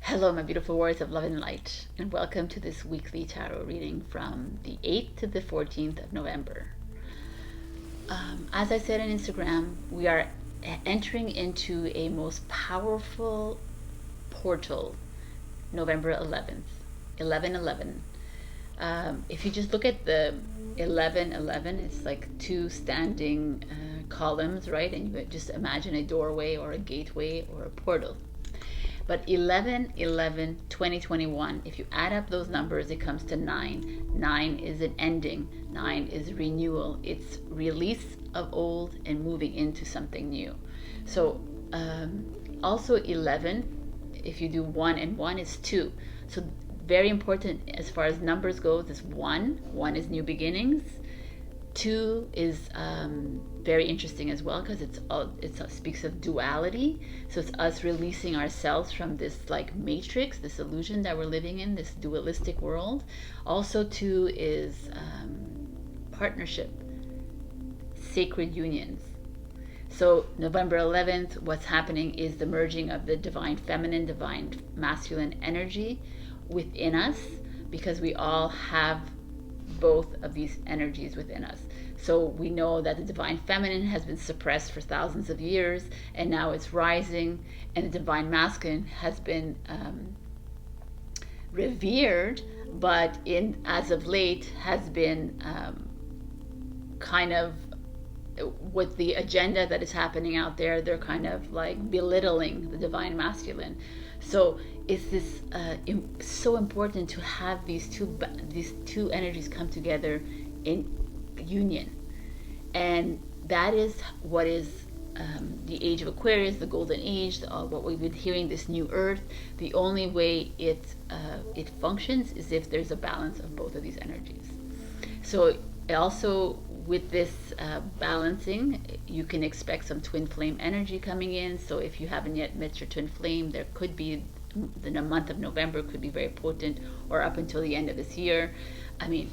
Hello, my beautiful warriors of love and light, and welcome to this weekly tarot reading from the 8th to the 14th of November. As I said on Instagram, we are entering into a most powerful portal, November 11th, 11/11. If you just look at the 11/11, it's like two standing columns, right? And you just imagine a doorway or a gateway or a portal. But 11/11/2021, if you add up those numbers, it comes to 9. 9 is an ending. 9 is renewal. It's release of old and moving into something new. So also 11, if you do 1 and 1 is 2. So very important as far as numbers goes is 1. 1 is new beginnings. 2 is very interesting as well because it speaks of duality. So it's us releasing ourselves from this like matrix, this illusion that we're living in, this dualistic world. Also 2 is partnership, sacred unions. So November 11th, what's happening is the merging of the divine feminine, divine masculine energy within us, because we all have both of these energies within us. So we know that the divine feminine has been suppressed for thousands of years, and now it's rising, and the divine masculine has been revered, but as of late has been kind of, with the agenda that is happening out there, they're kind of like belittling the divine masculine. So it's this so important to have these two energies come together in union, and that is what is the age of Aquarius, the golden age, what we've been hearing, this new earth. The only way it functions is if there's a balance of both of these energies. So also with this balancing, you can expect some twin flame energy coming in. So if you haven't yet met your twin flame, there could be, the month of November could be very potent, or up until the end of this year. I mean,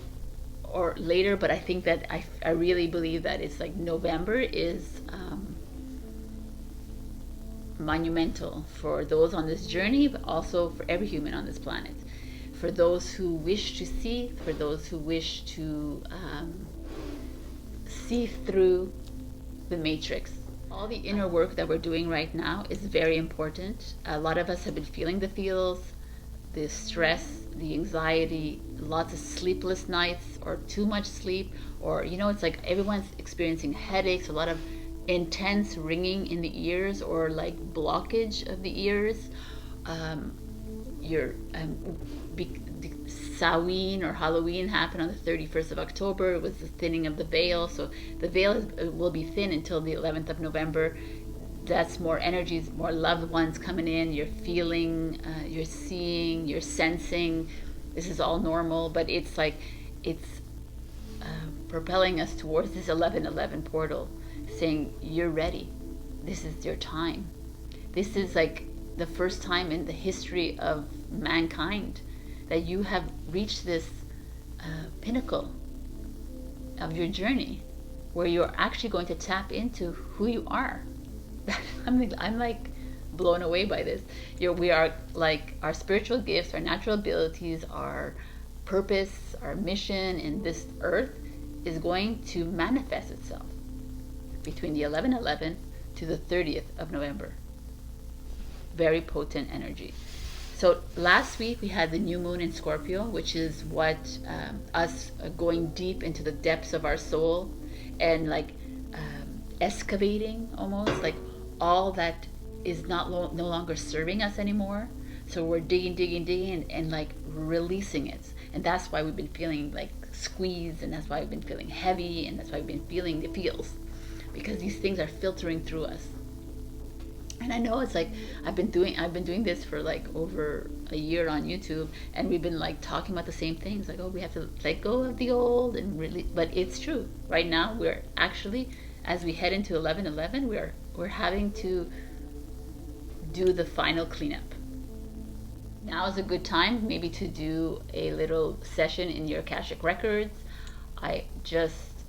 or later, but I think that I really believe that it's like November is monumental for those on this journey, but also for every human on this planet. For those who wish to see, for those who wish to see through the matrix. All the inner work that we're doing right now is very important. A lot of us have been feeling the feels, the stress, the anxiety, lots of sleepless nights, or too much sleep, or it's like everyone's experiencing headaches, a lot of intense ringing in the ears, or like blockage of the ears. Samhain or Halloween happened on the 31st of October. It was the thinning of the veil. So the veil will be thin until the 11th of November. That's more energies, more loved ones coming in. You're feeling, you're seeing, you're sensing. This is all normal, but it's like, it's propelling us towards this 11/11 portal, saying, you're ready. This is your time. This is like the first time in the history of mankind that you have reached this pinnacle of your journey, where you're actually going to tap into who you are. I'm like blown away by this. We are like, our spiritual gifts, our natural abilities, our purpose, our mission in this earth is going to manifest itself between the 11/11 to the 30th of November. Very potent energy. So last week we had the new moon in Scorpio, which is what us going deep into the depths of our soul, and like excavating, almost like all that is no longer serving us anymore. So we're digging and like releasing it. And that's why we've been feeling like squeezed, and that's why we've been feeling heavy, and that's why we've been feeling the feels, because these things are filtering through us. And I know it's like, I've been doing this for like over a year on YouTube, and we've been like talking about the same things, like, oh, we have to let go of the old, and really, but it's true. Right now we're actually, as we head into 11/11, we're having to do the final cleanup. Now is a good time maybe to do a little session in your Akashic records. I just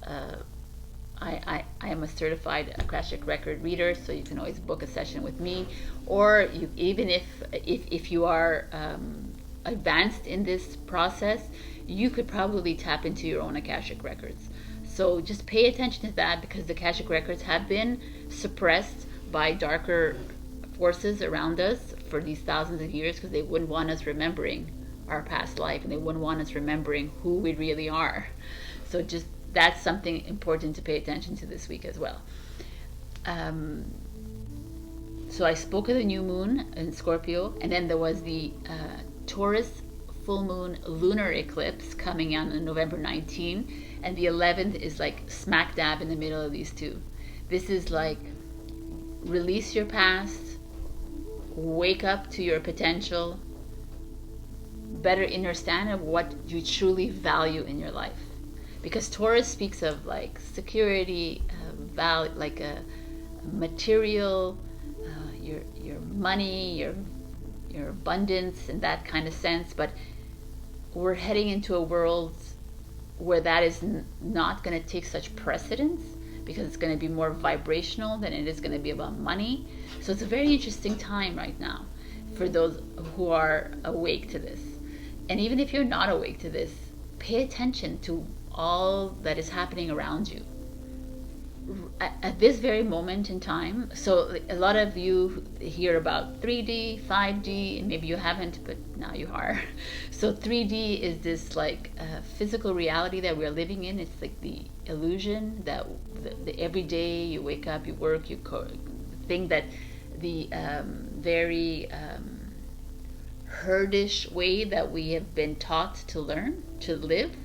I am a certified Akashic record reader, so you can always book a session with me, or you, even if you are advanced in this process, you could probably tap into your own Akashic records. So just pay attention to that, because the Akashic records have been suppressed by darker forces around us for these thousands of years, because they wouldn't want us remembering our past life, and they wouldn't want us remembering who we really are. So just that's something important to pay attention to this week as well. So I spoke of the new moon in Scorpio, and then there was the Taurus full moon lunar eclipse coming on November 19, and the 11th is like smack dab in the middle of these two. This is like release your past, wake up to your potential, better understand of what you truly value in your life. Because Taurus speaks of like security, value, like a material, your money, your abundance, in that kind of sense. But we're heading into a world where that is not going to take such precedence, because it's going to be more vibrational than it is going to be about money. So it's a very interesting time right now for those who are awake to this. And even if you're not awake to this, pay attention to all that is happening around you at this very moment in time. So a lot of you hear about 3D, 5D, and maybe you haven't, but now you are. So 3D is this like physical reality that we're living in. It's like the illusion that the every day you wake up, you work, you think that the very herdish way that we have been taught to learn, to live.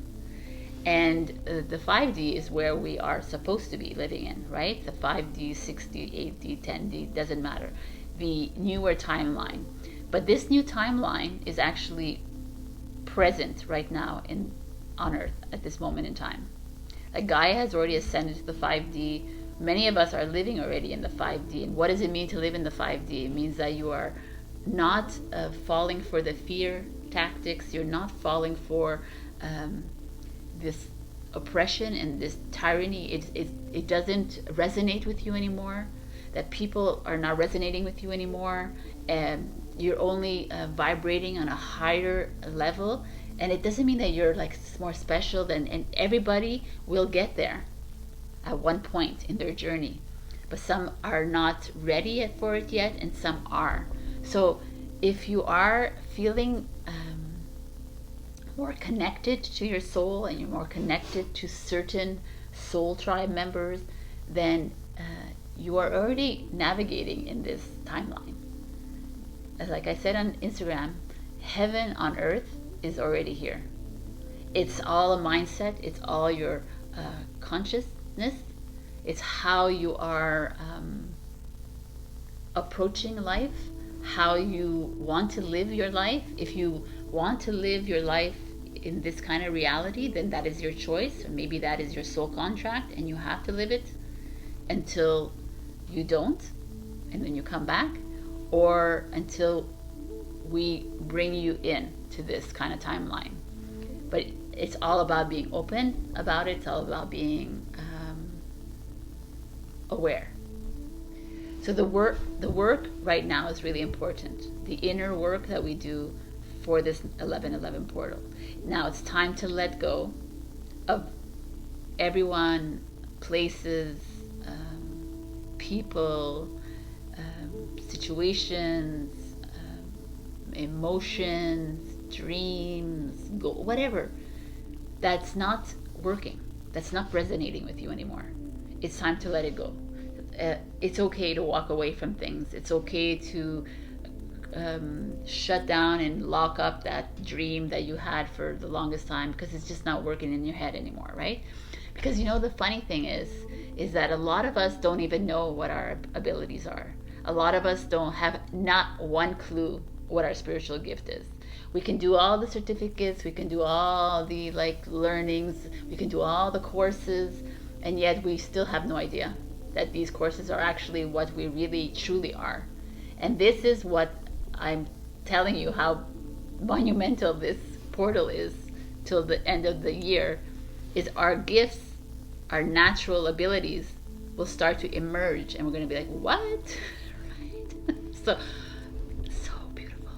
And the 5D is where we are supposed to be living in, right? The 5D, 6D, 8D, 10D, doesn't matter. The newer timeline. But this new timeline is actually present right now on Earth at this moment in time. Like Gaia has already ascended to the 5D. Many of us are living already in the 5D. And what does it mean to live in the 5D? It means that you are not falling for the fear tactics. You're not falling for this oppression and this tyranny. It doesn't resonate with you anymore. That people are not resonating with you anymore, and you're only vibrating on a higher level. And it doesn't mean that you're like more special than, and everybody will get there at one point in their journey, but some are not ready for it yet, and some are. So if you are feeling more connected to your soul, and you're more connected to certain soul tribe members, then you are already navigating in this timeline. As like I said on Instagram, heaven on earth is already here. It's all a mindset. It's all your consciousness. It's how you are approaching life, how you want to live your life. If you want to live your life in this kind of reality, then that is your choice. Or maybe that is your soul contract, and you have to live it until you don't, and then you come back, or until we bring you in to this kind of timeline. But it's all about being open about it. It's all about being aware. So the work right now is really important. The inner work that we do for this 1111 portal. Now it's time to let go of everyone, places, people, situations, emotions, dreams, whatever that's not working, that's not resonating with you anymore. It's time to let it go. It's okay to walk away from things. It's okay to shut down and lock up that dream that you had for the longest time, because it's just not working in your head anymore, right? Because you know, the funny thing is that a lot of us don't even know what our abilities are. A lot of us don't have not one clue what our spiritual gift is. We can do all the certificates, we can do all the like learnings, we can do all the courses, and yet we still have no idea that these courses are actually what we really truly are. And this is what I'm telling you, how monumental this portal is till the end of the year, is our gifts our natural abilities will start to emerge, and we're going to be like, what? Right? So beautiful.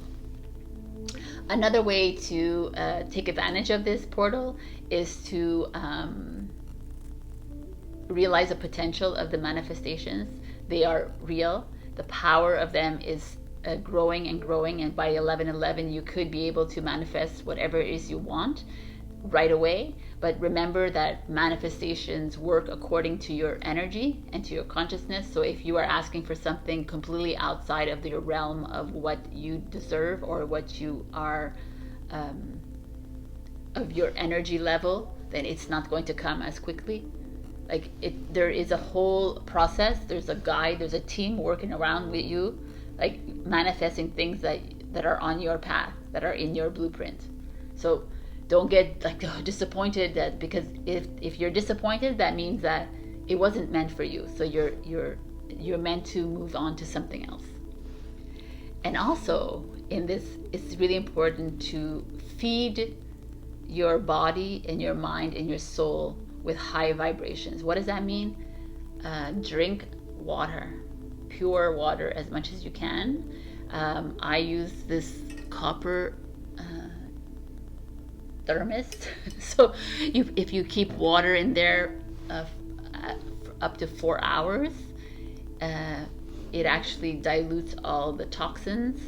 Another way to take advantage of this portal is to realize the potential of the manifestations. They are real. The power of them is growing and growing, and by 11/11 you could be able to manifest whatever it is you want right away. But remember that manifestations work according to your energy and to your consciousness. So if you are asking for something completely outside of your realm of what you deserve, or what you are of your energy level, then it's not going to come as quickly. Like there is a whole process, there's a guide, there's a team working around with you, like manifesting things that are on your path, that are in your blueprint. So don't get like disappointed, that because if you're disappointed, that means that it wasn't meant for you. So you're meant to move on to something else. And also in this, it's really important to feed your body and your mind and your soul with high vibrations. What does that mean? Drink water, pure water, as much as you can. I use this copper thermos. So if you keep water in there up to 4 hours, it actually dilutes all the toxins,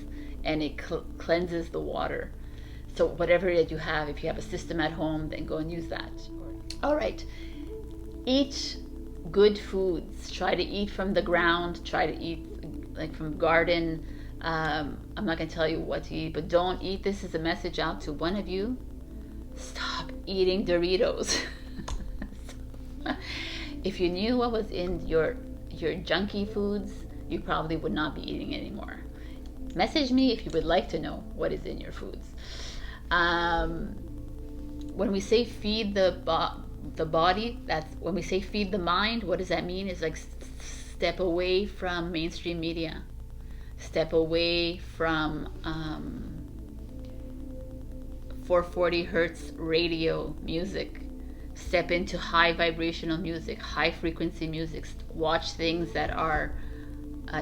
and it cleanses the water. So whatever that you have, if you have a system at home, then go and use that. All right, eat good foods. Try to eat from the ground. Try to eat like from garden. I'm not going to tell you what to eat, but don't eat. This is a message out to one of you. Stop eating Doritos. If you knew what was in your junky foods, you probably would not be eating anymore. Message me if you would like to know what is in your foods. When we say feed the body, that's when we say feed the mind. What does that mean? It's like step away from mainstream media, step away from 440 hertz radio music, step into high vibrational music, high frequency music. Watch things that are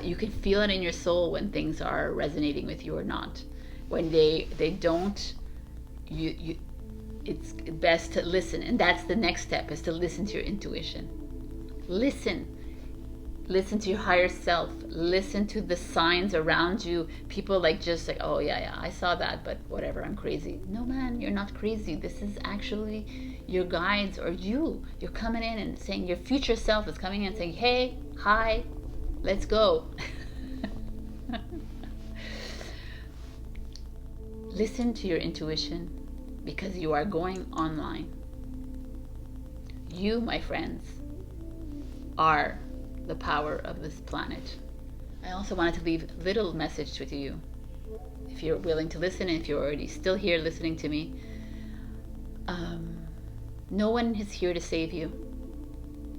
you can feel it in your soul when things are resonating with you or not. When they don't, it's best to listen. And that's the next step, is to listen to your intuition. Listen to your higher self. Listen to the signs around you. People just like, oh yeah, I saw that, but whatever, I'm crazy. No man, you're not crazy. This is actually your guides, or you're coming in and saying, your future self is coming in and saying, hey, hi, let's go. Listen to your intuition, because you are going online. You, my friends, are the power of this planet. I also wanted to leave a little message with you. If you're willing to listen, and if you're already still here listening to me, no one is here to save you.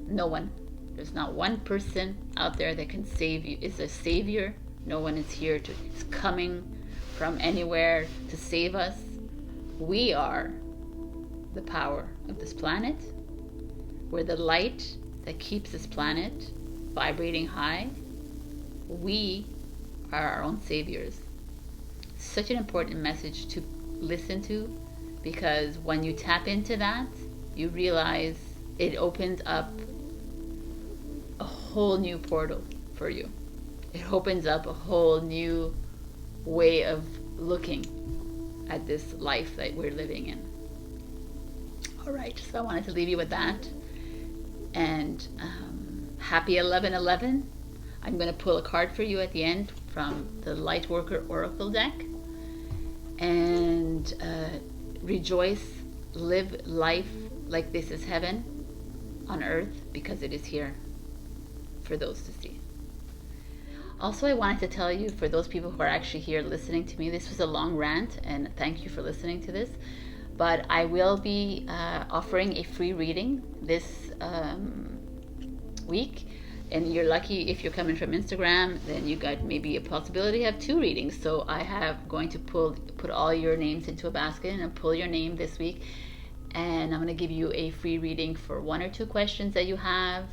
No one. There's not one person out there that can save you, is a savior. No one is here is coming from anywhere to save us. We are the power of this planet. We're the light that keeps this planet vibrating high. We are our own saviors. Such an important message to listen to, because when you tap into that, you realize it opens up a whole new portal for you. It opens up a whole new way of looking at this life that we're living in. All right, so I wanted to leave you with that. And happy 11/11. I'm going to pull a card for you at the end from the Lightworker Oracle deck. And rejoice, live life like this is heaven on earth, because it is here for those to see. Also, I wanted to tell you, for those people who are actually here listening to me, this was a long rant, and thank you for listening to this, but I will be offering a free reading this week. And you're lucky if you're coming from Instagram, then you got maybe a possibility to have 2 readings. So I have going to put all your names into a basket and pull your name this week. and I'm going to give you a free reading for 1 or 2 questions that you have.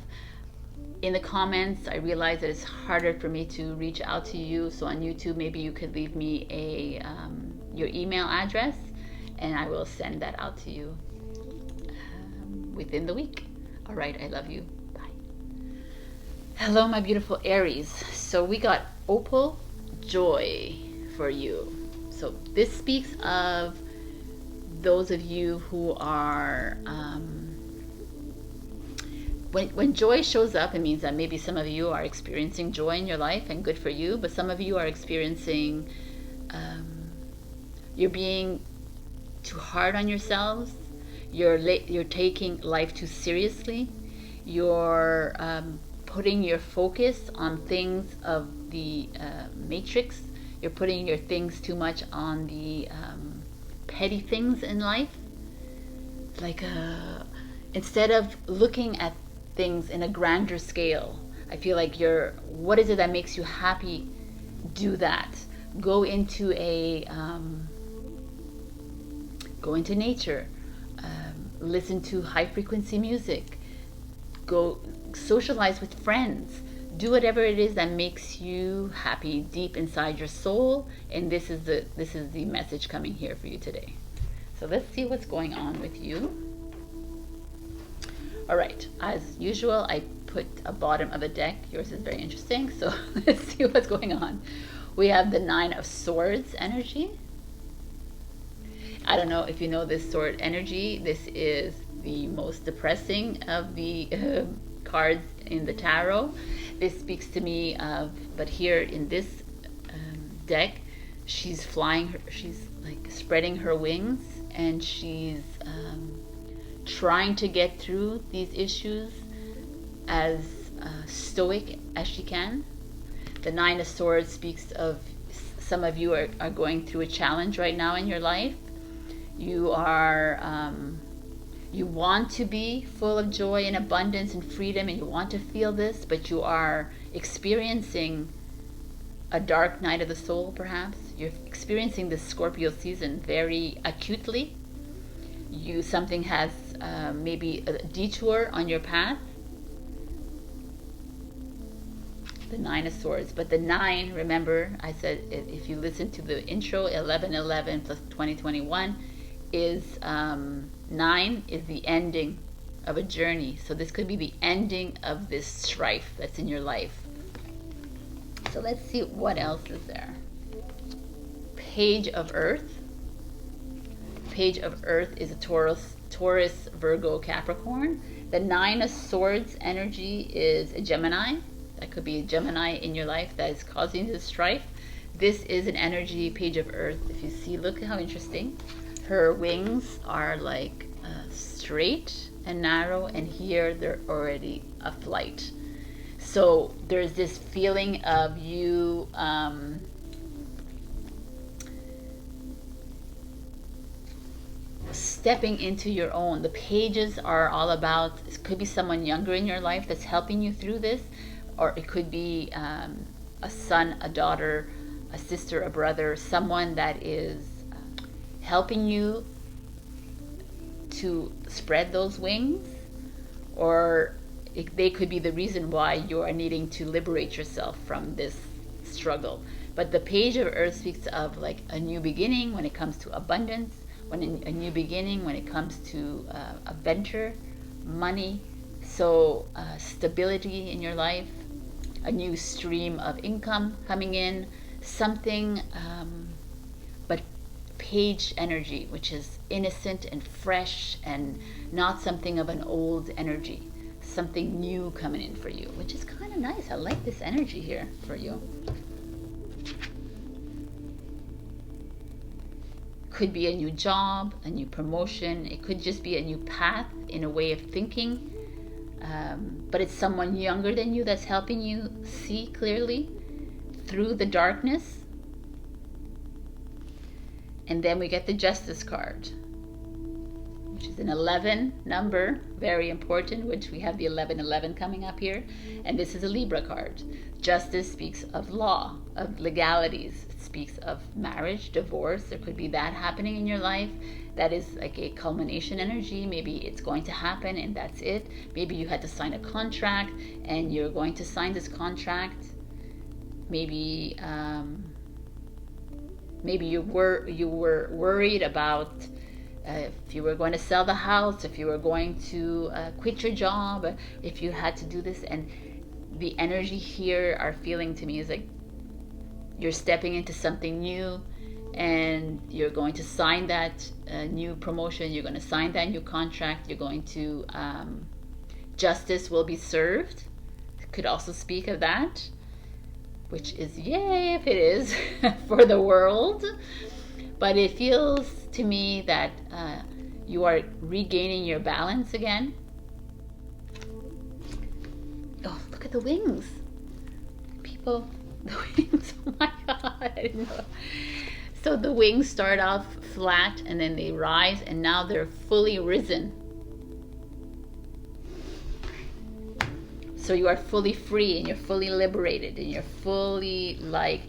In the comments, I realize that it's harder for me to reach out to you, so on YouTube maybe you could leave me your email address, and I will send that out to you within the week. All right, I love you. Bye. Hello, my beautiful Aries. So we got Opal Joy for you. So this speaks of those of you who are when joy shows up, it means that maybe some of you are experiencing joy in your life, and good for you, but some of you are experiencing you're being too hard on yourselves, you're taking life too seriously, you're putting your focus on things of the matrix, you're putting your things too much on the petty things in life, like instead of looking at things in a grander scale. I feel like what is it that makes you happy? Do that. Go into nature, listen to high frequency music, go socialize with friends, do whatever it is that makes you happy deep inside your soul. And this is the message coming here for you today. So let's see what's going on with you. All right, as usual, I put a bottom of a deck. Yours is very interesting, so let's see what's going on. We have the 9 of Swords energy. I don't know if you know this sword energy. This is the most depressing of the cards in the tarot. This speaks to me of, but here in this deck, she's flying, she's like spreading her wings, and she's trying to get through these issues as stoic as she can. The 9 of Swords speaks of some of you are going through a challenge right now in your life. You are you want to be full of joy and abundance and freedom, and you want to feel this, but you are experiencing a dark night of the soul. Perhaps you're experiencing this Scorpio season very acutely. Something has maybe a detour on your path. The 9 of Swords, but the 9, remember I said, if you listen to the intro, 1111 plus 2021 is 9 is the ending of a journey. So this could be the ending of this strife that's in your life. So let's see what else is there. Page of Earth. Page of Earth is a Taurus, Virgo, Capricorn. The 9 of Swords energy is a Gemini. That could be a Gemini in your life that is causing this strife. This is an energy, Page of Earth. If you see, look how interesting. Her wings are like straight and narrow, and here they're already aflight. So there's this feeling of you stepping into your own. The pages are all about, it could be someone younger in your life that's helping you through this, or it could be a son, a daughter, a sister, a brother, someone that is helping you to spread those wings, or they could be the reason why you are needing to liberate yourself from this struggle. But the Page of Earth speaks of like a new beginning when it comes to abundance, a new beginning when it comes to a venture, money, so stability in your life, a new stream of income coming in, something, but Page energy, which is innocent and fresh and not something of an old energy, something new coming in for you, which is kind of nice. I like this energy here for you. Could be a new job, a new promotion. It could just be a new path in a way of thinking. But it's someone younger than you that's helping you see clearly through the darkness. And then we get the Justice card. which is an 11 number, very important, which we have the 1111 coming up here. And this is a Libra card. Justice speaks of law, of legalities. It speaks of marriage, divorce. There could be that happening in your life. That is like a culmination energy. Maybe it's going to happen and that's it. Maybe you had to sign a contract and you're going to sign this contract. Maybe maybe you were worried about if you were going to sell the house, if you were going to quit your job, if you had to do this. And the energy here are feeling to me is like you're stepping into something new, and you're going to sign that new promotion, you're going to sign that new contract, you're going to justice will be served. Could also speak of that, which is yay if it is for the world. But it feels to me that you are regaining your balance again. Oh, look at the wings. People, the wings, oh my God, I didn't know. So the wings start off flat and then they rise, and now they're fully risen. So you are fully free and you're fully liberated and you're fully like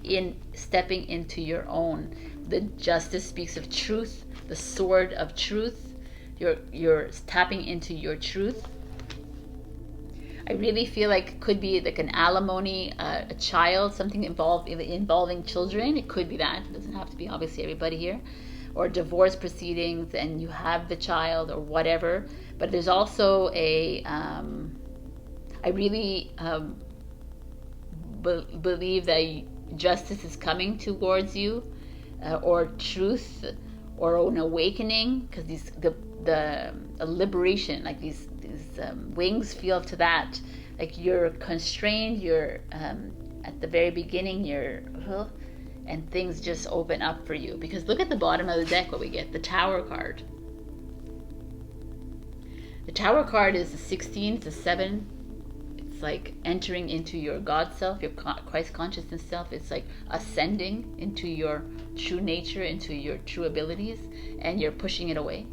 stepping into your own. The justice speaks of truth, the sword of truth. You're tapping into your truth. I really feel like it could be like an alimony, a child, something involving children. It could be that. It doesn't have to be obviously everybody here. Or divorce proceedings and you have the child or whatever. But there's also a, I really believe that justice is coming towards you, or truth, or an awakening, because the liberation, like these wings feel to that, like you're constrained, you're at the very beginning, and things just open up for you. Because look at the bottom of the deck, what we get, the Tower card. The Tower card is a 16, it's a 7. It's like entering into your God self, your Christ consciousness self. It's like ascending into your true nature, into your true abilities, and you're pushing it away.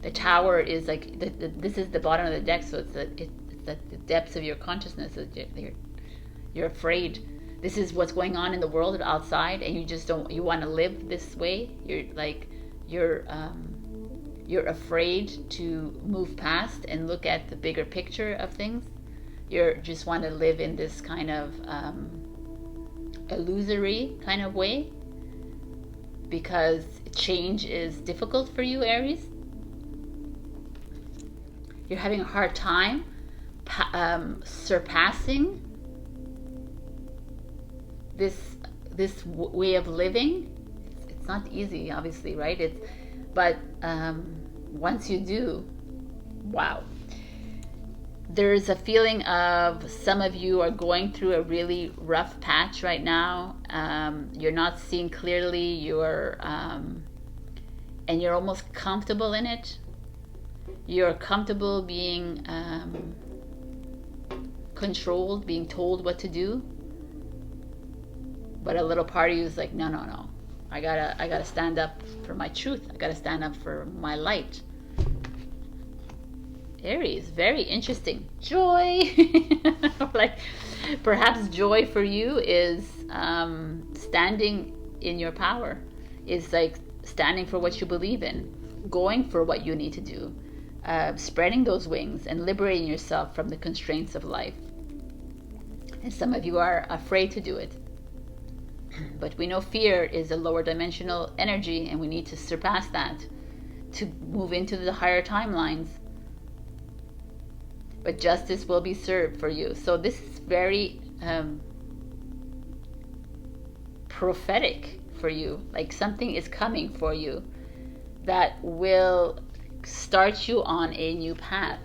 The Tower is like this is the bottom of the deck, so it's the depths of your consciousness. You're afraid. This is what's going on in the world outside, and you just don't. You want to live this way. You're afraid to move past and look at the bigger picture of things. You just want to live in this kind of illusory kind of way, because change is difficult for you, Aries. You're having a hard time surpassing this way of living. It's not easy, obviously, right? But once you do, wow. There's a feeling of some of you are going through a really rough patch right now. You're not seeing clearly. And you're almost comfortable in it. You're comfortable being controlled, being told what to do. But a little part of you is like, no. I gotta stand up for my truth. I gotta stand up for my light. Aries, very interesting. Joy. Like perhaps joy for you is standing in your power. Is like standing for what you believe in, going for what you need to do, spreading those wings and liberating yourself from the constraints of life. And some of you are afraid to do it. But we know fear is a lower dimensional energy, and we need to surpass that to move into the higher timelines. But justice will be served for you. So this is very prophetic for you. Like something is coming for you that will start you on a new path.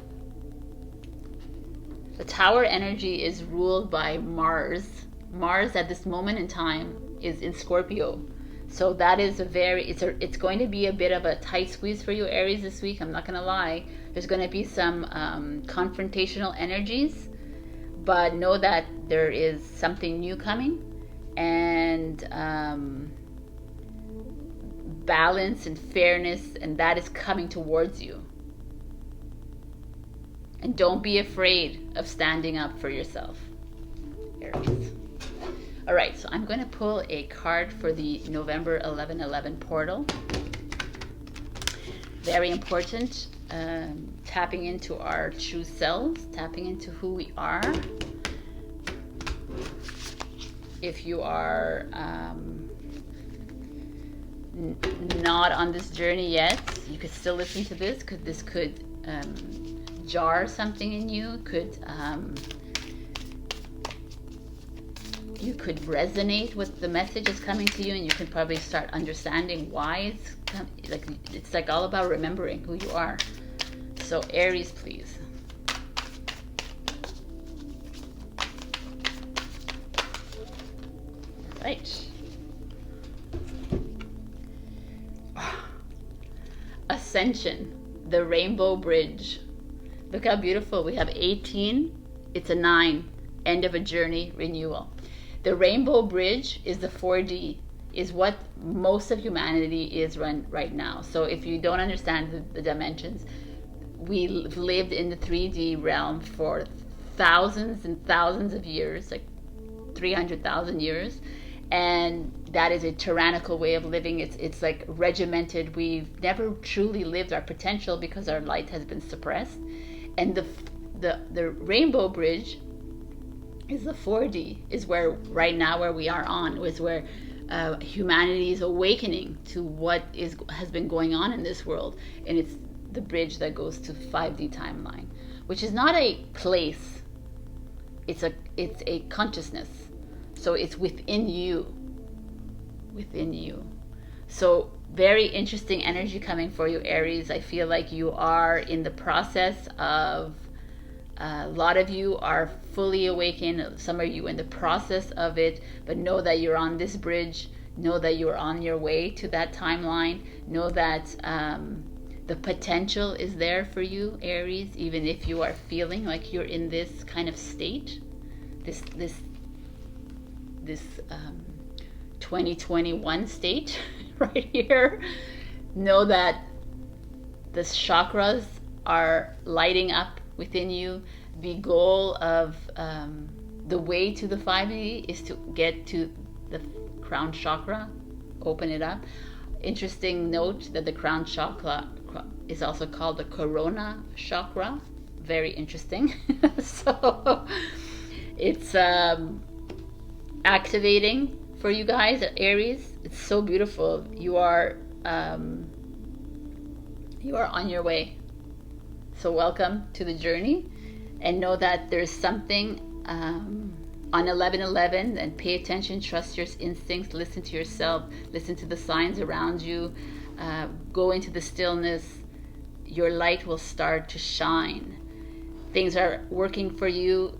The Tower energy is ruled by Mars. Mars at this moment in time is in Scorpio. So that is it's going to be a bit of a tight squeeze for you, Aries, this week. I'm not going to lie. There's going to be some confrontational energies, but know that there is something new coming, and balance and fairness, and that is coming towards you. And don't be afraid of standing up for yourself, Aries. All right, so I'm going to pull a card for the November 11/11 portal. Very important. Tapping into our true selves, tapping into who we are. If you are not on this journey yet, you could still listen to this, because this could jar something in you. You could resonate with the messages coming to you, and you can probably start understanding why it's like all about remembering who you are. So Aries, please. Right. Ascension, the rainbow bridge. Look how beautiful. We have 18. It's a 9. End of a journey, renewal. The rainbow bridge is the 4D, is what most of humanity is right now. So if you don't understand the dimensions, we've lived in the 3D realm for thousands and thousands of years, like 300,000 years. And that is a tyrannical way of living. It's like regimented. We've never truly lived our potential because our light has been suppressed. And the rainbow bridge is the 4D, is where right now where we are on, is where humanity is awakening to what has been going on in this world. And it's the bridge that goes to 5D timeline, which is not a place. It's a consciousness. So it's within you. Within you. So very interesting energy coming for you, Aries. I feel like you are in the process of, a lot of you are fully awakened. Some of you in the process of it, but know that you're on this bridge. Know that you're on your way to that timeline. Know that the potential is there for you, Aries, even if you are feeling like you're in this kind of state, this 2021 state right here. Know that the chakras are lighting up within you. The goal of the way to the 5D is to get to the crown chakra, open it up. Interesting note that the crown chakra is also called the corona chakra. Very interesting. So it's activating for you guys at Aries. It's so beautiful. You are on your way. So welcome to the journey, and know that there's something on 11/11, and pay attention, trust your instincts, listen to yourself, listen to the signs around you, go into the stillness. Your light will start to shine. Things are working for you.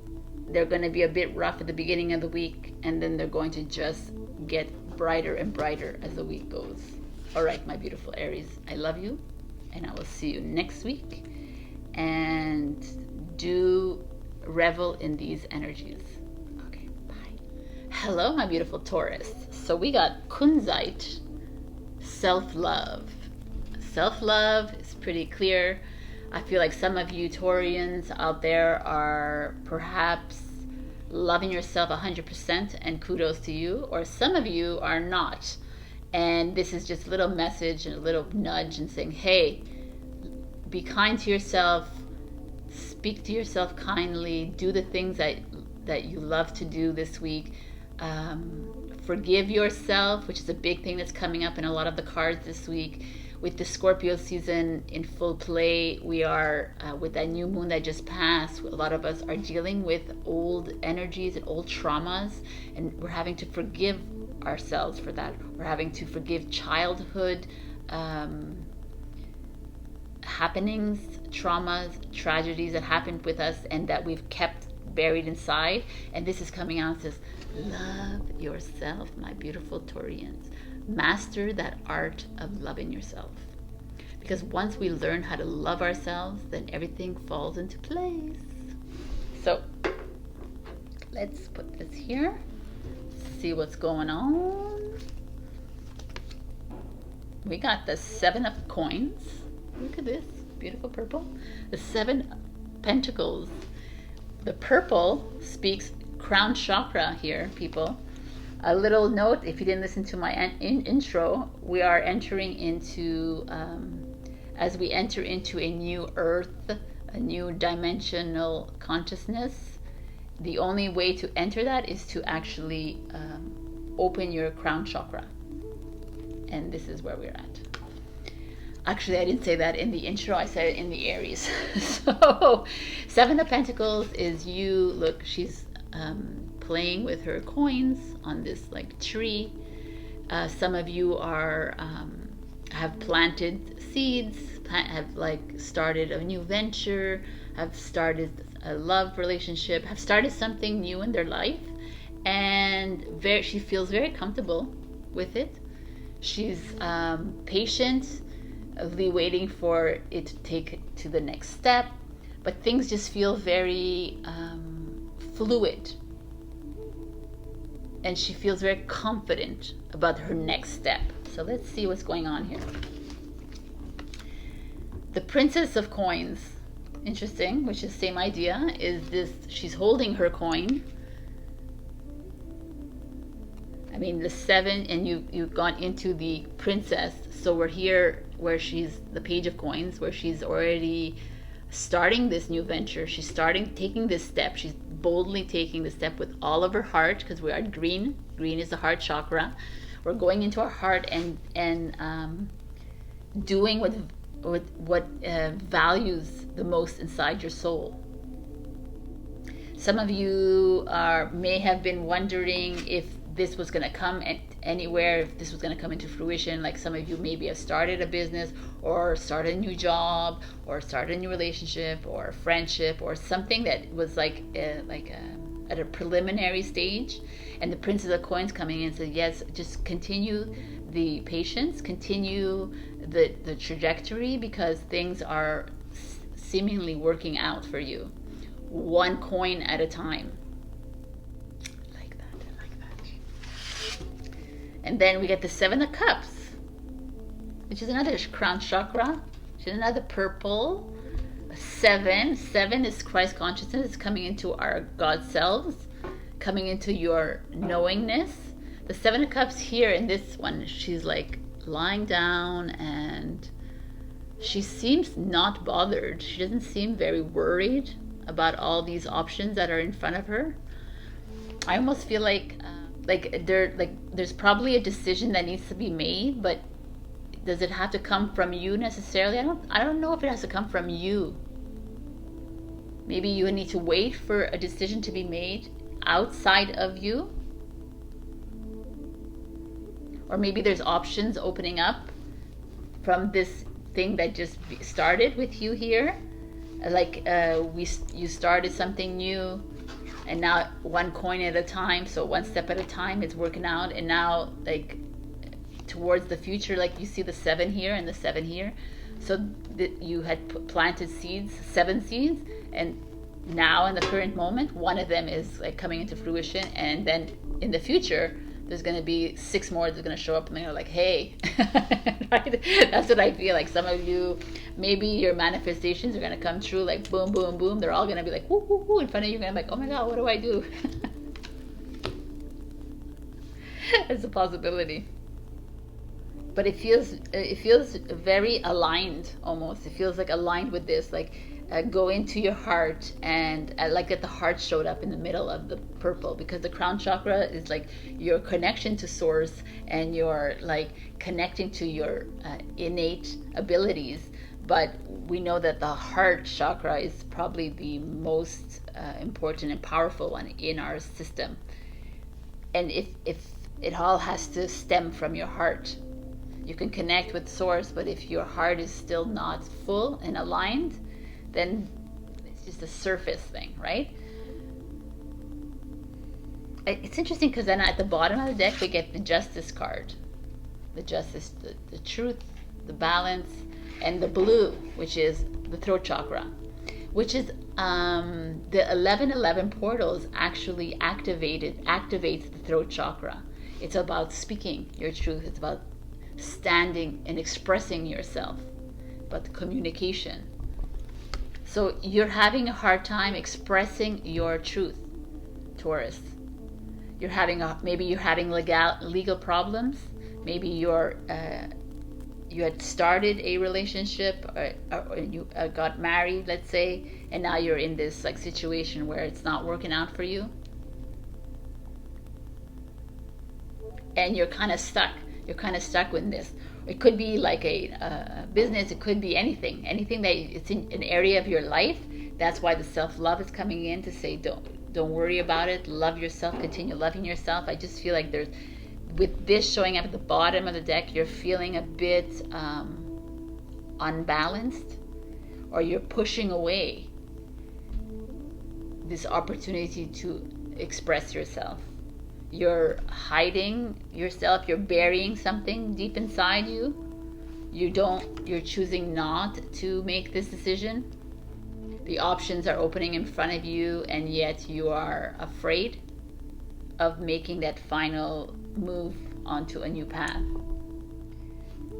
They're going to be a bit rough at the beginning of the week, and then they're going to just get brighter and brighter as the week goes. All right, my beautiful Aries, I love you, and I will see you next week. And do revel in these energies. Okay, bye. Hello, my beautiful Taurus. So we got Kunzite, self-love. Self-love is pretty clear. I feel like some of you Taurians out there are perhaps loving yourself 100%, and kudos to you, or some of you are not. And this is just a little message and a little nudge and saying, hey, be kind to yourself, speak to yourself kindly, do the things that you love to do this week. Forgive yourself, which is a big thing that's coming up in a lot of the cards this week. With the Scorpio season in full play, we are, with that new moon that just passed, a lot of us are dealing with old energies and old traumas, and we're having to forgive ourselves for that. We're having to forgive childhood happenings, traumas, tragedies that happened with us and that we've kept buried inside. And this is coming out and says, love yourself, my beautiful Taurians. Master that art of loving yourself. Because once we learn how to love ourselves, then everything falls into place. So let's put this here, see what's going on. we got the 7 of coins. Look at this, beautiful purple. The 7 pentacles. The purple speaks crown chakra here, people. A little note, if you didn't listen to my intro, we are entering into, as we enter into a new earth, a new dimensional consciousness, the only way to enter that is to actually open your crown chakra. And this is where we're at. Actually, I didn't say that in the intro, I said it in the Aries. So 7 of Pentacles is you. Look, she's playing with her coins on this like tree. Some of you are have planted seeds, have like started a new venture, have started a love relationship, have started something new in their life, and she feels very comfortable with it. She's patiently waiting for it to take it to the next step, but things just feel very fluid, and she feels very confident about her next step. So let's see what's going on here. The Princess of Coins, interesting, which is the same idea, is this, she's holding her coin. I mean, the 7, and you've gone into the Princess, so we're here where she's the Page of Coins, where she's already starting this new venture. She's taking this step. She's boldly taking the step with all of her heart, because we are green. Green is the heart chakra. We're going into our heart and doing what values the most inside your soul. Some of you may have been wondering if this was going to come anywhere, if this was going to come into fruition. Like some of you maybe have started a business, or started a new job, or started a new relationship, or a friendship, or something that was like at a preliminary stage. And the Princess of Coins coming in and said, yes, just continue the patience, continue the trajectory, because things are seemingly working out for you, one coin at a time. Like that. And then we get the 7 of Cups, which is another crown chakra, which is another purple. 7 is Christ consciousness. It's coming into our God selves, coming into your knowingness. The 7 of Cups here in this one, she's like lying down, and she seems not bothered. She doesn't seem very worried about all these options that are in front of her. I almost feel like there's probably a decision that needs to be made, but does it have to come from you necessarily? I don't know if it has to come from you. Maybe you need to wait for a decision to be made outside of you. Or maybe there's options opening up from this thing that just started with you here. Like you started something new, and now one coin at a time, so one step at a time, it's working out. And now like towards the future, like you see the 7 here and the 7 here, so you had planted seeds, 7 seeds, and now in the current moment one of them is like coming into fruition, and then in the future there's going to be 6 more that's going to show up, and they're like, hey. Right? That's what I feel like. Some of you, maybe your manifestations are going to come true, like boom, boom, boom. They're all going to be like, whoo, whoo, whoo, in front of you. And I'm like, oh my God, what do I do? It's a possibility. But it feels very aligned almost. It feels like aligned with this, like go into your heart, and like that the heart showed up in the middle of the purple, because the crown chakra is like your connection to source, and your like connecting to your innate abilities. But we know that the heart chakra is probably the most important and powerful one in our system. And if it all has to stem from your heart. You can connect with source, but if your heart is still not full and aligned, then it's just a surface thing, right? It's interesting because then at the bottom of the deck we get the Justice card. The Justice, the truth, the balance, and the blue, which is the throat chakra, which is the 1111 portals actually activates the throat chakra. It's about speaking your truth. It's about standing and expressing yourself, but the communication. So you're having a hard time expressing your truth, Taurus. Maybe you're having legal problems. Maybe you had started a relationship, or you got married, let's say, and now you're in this like situation where it's not working out for you, and you're kind of stuck. You're kind of stuck with this. It could be like a business. It could be anything that it's in an area of your life. That's why the self-love is coming in to say, don't worry about it. Love yourself. Continue loving yourself. I just feel like with this showing up at the bottom of the deck, you're feeling a bit unbalanced, or you're pushing away this opportunity to express yourself. You're hiding yourself. You're burying something deep inside you. You're choosing not to make this decision. The options are opening in front of you, and yet you are afraid of making that final move onto a new path.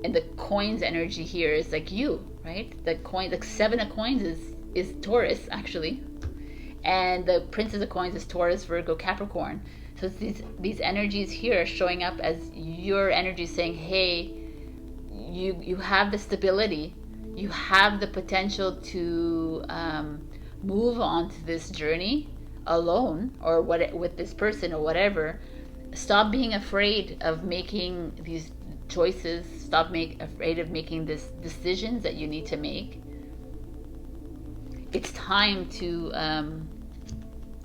And the coins energy here is like you, right? The coin, like 7 of coins is Taurus actually, and the Princess of Coins is Taurus, Virgo, Capricorn. So it's these energies here are showing up as your energy saying, hey, you have the stability, you have the potential to move on to this journey alone, or with this person or whatever. Stop being afraid of making these choices. Stop afraid of making these decisions that you need to make. It's time to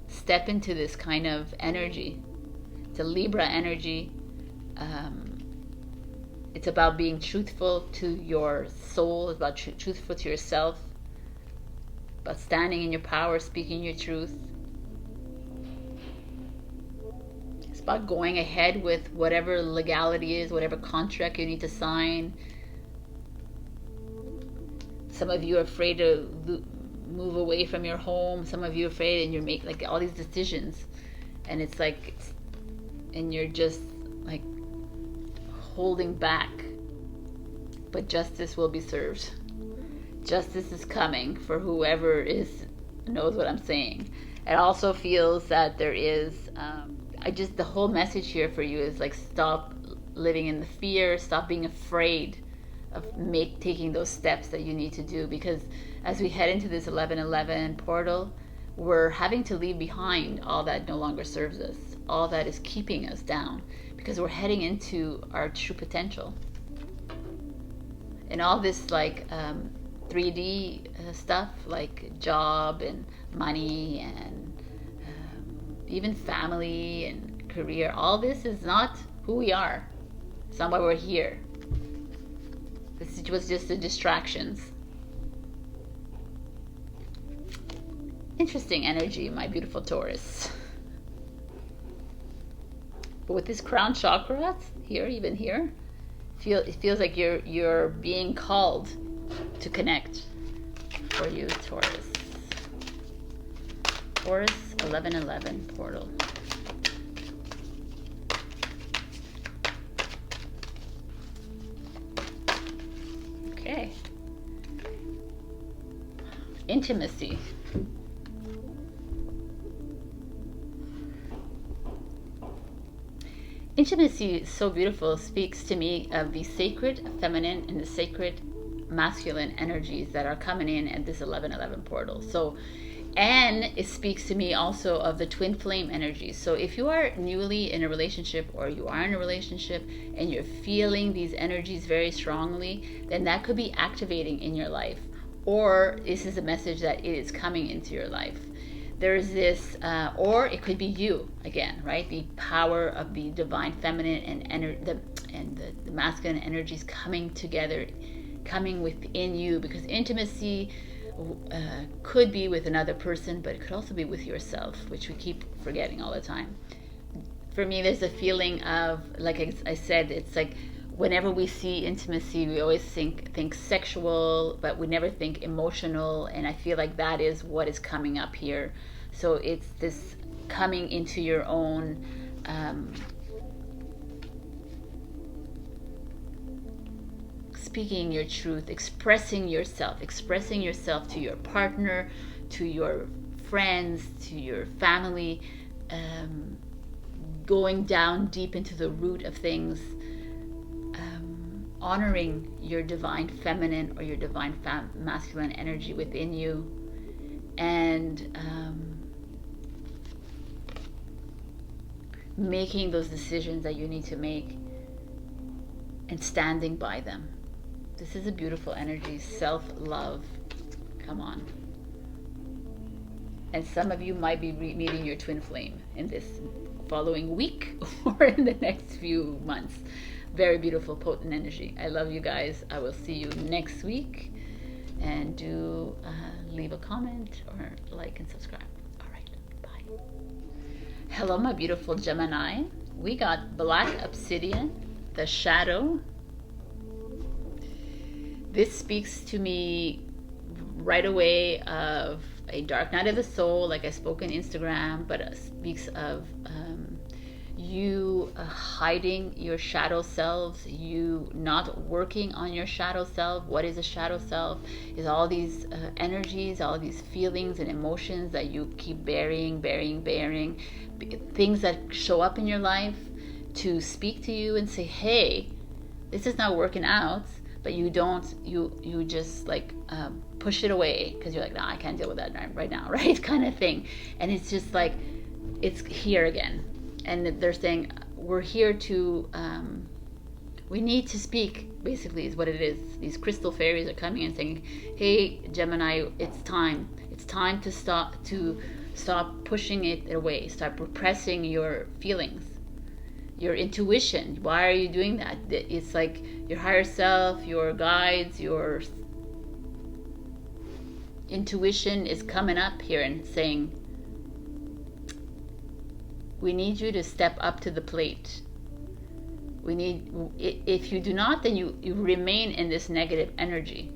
step into this kind of energy. It's a Libra energy. It's about being truthful to your soul. It's about truthful to yourself. About standing in your power, speaking your truth. It's about going ahead with whatever legality is, whatever contract you need to sign. Some of you are afraid to move away from your home. Some of you are afraid, and you're making like all these decisions, and it's like, and you're just like holding back. But justice will be served. Justice is coming for whoever knows what I'm saying. It also feels that there is the whole message here for you is like, stop living in the fear, stop being afraid of taking those steps that you need to do, because as we head into this 11/11 portal, we're having to leave behind all that no longer serves us, all that is keeping us down, because we're heading into our true potential. And all this like 3D stuff, like job and money and even family and career, all this is not who we are. It's not why we're here. This was just the distractions. Interesting energy, my beautiful Taurus. But with this crown chakra here, even here, it feels like you're being called to connect. For you, Taurus. Taurus 11/11 portal. Okay. Intimacy. Intimacy is so beautiful. Speaks to me of the sacred feminine and the sacred masculine energies that are coming in at this 11/11 portal. So, and it speaks to me also of the twin flame energies. So if you are newly in a relationship, or you are in a relationship and you're feeling these energies very strongly, then that could be activating in your life, or this is a message that it is coming into your life. There's this, or it could be you again, right? The power of the divine feminine and the masculine energies coming together, coming within you, because intimacy could be with another person, but it could also be with yourself, which we keep forgetting all the time. For me, there's a feeling of, like I said, it's like whenever we see intimacy, we always think sexual, but we never think emotional, and I feel like that is what is coming up here. So it's this coming into your own speaking your truth, expressing yourself to your partner, to your friends, to your family, going down deep into the root of things, honoring your divine feminine or your divine masculine energy within you, and making those decisions that you need to make and standing by them. This is a beautiful energy. Self-love. Come on. And some of you might be meeting your twin flame in this following week or in the next few months. Very beautiful, potent energy. I love you guys. I will see you next week. And do leave a comment or like and subscribe. All right, bye. Hello, my beautiful Gemini. We got Black Obsidian, the Shadow. This speaks to me right away of a dark night of the soul, like I spoke on Instagram, but it speaks of you hiding your shadow selves, you not working on your shadow self. What is a shadow self? Is all these energies, all these feelings and emotions that you keep burying, things that show up in your life to speak to you and say, hey, this is not working out, but you just like push it away because you're like, nah, I can't deal with that right now, right? Kind of thing. And it's just like, it's here again. And they're saying, we're here to, we need to speak, basically, is what it is. These crystal fairies are coming and saying, hey, Gemini, it's time. It's time to stop pushing it away. Stop repressing your feelings, your intuition. Why are you doing that? It's like your higher self, your guides, your intuition is coming up here and saying, we need you to step up to the plate. If you do not, then you remain in this negative energy.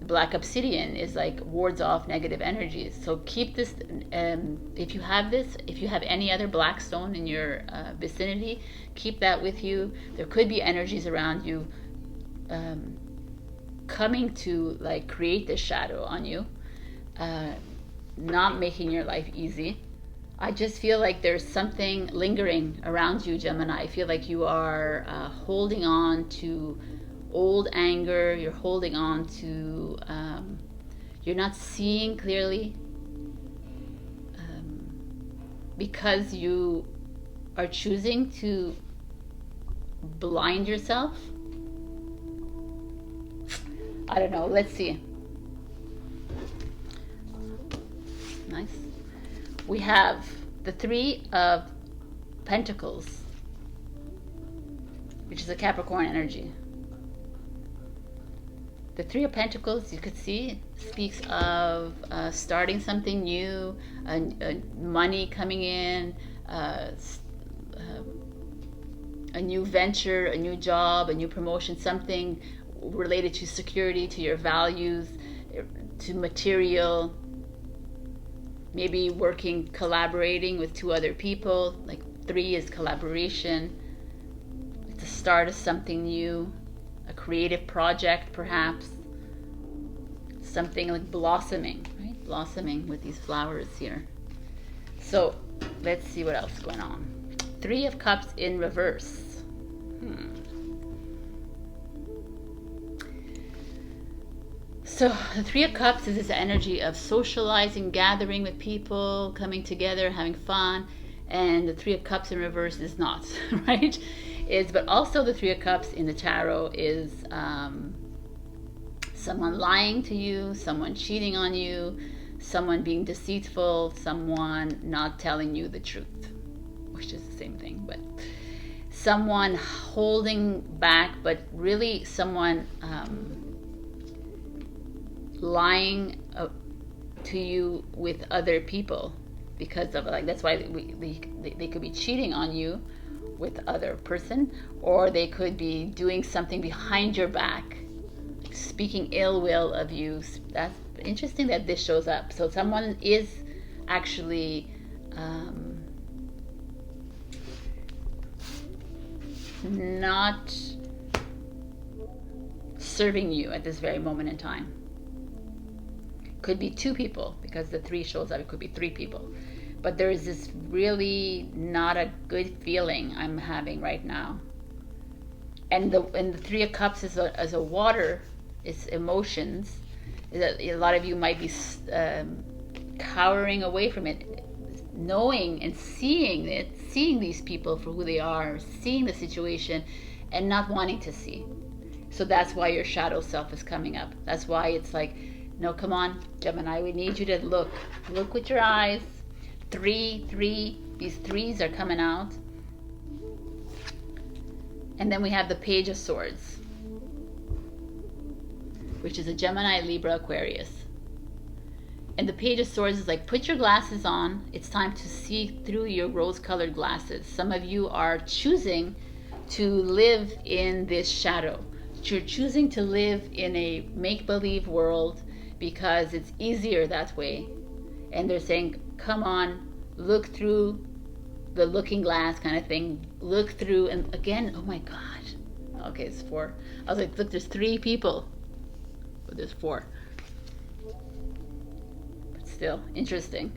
Black obsidian is like wards off negative energies. So keep this, if you have any other black stone in your vicinity, keep that with you. There could be energies around you coming to like create this shadow on you, not making your life easy. I just feel like there's something lingering around you, Gemini. I feel like you are holding on to old anger. You're holding on to, you're not seeing clearly because you are choosing to blind yourself. I don't know. Let's see. Nice. We have the Three of Pentacles, which is a Capricorn energy. The Three of Pentacles, you could see, speaks of starting something new, money coming in, a new venture, a new job, a new promotion, something related to security, to your values, to material. Maybe collaborating with two other people. Like 3 is collaboration. It's the start of something new, a creative project perhaps. Something like blossoming, right? Blossoming with these flowers here. So let's see what else is going on. 3 of Cups in reverse. So the Three of Cups is this energy of socializing, gathering with people, coming together, having fun. And the Three of Cups in reverse is not, right? But also the Three of Cups in the tarot is someone lying to you, someone cheating on you, someone being deceitful, someone not telling you the truth, which is the same thing, but someone holding back, but really someone lying to you with other people because of, like, that's why they could be cheating on you with other person, or they could be doing something behind your back, speaking ill will of you. That's interesting that this shows up. So someone is actually not serving you at this very moment in time. Could be 2 people, because the 3 shows up. It could be 3 people. But there is this really not a good feeling I'm having right now. And the 3 of Cups is a water. It's emotions. A lot of you might be cowering away from it, knowing and seeing it, seeing these people for who they are, seeing the situation, and not wanting to see. So that's why your shadow self is coming up. That's why it's like, no, come on, Gemini, we need you to look with your eyes. 3, these 3s are coming out. And then we have the Page of Swords, which is a Gemini, Libra, Aquarius. And the Page of Swords is like, put your glasses on. It's time to see through your rose-colored glasses. Some of you are choosing to live in this shadow. You're choosing to live in a make-believe world because it's easier that way. And they're saying, come on, look through the looking glass kind of thing. Look through, and again, oh my God. Okay, it's 4. I was like, look, there's 3 people. But there's 4. But still, interesting.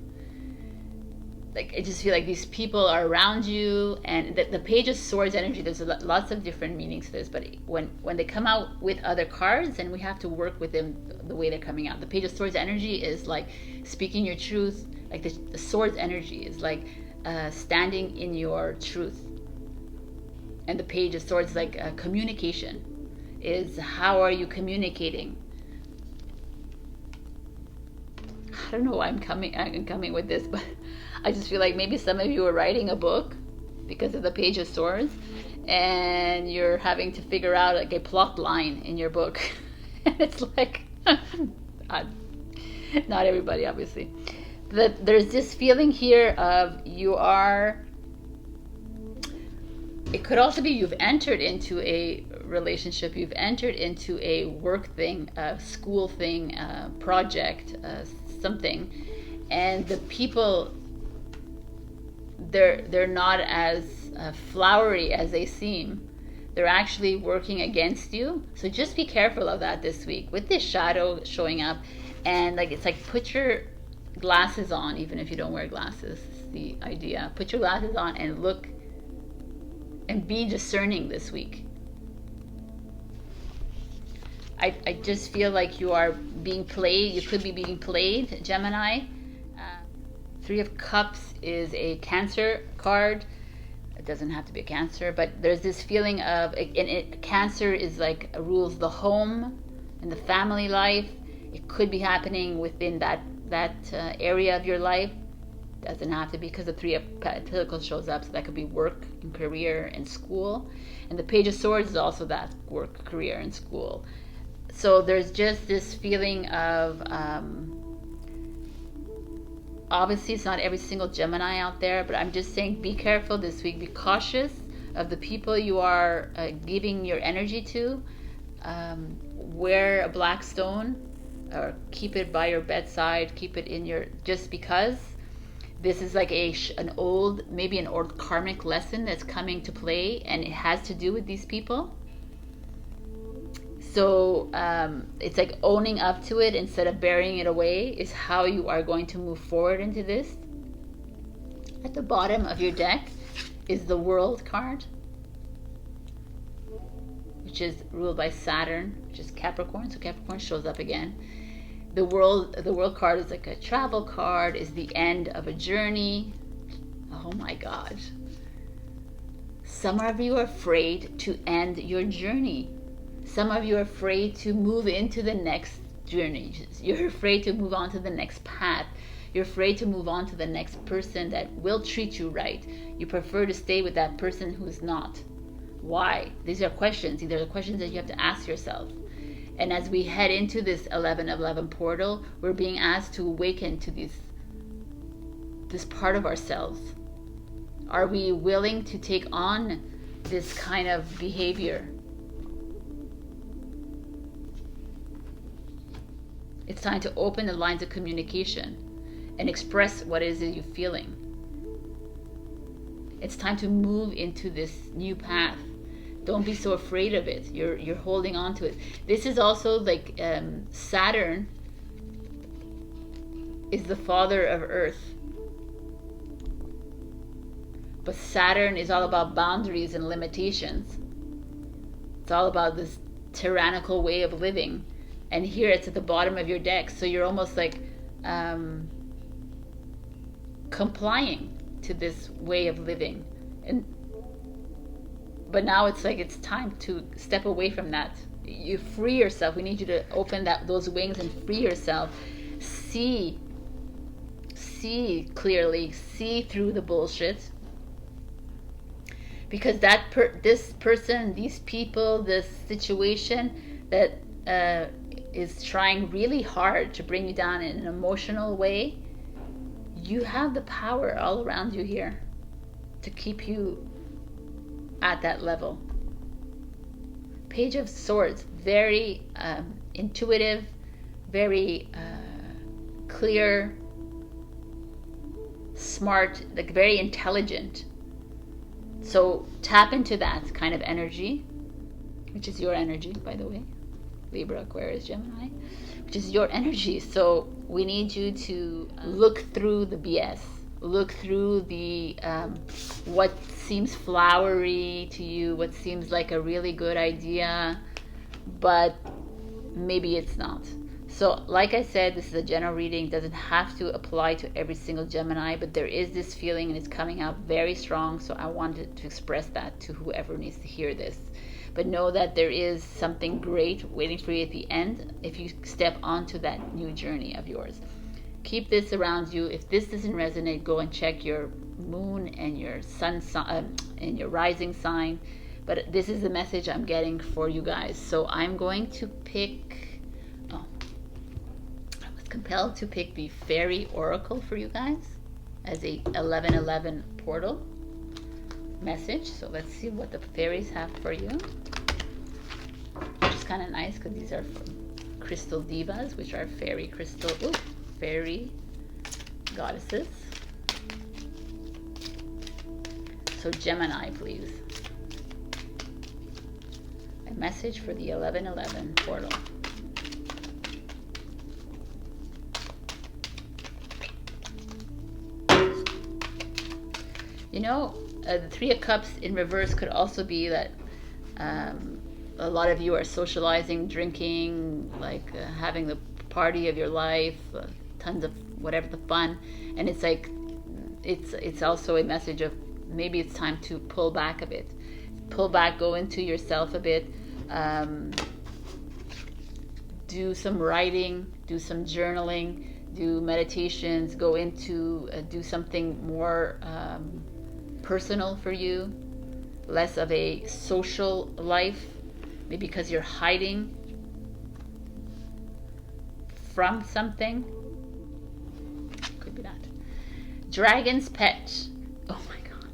Like, I just feel like these people are around you, and the Page of Swords energy, there's lots of different meanings to this, but when they come out with other cards, and we have to work with them the way they're coming out. The Page of Swords energy is like speaking your truth. Like the Swords energy is like standing in your truth. And the Page of Swords is like communication. Is how are you communicating? I don't know why I'm coming with this, but I just feel like maybe some of you are writing a book because of the Page of Swords, and you're having to figure out like a plot line in your book. And it's like, not everybody, obviously. That there's this feeling here of you are, it could also be you've entered into a relationship, you've entered into a work thing, a school thing, a project, something, and the people, they're not as flowery as they seem. They're actually working against you. So just be careful of that this week with this shadow showing up. And like, it's like, put your glasses on, even if you don't wear glasses. Is the idea. Put your glasses on and look and be discerning this week. I just feel like you are being played. You could be being played, Gemini. 3 of Cups is a Cancer card. It doesn't have to be a Cancer, but there's this feeling of, Cancer is like rules the home and the family life. It could be happening within that area of your life. Doesn't have to be, because the 3 of Pentacles shows up, so that could be work and career and school. And the Page of Swords is also that, work, career, and school. So there's just this feeling of, obviously it's not every single Gemini out there, but I'm just saying, be careful this week. Be cautious of the people you are giving your energy to. Wear a black stone, or keep it by your bedside, keep it in your, just because this is like maybe an old karmic lesson that's coming to play, and it has to do with these people. So it's like owning up to it instead of burying it away is how you are going to move forward into this. At the bottom of your deck is the World card, which is ruled by Saturn, which is Capricorn. So Capricorn shows up again. The World card is like a travel card, is the end of a journey. Oh my God. Some of you are afraid to end your journey. Some of you are afraid to move into the next journey. You're afraid to move on to the next path. You're afraid to move on to the next person that will treat you right. You prefer to stay with that person who is not. Why? These are questions. These are questions that you have to ask yourself. And as we head into this 11 of 11 portal, we're being asked to awaken to this part of ourselves. Are we willing to take on this kind of behavior? It's time to open the lines of communication and express what it is that you're feeling. It's time to move into this new path. Don't be so afraid of it. You're holding on to it. This is also like Saturn is the father of Earth. But Saturn is all about boundaries and limitations. It's all about this tyrannical way of living. And here it's at the bottom of your deck. So you're almost like complying to this way of living. But now it's like it's time to step away from that. You free yourself. We need you to open those wings and free yourself. See clearly. See through the bullshit. Because this person, these people, this situation that is trying really hard to bring you down in an emotional way, you have the power all around you here to keep you at that level. Page of Swords, very intuitive, very clear, smart, like very intelligent. So tap into that kind of energy, which is your energy, by the way. Libra, Aquarius, Gemini, which is your energy. So we need you to look through the BS. Look through the what seems flowery to you, what seems like a really good idea, but maybe it's not. So like I said, this is a general reading. It doesn't have to apply to every single Gemini, but there is this feeling and it's coming out very strong. So I wanted to express that to whoever needs to hear this. But know that there is something great waiting for you at the end if you step onto that new journey of yours. Keep this around you. If this doesn't resonate, go and check your moon and your sun and your rising sign. But this is the message I'm getting for you guys. So I'm going to pick... compelled to pick the Fairy Oracle for you guys as a 1111 portal message. So let's see what the fairies have for you, which is kind of nice because these are from crystal divas, which are fairy crystal, fairy goddesses. So Gemini, please, a message for the 1111 portal. You know, the Three of Cups in reverse could also be that a lot of you are socializing, drinking, like having the party of your life, tons of whatever the fun, and it's like it's also a message of maybe it's time to pull back a bit, pull back, go into yourself a bit, do some writing, do some journaling, do meditations, go into do something more personal for you, less of a social life, maybe because you're hiding from something. Could be that. Dragon's pet. Oh my god.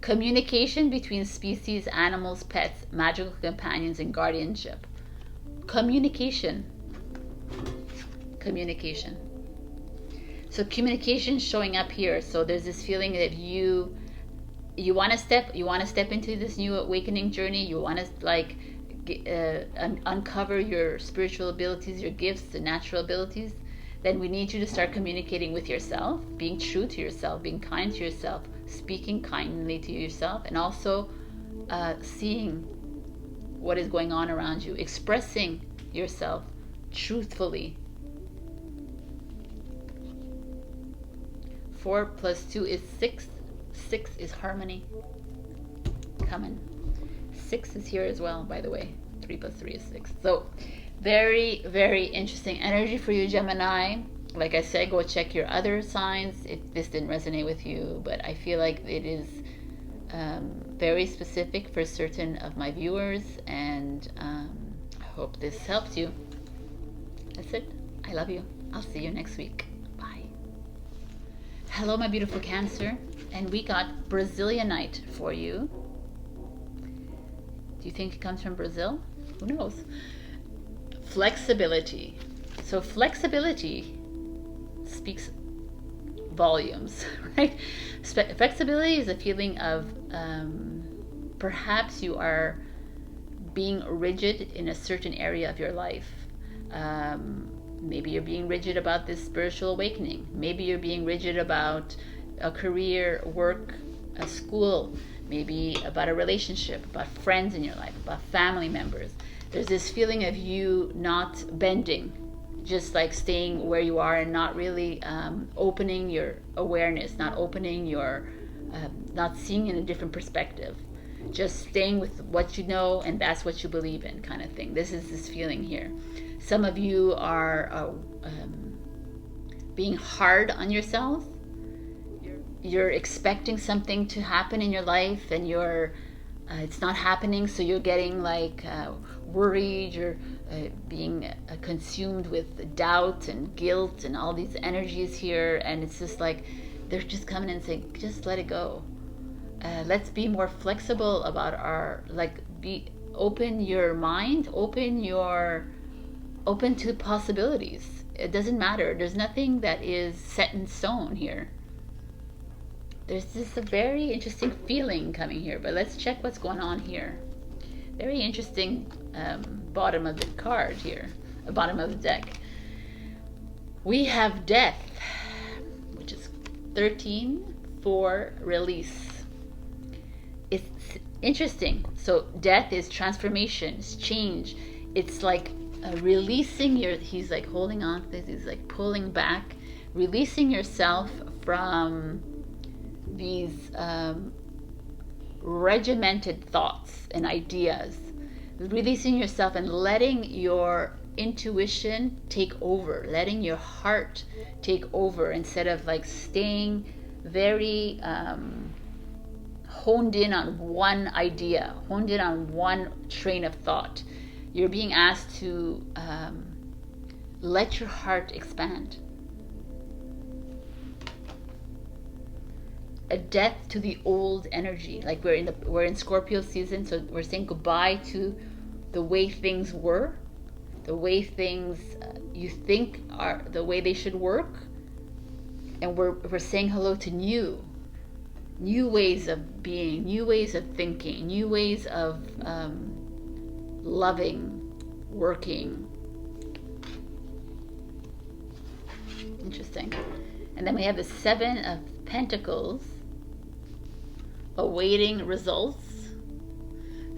Communication between species, animals, pets, magical companions, and guardianship. Communication. So communication showing up here. So there's this feeling that you want to step into this new awakening journey. You want to like uncover your spiritual abilities, your gifts, the natural abilities. Then we need you to start communicating with yourself, being true to yourself, being kind to yourself, speaking kindly to yourself, and also seeing what is going on around you, expressing yourself truthfully. 4 plus 2 is 6. 6 is harmony. Coming. 6 is here as well, by the way. 3 plus 3 is 6. So very, very interesting energy for you, Gemini. Like I said, go check your other signs if this didn't resonate with you. But I feel like it is very specific for certain of my viewers. And I hope this helps you. That's it. I love you. I'll see you next week. Hello, my beautiful Cancer, and we got Brazilianite for you. Do you think it comes from Brazil? Who knows? Flexibility. So flexibility speaks volumes, right? Flexibility is a feeling of perhaps you are being rigid in a certain area of your life. Maybe you're being rigid about this spiritual awakening. Maybe you're being rigid about a career, work, a school, maybe about a relationship, about friends in your life, about family members. There's this feeling of you not bending, just like staying where you are and not really opening your awareness, not opening your, not seeing in a different perspective, just staying with what you know and that's what you believe in, kind of thing. This is this feeling here. Some of you are being hard on yourself. You're expecting something to happen in your life and it's not happening, so you're getting like worried, you're being consumed with doubt and guilt and all these energies here, and it's just like they're just coming and saying, just let it go. Let's be more flexible about open your mind, open to possibilities. It doesn't matter. There's nothing that is set in stone here. There's just a very interesting feeling coming here, but let's check what's going on here. Very interesting bottom of the card here, bottom of the deck. We have death, which is 13 for release. It's interesting. So death is transformation, it's change. It's like releasing he's like holding on to this, he's like pulling back, releasing yourself from these regimented thoughts and ideas, releasing yourself and letting your intuition take over, letting your heart take over, instead of like staying very honed in on one idea, honed in on one train of thought. You're being asked to let your heart expand. A death to the old energy. Like we're in Scorpio season, so we're saying goodbye to the way things were, the way things you think are the way they should work, and we're saying hello to new ways of being, new ways of thinking, new ways of loving, working. Interesting. And then we have the Seven of Pentacles, awaiting results.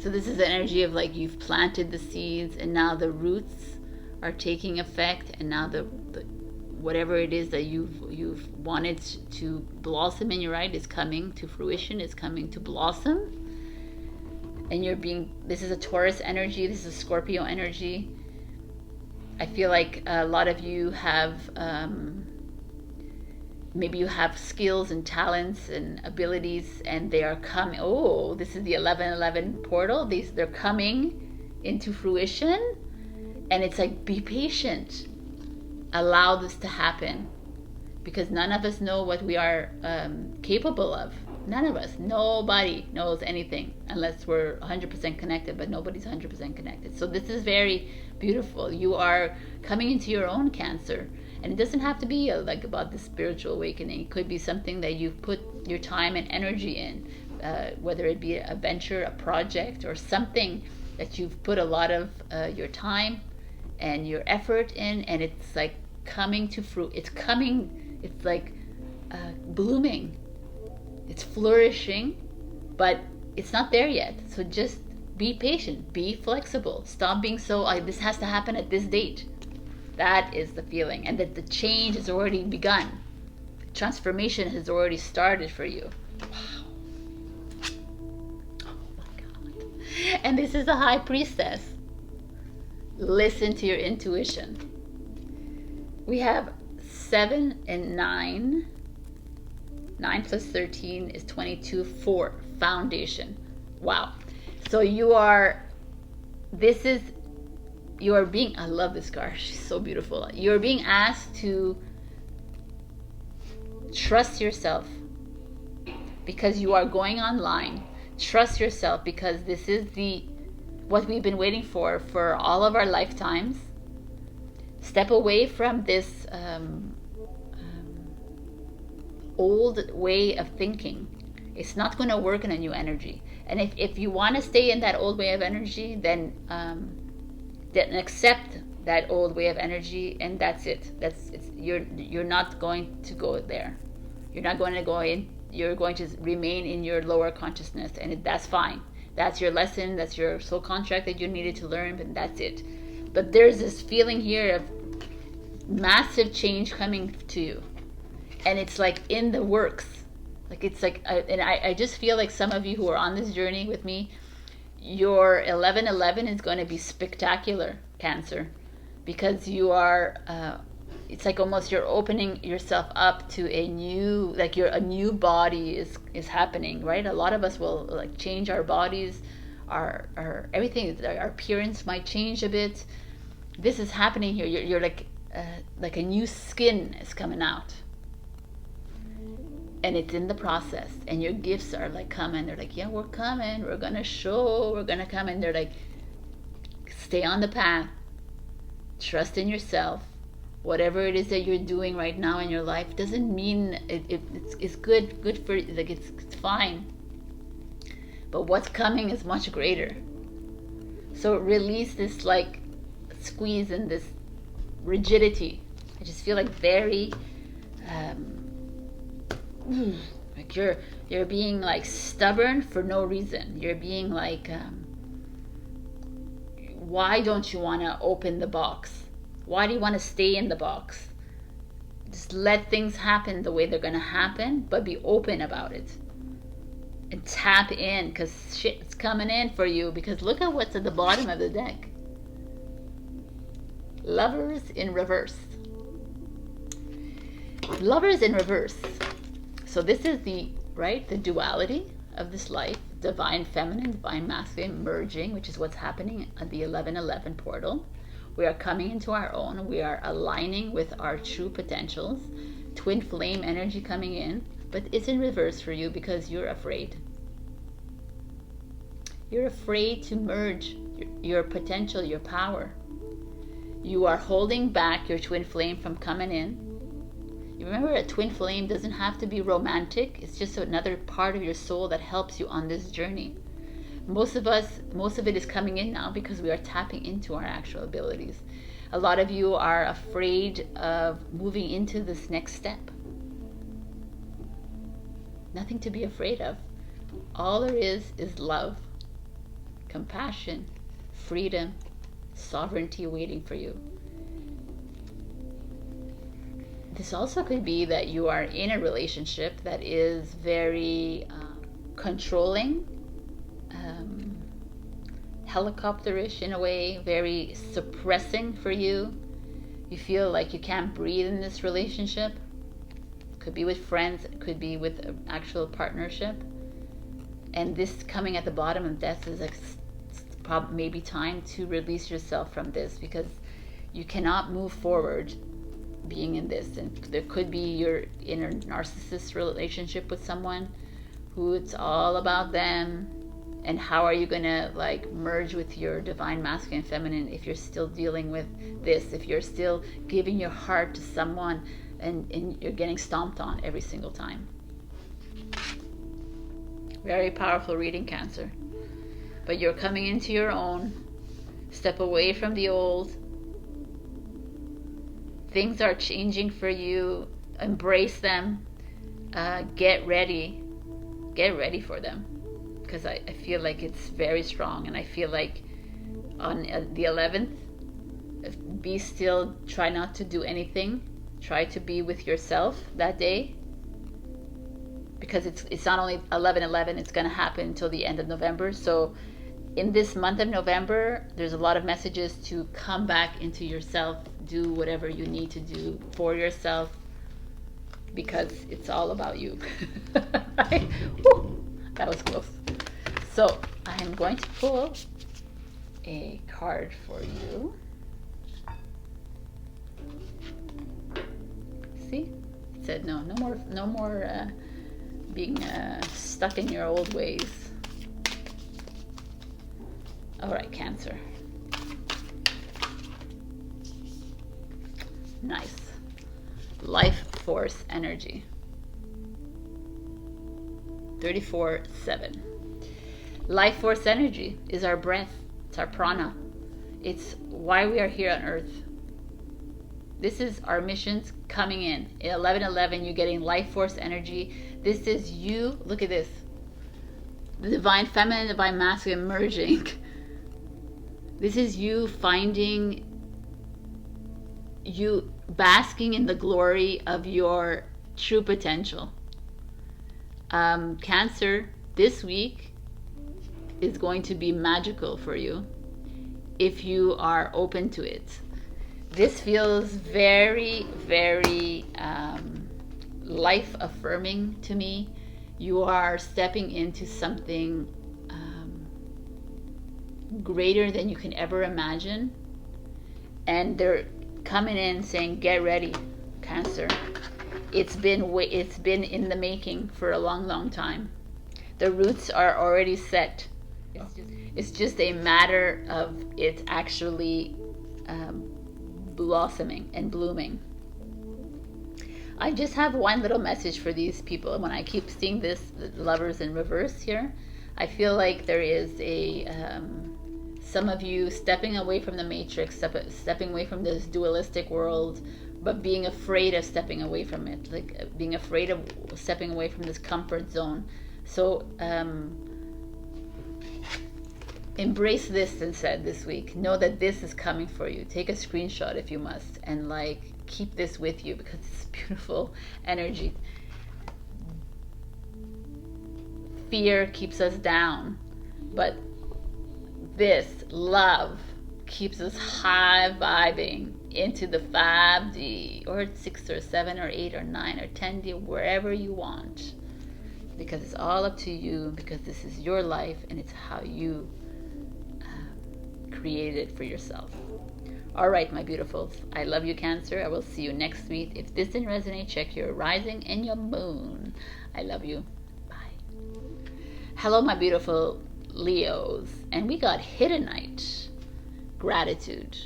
So this is the energy of like you've planted the seeds and now the roots are taking effect, and now the whatever it is that you've wanted to blossom in your life is coming to fruition, is coming to blossom. And this is a Taurus energy, this is a Scorpio energy. I feel like a lot of you have maybe you have skills and talents and abilities, and they are coming. Oh, this is the 1111 portal. They're coming into fruition, and it's like, be patient. Allow this to happen, because none of us know what we are capable of. None of us. Nobody knows anything unless we're 100% connected, but nobody's 100% connected. So this is very beautiful. You are coming into your own Cancer. And it doesn't have to be like about the spiritual awakening. It could be something that you've put your time and energy in, whether it be a venture, a project, or something that you've put a lot of your time and your effort in, and it's like coming to fruit. It's coming, it's like blooming. It's flourishing, but it's not there yet. So just be patient, be flexible. Stop being so, this has to happen at this date. That is the feeling, and that the change has already begun. Transformation has already started for you. Wow. Oh my God. And this is the High Priestess. Listen to your intuition. We have 7 and 9. 9 plus 13 is 22. 4, foundation. Wow. So you are being, I love this card, she's so beautiful. You're being asked to trust yourself because you are going online. Trust yourself because this is what we've been waiting for all of our lifetimes. Step away from this old way of thinking. It's not going to work in a new energy. And if you want to stay in that old way of energy, then accept that old way of energy, and that's it. You're not going to go there. You're not going to go in. You're going to remain in your lower consciousness, and that's fine. That's your lesson. That's your soul contract that you needed to learn, but that's it. But there's this feeling here of massive change coming to you, and it's like in the works. Like it's like, and I just feel like some of you who are on this journey with me, your 1111 is going to be spectacular, Cancer, because you are. It's like almost you're opening yourself up to a new, like a new body is happening, right? A lot of us will like change our bodies, our everything, our appearance might change a bit. This is happening here. You're like a new skin is coming out. And it's in the process, and your gifts are like coming. They're like, yeah, we're coming. We're gonna show. We're gonna come. And they're like, stay on the path. Trust in yourself. Whatever it is that you're doing right now in your life doesn't mean it's good. Good for like it's fine. But what's coming is much greater. So release this like squeeze and this rigidity. I just feel like very. Like you're being like stubborn for no reason. You're being like, why don't you want to open the box? Why do you want to stay in the box? Just let things happen the way they're gonna happen, but be open about it and tap in, because shit's coming in for you. Because look at what's at the bottom of the deck. Lovers in reverse. Lovers in reverse. So this is the duality of this life, divine feminine, divine masculine merging, which is what's happening at the 1111 portal. We are coming into our own. We are aligning with our true potentials. Twin flame energy coming in, but it's in reverse for you because you're afraid. You're afraid to merge your potential, your power. You are holding back your twin flame from coming in. You remember, a twin flame doesn't have to be romantic. It's just another part of your soul that helps you on this journey. Most of it is coming in now because we are tapping into our actual abilities. A lot of you are afraid of moving into this next step. Nothing to be afraid of. All there is love, compassion, freedom, sovereignty waiting for you. This also could be that you are in a relationship that is very controlling, helicopterish in a way, very suppressing for you. You feel like you can't breathe in this relationship. It could be with friends, it could be with an actual partnership. And this coming at the bottom of death is like maybe time to release yourself from this, because you cannot move forward being in this. And there could be you're in a narcissist relationship with someone who it's all about them, and how are you gonna like merge with your divine masculine and feminine if you're still dealing with this, if you're still giving your heart to someone and you're getting stomped on every single time. Very powerful reading, Cancer. But you're coming into your own. Step away from the old. Things are changing for you. Embrace them. Get ready. Get ready for them. Because I feel like it's very strong. And I feel like on the 11th, be still. Try not to do anything. Try to be with yourself that day. Because it's not only 11/11, it's going to happen until the end of November. So in this month of November, there's a lot of messages to come back into yourself, do whatever you need to do for yourself, because it's all about you. Woo, that was close. So I'm going to pull a card for you. See, it said no more being stuck in your old ways. All right, Cancer. Nice. Life force energy. 34/7. Life force energy is our breath. It's our prana. It's why we are here on earth. This is our missions coming in. In 11/11, you're getting life force energy. This is you. Look at this. The divine feminine, divine masculine merging. This is you finding, you basking in the glory of your true potential. Cancer, this week is going to be magical for you if you are open to it. This feels very, very life affirming to me. You are stepping into something greater than you can ever imagine. And they're coming in saying, get ready, Cancer. It's been in the making for a long, long time. The roots are already set. It's just a matter of it actually blossoming and blooming. I just have one little message for these people. When I keep seeing this lovers in reverse here, I feel like there is a some of you stepping away from the matrix, stepping away from this dualistic world, but being afraid of stepping away from it, like being afraid of stepping away from this comfort zone. So embrace this instead this week. Know that this is coming for you. Take a screenshot if you must, and like keep this with you because it's beautiful energy. Fear keeps us down, but this love keeps us high vibing into the 5D or 6 or 7 or 8 or 9 or 10D, wherever you want, because it's all up to you, because this is your life and it's how you created it for yourself. All right, my beautifuls, I love you, Cancer. I will see you next week. If this didn't resonate, check your rising and your moon. I love you. Bye. Hello, my beautiful Leos, and we got Hiddenite, gratitude.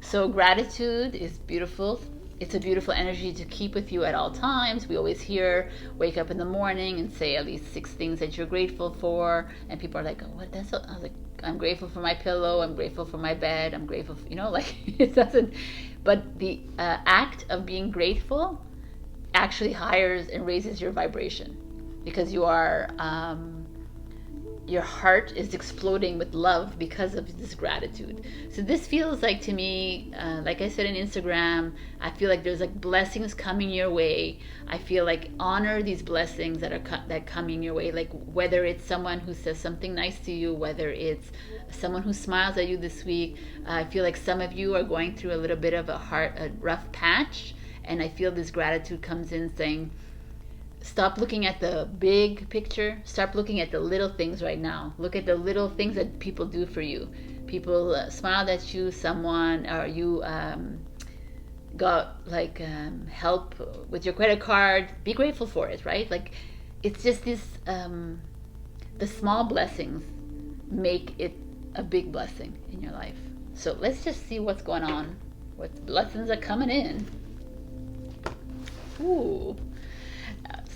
So gratitude is beautiful. It's a beautiful energy to keep with you at all times. We always hear, wake up in the morning and say at least 6 things that you're grateful for, and people are like, oh, what? That's so, I was like, I'm grateful for my pillow, I'm grateful for my bed, I'm grateful for, like it doesn't, but the act of being grateful actually higher and raises your vibration, because you are your heart is exploding with love because of this gratitude. So this feels like, to me, like I said in Instagram, I feel like there's like blessings coming your way. I feel like honor these blessings that are coming your way. Like whether it's someone who says something nice to you, whether it's someone who smiles at you this week. I feel like some of you are going through a little bit of a rough patch, and I feel this gratitude comes in saying, stop looking at the big picture. Start looking at the little things right now. Look at the little things that people do for you. People smiled at you, someone, or you got like help with your credit card. Be grateful for it, right? Like it's just this, the small blessings make it a big blessing in your life. So let's just see what's going on. What blessings are coming in. Ooh.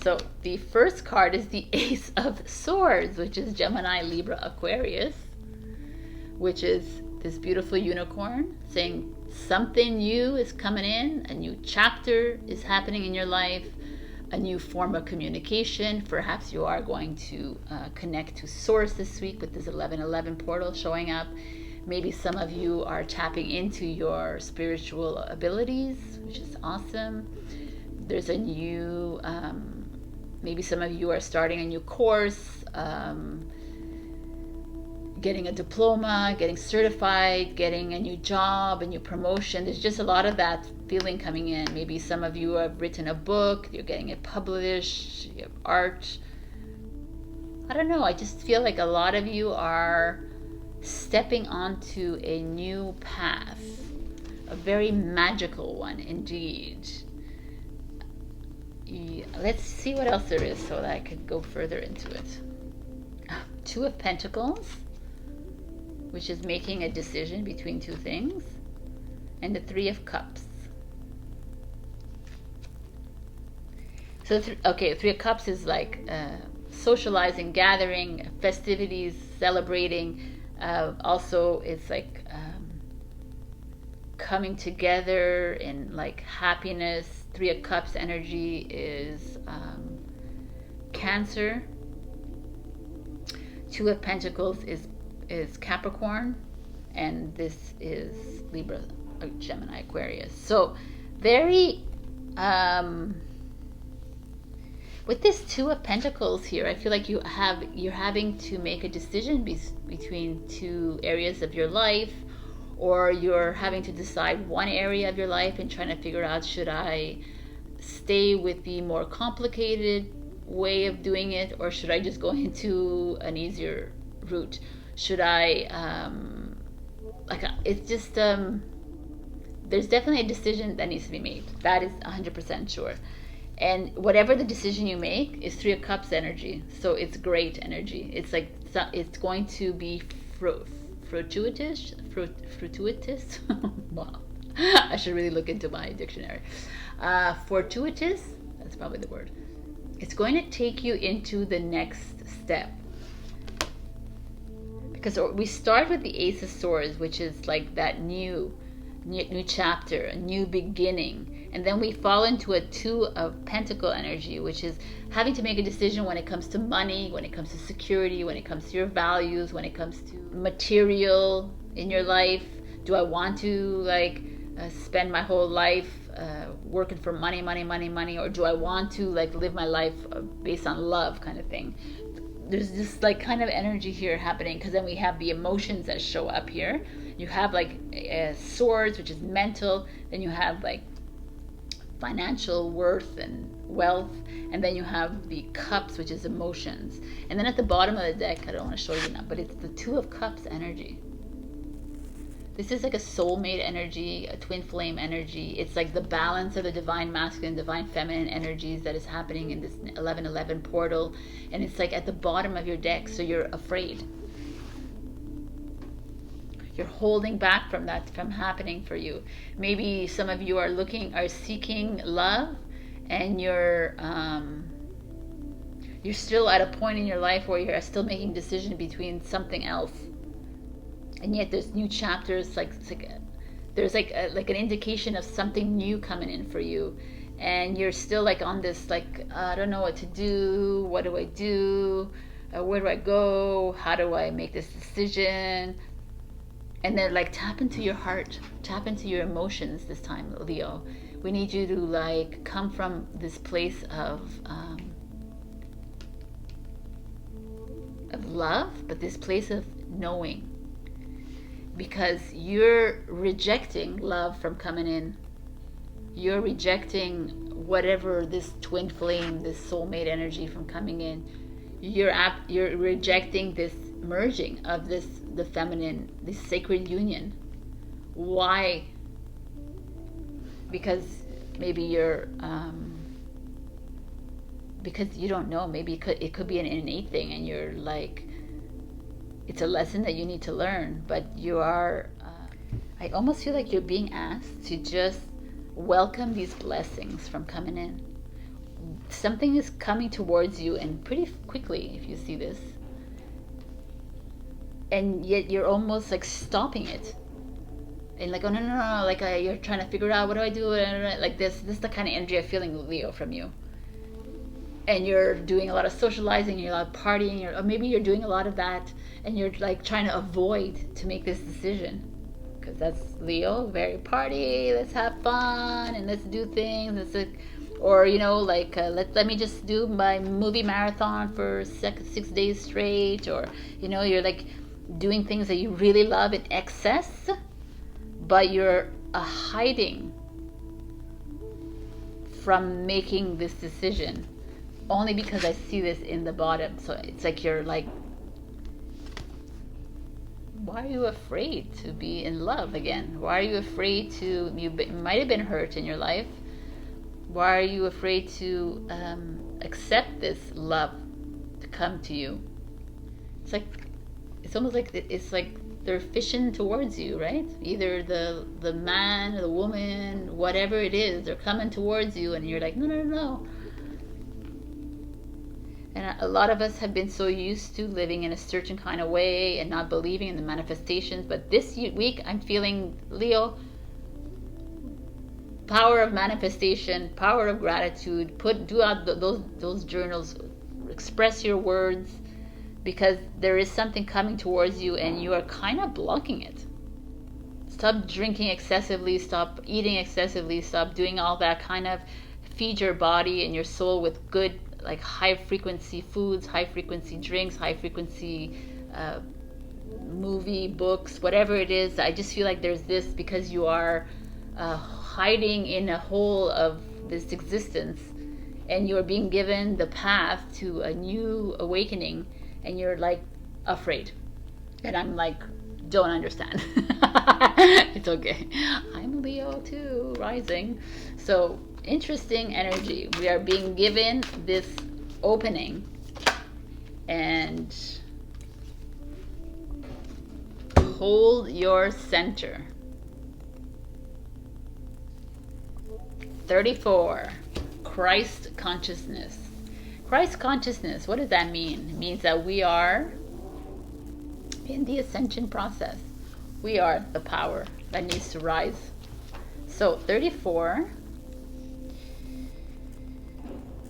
So the first card is the Ace of Swords, which is Gemini, Libra, Aquarius, which is this beautiful unicorn saying something new is coming in, a new chapter is happening in your life, a new form of communication. Perhaps you are going to connect to Source this week with this 1111 portal showing up. Maybe some of you are tapping into your spiritual abilities, which is awesome. There's a new... maybe some of you are starting a new course, getting a diploma, getting certified, getting a new job, a new promotion. There's just a lot of that feeling coming in. Maybe some of you have written a book, you're getting it published, you have art. I don't know, I just feel like a lot of you are stepping onto a new path, a very magical one indeed. Let's see what else there is so that I could go further into it. Two of Pentacles, which is making a decision between two things, and the Three of Cups. So, okay, Three of Cups is like socializing, gathering, festivities, celebrating. Also, it's like coming together in like happiness. Three of Cups energy is Cancer. Two of Pentacles is Capricorn, and this is Libra, Gemini, Aquarius. So very with this Two of Pentacles here, I feel like you're having to make a decision between two areas of your life, or you're having to decide one area of your life and trying to figure out, should I stay with the more complicated way of doing it, or should I just go into an easier route? Should I it's just there's definitely a decision that needs to be made. That is 100% sure. And whatever the decision you make is Three of Cups energy, so it's great energy. It's like it's going to be fortuitous. Wow, I should really look into my dictionary. Fortuitous, that's probably the word. It's going to take you into the next step, because we start with the Ace of Swords, which is like that new chapter, a new beginning, and then we fall into a Two of Pentacle energy, which is having to make a decision when it comes to money, when it comes to security, when it comes to your values, when it comes to material in your life. Do I want to spend my whole life working for money, or do I want to live my life based on love, kind of thing? There's this kind of energy here happening, because then we have the emotions that show up here. You have swords, which is mental, then you have financial worth and wealth, and then you have the Cups, which is emotions. And then at the bottom of the deck, I don't want to show you now, but it's the Two of Cups energy. This is like a soulmate energy, a twin flame energy. It's like the balance of the divine masculine, divine feminine energies that is happening in this 11-11 portal. And it's at the bottom of your deck, so you're afraid. You're holding back from that from happening for you. Maybe some of you are seeking love, and you're still at a point in your life where you're still making decisions between something else. And yet there's new chapters, there's an indication of something new coming in for you, and you're still on this I don't know what to do. What do I do? Where do I go? How do I make this decision? And then tap into your heart, tap into your emotions this time, Leo. We need you to come from this place of love, but this place of knowing. Because you're rejecting love from coming in. You're rejecting whatever this twin flame, this soulmate energy from coming in. You're rejecting this merging of the feminine, this sacred union. Why? Because maybe you're because you don't know. Maybe it could be an innate thing, and you're it's a lesson that you need to learn, but you are I almost feel like you're being asked to just welcome these blessings from coming in. Something is coming towards you, and pretty quickly, if you see this, and yet you're almost stopping it, and oh no, you're trying to figure out, what do I do, this is the kind of energy I'm feeling, Leo, from you. And you're doing a lot of socializing, you're a lot of partying, or maybe you're doing a lot of that, and you're trying to avoid to make this decision, because that's Leo, very party, let's have fun and let's do things. Or let me just do my movie marathon for 6 days straight, or you're doing things that you really love in excess, but you're hiding from making this decision. Only because I see this in the bottom. So it's you're why are you afraid to be in love again? Why are you afraid to, you might have been hurt in your life. Why are you afraid to accept this love to come to you? It's almost it's they're fishing towards you, right? Either the man or the woman, whatever it is, they're coming towards you, and you're no. And a lot of us have been so used to living in a certain kind of way and not believing in the manifestations. But this week, I'm feeling, Leo, power of manifestation, power of gratitude. Do out those journals, express your words, because there is something coming towards you and you are kind of blocking it. Stop drinking excessively, stop eating excessively, stop doing all that kind of, feed your body and your soul with good, like high frequency foods, high frequency drinks, high frequency movie, books, whatever it is. I just feel like there's this, because you are hiding in a hole of this existence and you're being given the path to a new awakening, and you're like afraid. And I'm like, don't understand. It's okay. I'm Leo too, rising. So interesting energy. We are being given this opening, and hold your center. 34. Christ consciousness. Christ consciousness, what does that mean? It means that we are in the ascension process. We are the power that needs to rise. So 34,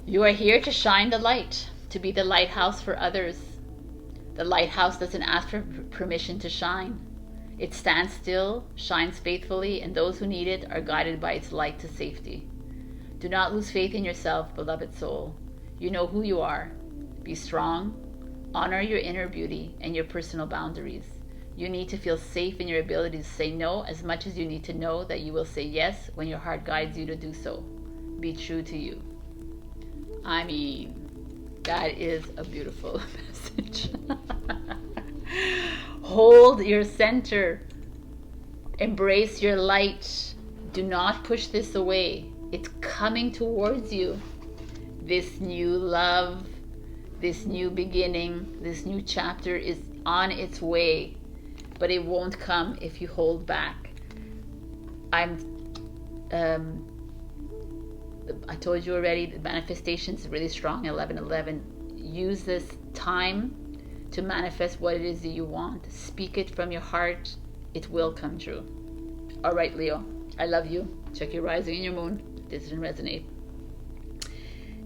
you are here to shine the light, to be the lighthouse for others. The lighthouse doesn't ask for permission to shine. It stands still, shines faithfully, and those who need it are guided by its light to safety. Do not lose faith in yourself, beloved soul. You know who you are. Be strong. Honor your inner beauty and your personal boundaries. You need to feel safe in your ability to say no as much as you need to know that you will say yes when your heart guides you to do so. Be true to you. I mean, that is a beautiful message. Hold your center. Embrace your light. Do not push this away. It's coming towards you. This new love, this new beginning, this new chapter is on its way, but it won't come if you hold back. I told you already, the manifestation is really strong. 11:11. Use this time to manifest what it is that you want. Speak it from your heart. It will come true. All right, Leo, I love you. Check your rising and your moon. This didn't resonate.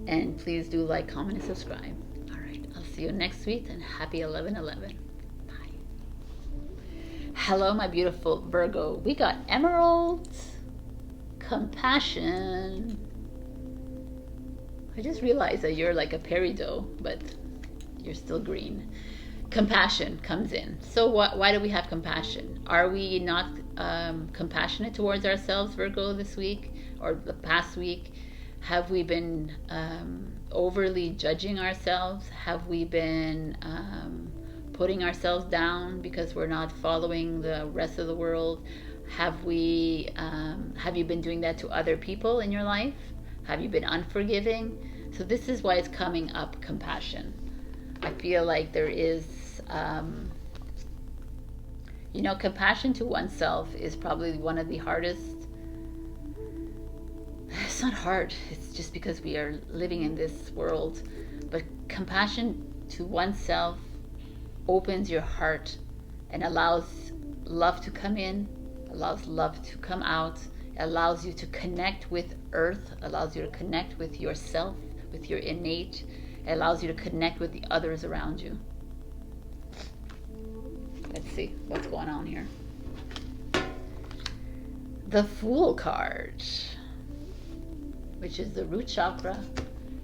And please do like, comment, and subscribe. All right, I'll see you next week, and happy 11/11. Bye. Hello, my beautiful Virgo. We got Emerald, Compassion. I just realized that you're like a peridot, but you're still green. Compassion comes in. So why do we have compassion? Are we not compassionate towards ourselves, Virgo, this week or the past week? Have we been overly judging ourselves? Have we been putting ourselves down because we're not following the rest of the world? Have you been doing that to other people in your life? Have you been unforgiving? So this is why it's coming up, compassion. I feel like there is, compassion to oneself is probably one of the hardest. It's not hard, it's just because we are living in this world. But compassion to oneself opens your heart and allows love to come in, allows love to come out, allows you to connect with earth, allows you to connect with yourself, with your innate. It allows you to connect with the others around you. Let's see what's going on here. The Fool card, which is the root chakra,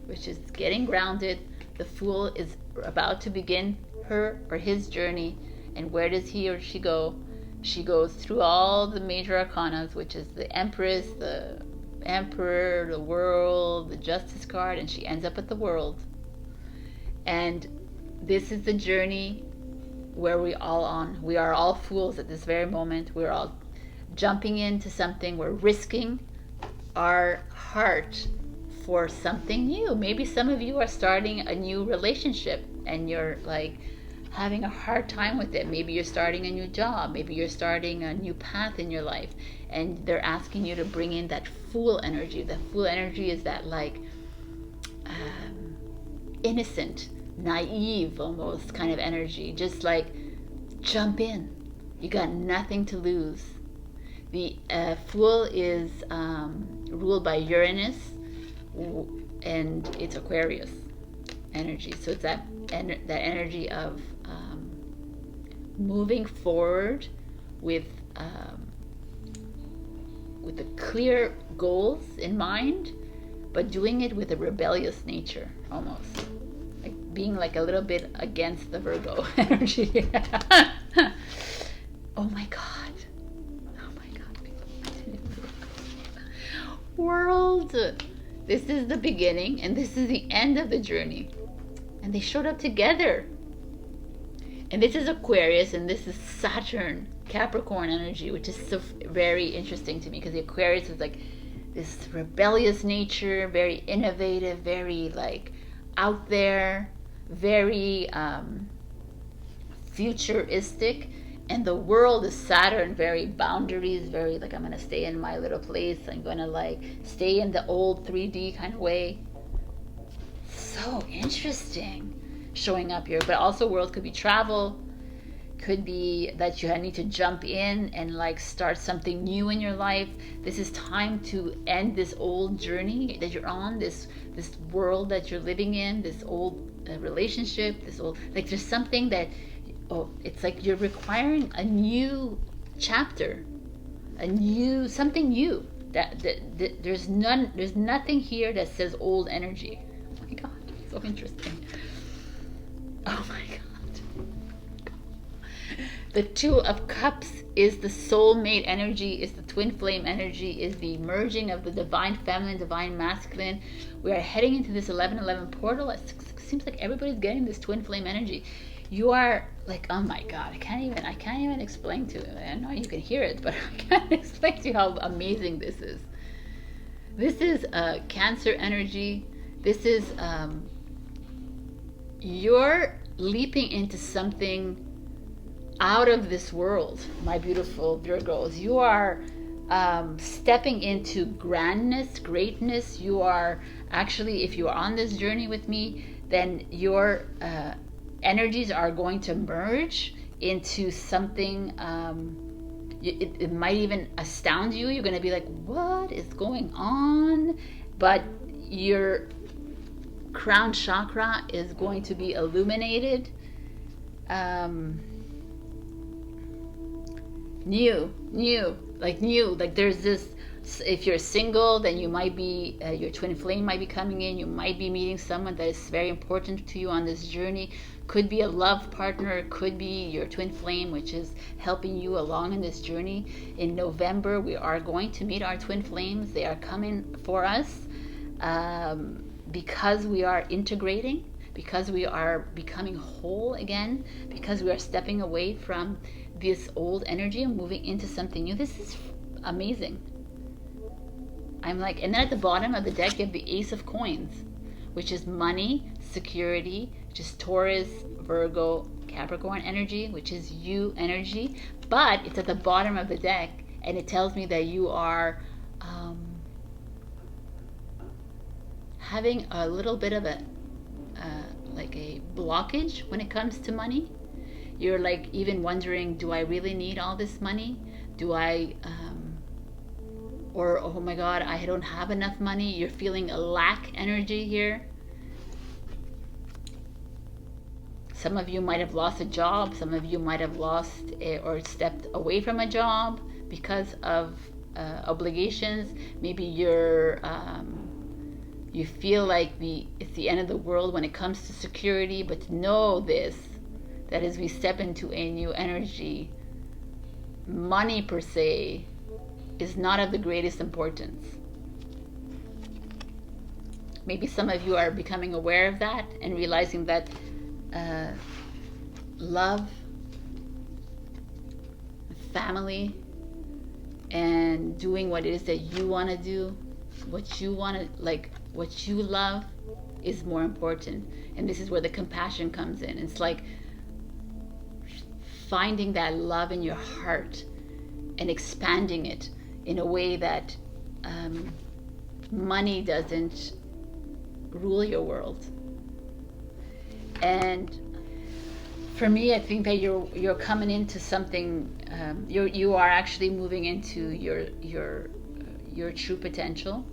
which is getting grounded. The Fool is about to begin her or his journey. And where does he or she go? She goes through all the major arcana, which is the Empress, the Emperor, the World, the Justice card, and she ends up at the World. And this is the journey where we are all fools at this very moment. We're all jumping into something. We're risking our heart for something new. Maybe some of you are starting a new relationship and you're like having a hard time with it. Maybe you're starting a new job. Maybe you're starting a new path in your life, and they're asking you to bring in that Fool energy. That Fool energy is that like innocent, naive almost kind of energy. Just like jump in. You got nothing to lose. The Fool is ruled by Uranus, and it's Aquarius energy. So it's that energy of moving forward with the clear goals in mind, but doing it with a rebellious nature, almost like being like a little bit against the Virgo energy. Oh my god, world, this is the beginning and this is the end of the journey, and they showed up together. And this is Aquarius, and this is Saturn, Capricorn energy, which is so very interesting to me, because the Aquarius is like this rebellious nature, very innovative, very like out there, very futuristic. And the world is Saturn, very boundaries, very like, I'm going to stay in my little place. I'm going to like stay in the old 3D kind of way. So interesting showing up here. But also world could be travel, could be that you need to jump in and like start something new in your life. This is time to end this old journey that you're on, this world that you're living in, this old relationship, this old, like there's something that, it's like you're requiring a new chapter, something new. That there's nothing here that says old energy. Oh my god, so interesting. Oh my god. The Two of Cups is the soulmate energy, is the twin flame energy, is the merging of the divine feminine, divine masculine. We are heading into this 11/11 portal. It seems like everybody's getting this twin flame energy. You are like, oh my god, I can't even explain to you. I know you can hear it, but I can't explain to you how amazing this is. This is Cancer energy. This is you're leaping into something out of this world, my beautiful Virgos. You are stepping into grandness, greatness. You are actually, if you are on this journey with me, then your energies are going to merge into something. It might even astound you. You're going to be like, what is going on? But your crown chakra is going to be illuminated. New, like there's this, if you're single, then you might be, your twin flame might be coming in. You might be meeting someone that is very important to you on this journey. Could be a love partner, could be your twin flame, which is helping you along in this journey. In November, we are going to meet our twin flames. They are coming for us because we are integrating, because we are becoming whole again, because we are stepping away from this old energy and moving into something new. This is amazing. I'm like, and then at the bottom of the deck, you have the Ace of Coins, which is money, security, which is Taurus, Virgo, Capricorn energy, which is you energy. But it's at the bottom of the deck, and it tells me that you are having a little bit of a like a blockage when it comes to money. You're like even wondering, do I really need all this money? Do I or oh my god, I don't have enough money. You're feeling a lack energy here. Some of you might have lost a job. Some of you might have lost or stepped away from a job because of obligations. Maybe you're you feel like it's the end of the world when it comes to security. But know this, that as we step into a new energy, money per se is not of the greatest importance. Maybe some of you are becoming aware of that and realizing that love, family, and doing what it is that you want to do, what you want to, like what you love, is more important. And this is where the compassion comes in. It's like finding that love in your heart and expanding it in a way that money doesn't rule your world. And for me, I think that you're coming into something. You are actually moving into your true potential.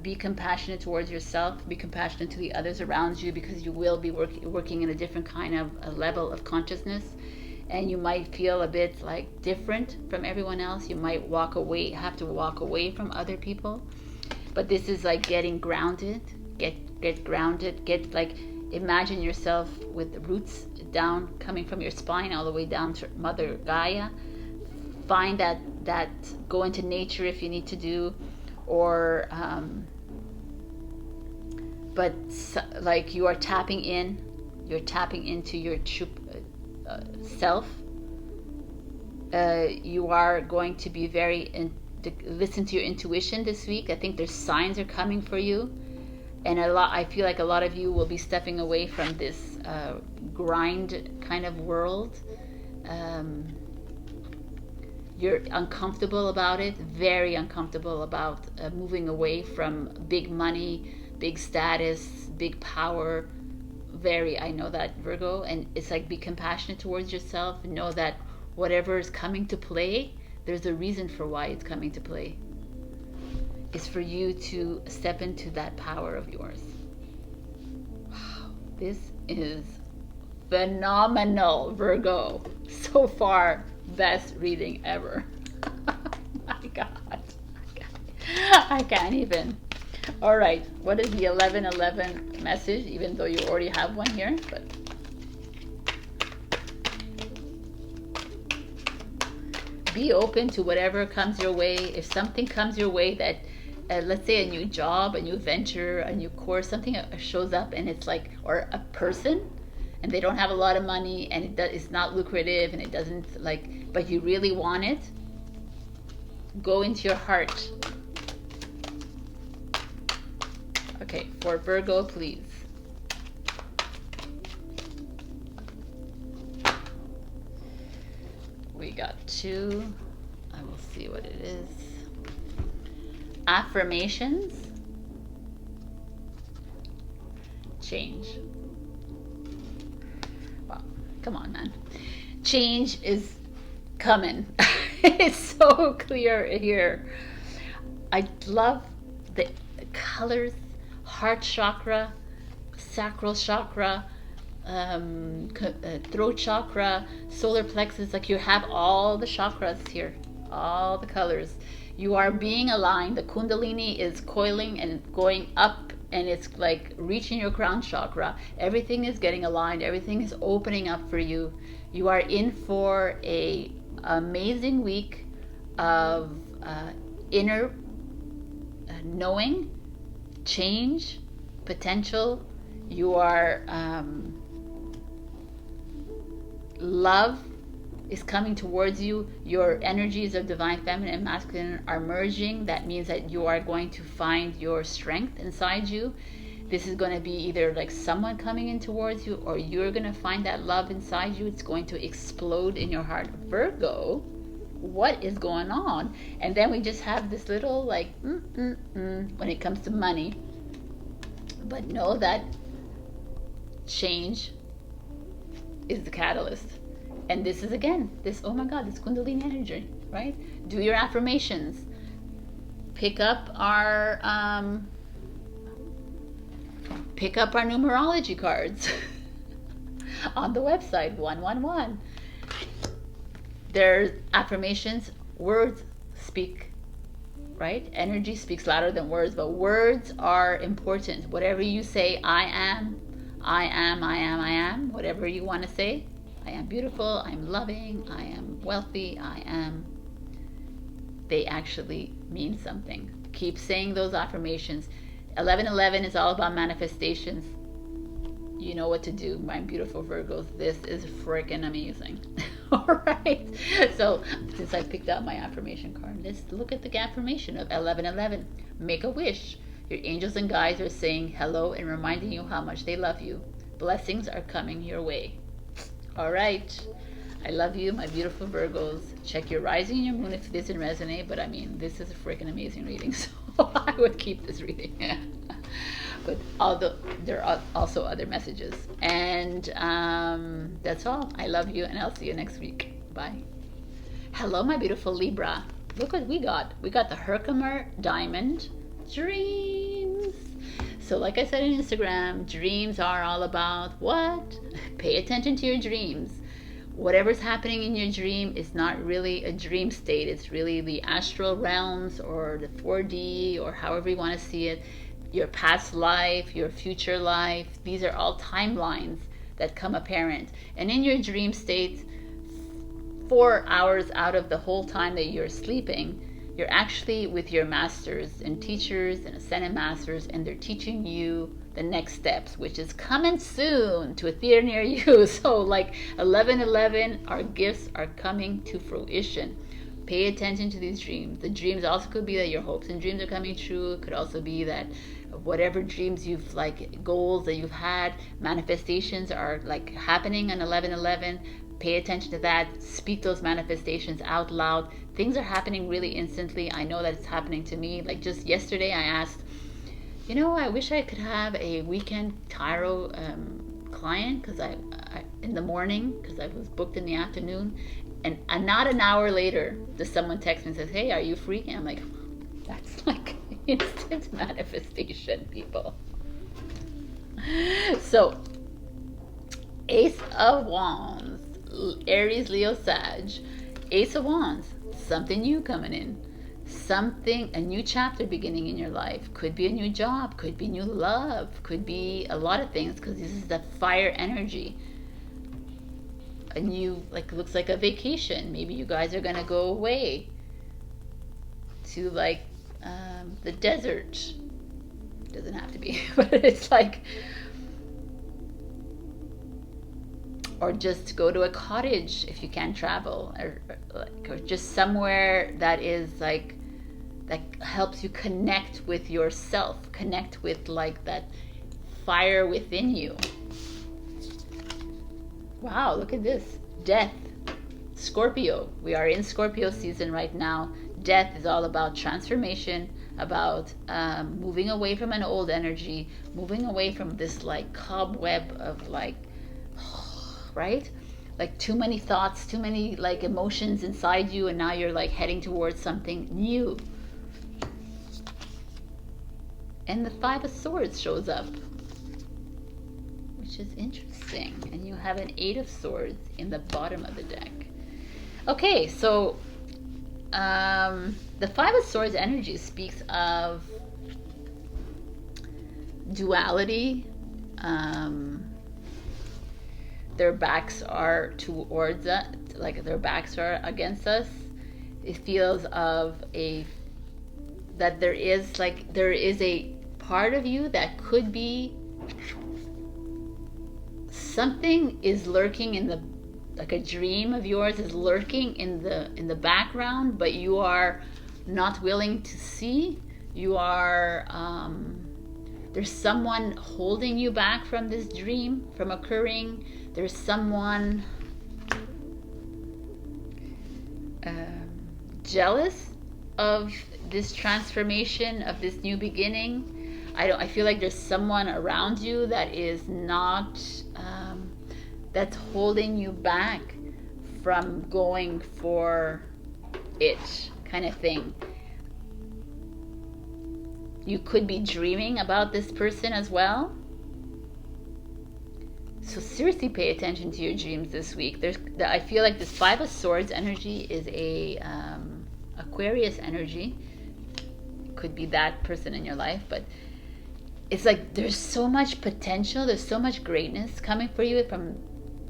Be compassionate towards yourself. Be compassionate to the others around you, because you will be working in a different kind of a level of consciousness, and you might feel a bit like different from everyone else. You might have to walk away from other people. But this is like getting grounded. Get grounded. Imagine yourself with the roots down, coming from your spine all the way down to Mother Gaia. Find that go into nature if you need to do, or but like you are tapping into your true self. You are going to be listen to your intuition this week. I think there's signs are coming for you. And I feel like a lot of you will be stepping away from this grind kind of world. You're uncomfortable about it, very uncomfortable about moving away from big money, big status, big power. I know that, Virgo. And it's like, be compassionate towards yourself. Know that whatever is coming to play, there's a reason for why it's coming to play. Is for you to step into that power of yours. Wow, this is phenomenal, Virgo. So far, best reading ever. My God, I can't even. All right, what is the 1111 message? Even though you already have one here, but be open to whatever comes your way. If something comes your way that let's say a new job, a new venture, a new course, something shows up, and it's like, or a person, and they don't have a lot of money, and it's not lucrative, and it doesn't like, but you really want it, go into your heart. Okay, for Virgo, please. We got 2. I will see what it is. Affirmations. Change. Wow, come on, man. Change is coming. It's so clear here. I love the colors. Heart chakra, sacral chakra, throat chakra, solar plexus. Like, you have all the chakras here, all the colors. You are being aligned. The Kundalini is coiling and going up, and it's like reaching your crown chakra. Everything is getting aligned. Everything is opening up for you. You are in for a amazing week of inner knowing, change, potential. You are love is coming towards you. Your energies of divine feminine and masculine are merging. That means that you are going to find your strength inside you. This is going to be either like someone coming in towards you, or you're going to find that love inside you. It's going to explode in your heart. Virgo, what is going on? And then we just have this little like when it comes to money. But know that change is the catalyst. And this is, again, this, oh my God, this Kundalini energy, right? Do your affirmations. Pick up our numerology cards on the website, 111. There's affirmations. Words speak, right? Energy speaks louder than words, but words are important. Whatever you say, I am, whatever you want to say. I am beautiful, I am loving, I am wealthy, I am. They actually mean something. Keep saying those affirmations. 1111 is all about manifestations. You know what to do, my beautiful Virgos. This is freaking amazing. All right. So since I picked up my affirmation card, let's look at the affirmation of 1111. Make a wish. Your angels and guides are saying hello and reminding you how much they love you. Blessings are coming your way. All right. I love you, my beautiful Virgos. Check your rising and your moon if this didn't resonate, but I mean, this is a freaking amazing reading, so I would keep this reading. but although there are also other messages. And that's all. I love you, and I'll see you next week. Bye. Hello, my beautiful Libra. Look what we got. We got the Herkimer Diamond Dreams. So like I said on Instagram, dreams are all about what? Pay attention to your dreams. Whatever's happening in your dream is not really a dream state. It's really the astral realms or the 4D or however you want to see it. Your past life, your future life. These are all timelines that come apparent. And in your dream state, 4 hours out of the whole time that you're sleeping, you're actually with your masters and teachers and ascended masters, and they're teaching you the next steps, which is coming soon to a theater near you. So like 11/11, our gifts are coming to fruition. Pay attention to these dreams. The dreams also could be that your hopes and dreams are coming true. It could also be that whatever dreams you've, like goals that you've had, manifestations are like happening on 11/11. Pay attention to that. Speak those manifestations out loud. Things are happening really instantly. I know that it's happening to me. Like just yesterday I asked, you know, I wish I could have a weekend tarot client, because I in the morning, because I was booked in the afternoon, and not an hour later does someone text me and says, hey, are you free? And I'm like, that's like instant manifestation, people. So Ace of Wands, Aries, Leo, Sag. Ace of Wands, something new coming in. Something, a new chapter beginning in your life. Could be a new job, could be new love, could be a lot of things, because this is the fire energy. A new, like, looks like a vacation. Maybe you guys are gonna go away to like the desert. Doesn't have to be, but it's like, or just go to a cottage if you can't travel, or just somewhere that is like, that helps you connect with yourself, connect with like that fire within you. Wow, look at this. Death. Scorpio. We are in Scorpio season right now. Death is all about transformation, about moving away from an old energy, moving away from this like cobweb of like, right? Like too many thoughts, too many like emotions inside you, and now you're like heading towards something new. And the Five of Swords shows up, which is interesting. And you have an Eight of Swords in the bottom of the deck. Okay, so the Five of Swords energy speaks of duality. Their backs are towards us, like their backs are against us. It feels of that there is a part of you that could be, something is lurking in the, like a dream of yours is lurking in the background, but you are not willing to see. You are there's someone holding you back from this dream from occurring. There's someone jealous of this transformation, of this new beginning. I feel like there's someone around you that is not that's holding you back from going for it, kind of thing. You could be dreaming about this person as well. So seriously pay attention to your dreams this week. I feel like this Five of Swords energy is a Aquarius energy. It could be that person in your life, but it's like there's so much potential, there's so much greatness coming for you from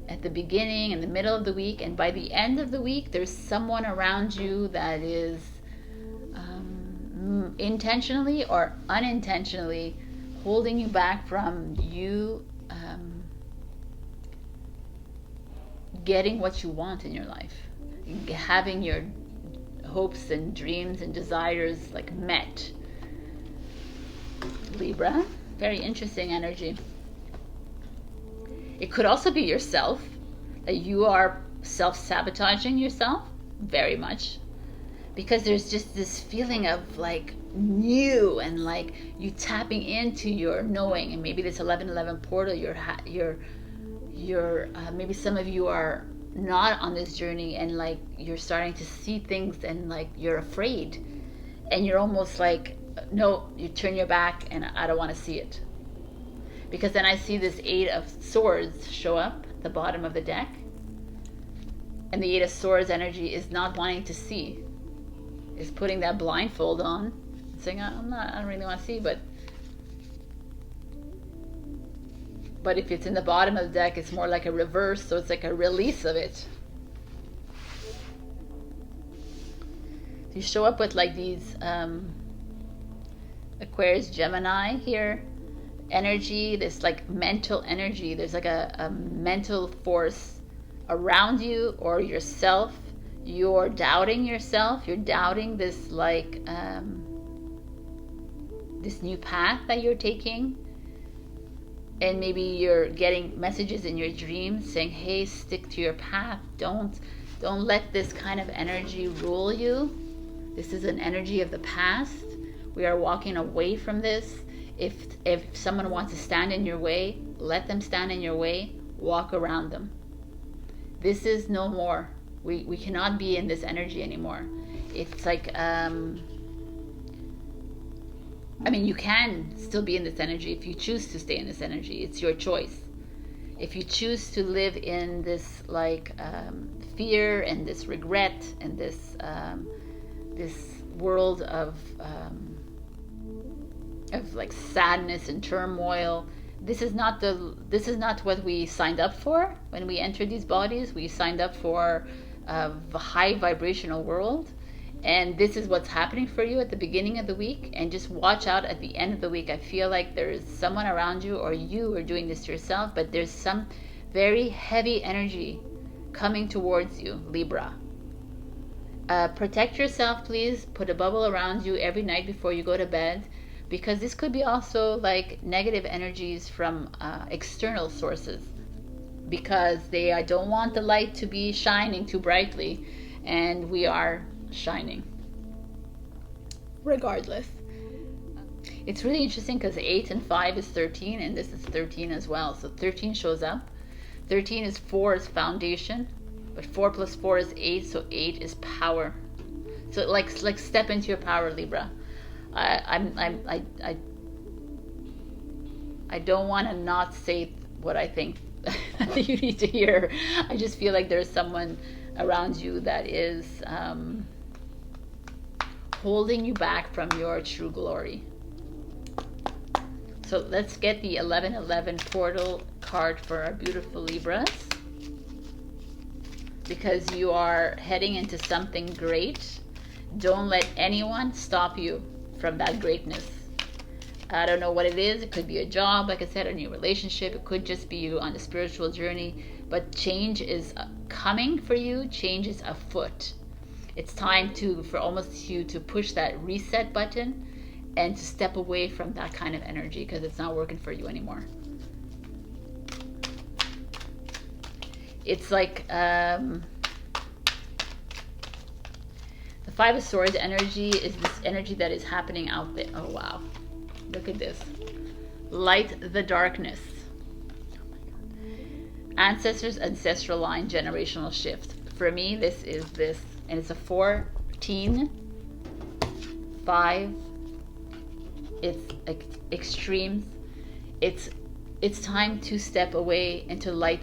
at the beginning and the middle of the week, and by the end of the week there's someone around you that is intentionally or unintentionally holding you back from you getting what you want in your life, having your hopes and dreams and desires like met. Libra, very interesting energy. It could also be yourself, that you are self-sabotaging yourself very much. because there's just this feeling of like new, and like you tapping into your knowing. And maybe this 1111 portal, you're maybe some of you are not on this journey, and like you're starting to see things, and like you're afraid, and you're almost like, no, you turn your back and I don't want to see it. Because then I see this 8 of Swords show up at the bottom of the deck, and the 8 of Swords energy is not wanting to see, is putting that blindfold on, saying, I don't really want to see. But if it's in the bottom of the deck, it's more like a reverse, so it's like a release of it. So you show up with like these Aquarius, Gemini here energy, this like mental energy. There's like a mental force around you or yourself. You're doubting yourself. You're doubting this like this new path that you're taking. And maybe you're getting messages in your dreams saying, hey, stick to your path. Don't let this kind of energy rule you. This is an energy of the past. We are walking away from this. If someone wants to stand in your way, let them stand in your way. Walk around them. This is no more. We cannot be in this energy anymore. It's like, I mean, you can still be in this energy if you choose to stay in this energy. It's your choice. If you choose to live in this like fear and this regret and this world of like sadness and turmoil, this is not what we signed up for when we entered these bodies. We signed up for a high vibrational world. And this is what's happening for you at the beginning of the week. And just watch out at the end of the week. I feel like there's someone around you, or you are doing this to yourself, but there's some very heavy energy coming towards you, Libra. Protect yourself, please. Put a bubble around you every night before you go to bed, because this could be also like negative energies from external sources, because I don't want the light to be shining too brightly, and we are shining regardless. It's really interesting because 8 and 5 is 13, and this is 13 as well. So 13 shows up. 13 is 4 is foundation, but 4 plus 4 is 8, so 8 is power. So like step into your power, Libra. I don't want to not say what I think that you need to hear. I just feel like there's someone around you that is holding you back from your true glory. So let's get the 1111 portal card for our beautiful Libras, because you are heading into something great. Don't let anyone stop you from that greatness. I don't know what it is. It could be a job, like I said, a new relationship. It could just be you on the spiritual journey. But change is coming for you. Change is afoot. It's time for almost you to push that reset button and to step away from that kind of energy, because it's not working for you anymore. It's like the 5 of Swords energy is this energy that is happening out there. Oh wow, look at this. Light the darkness. Oh my God. Ancestors, ancestral line, generational shift. For me, this is this, and it's a 14, 5. It's extremes. It's time to step away and to light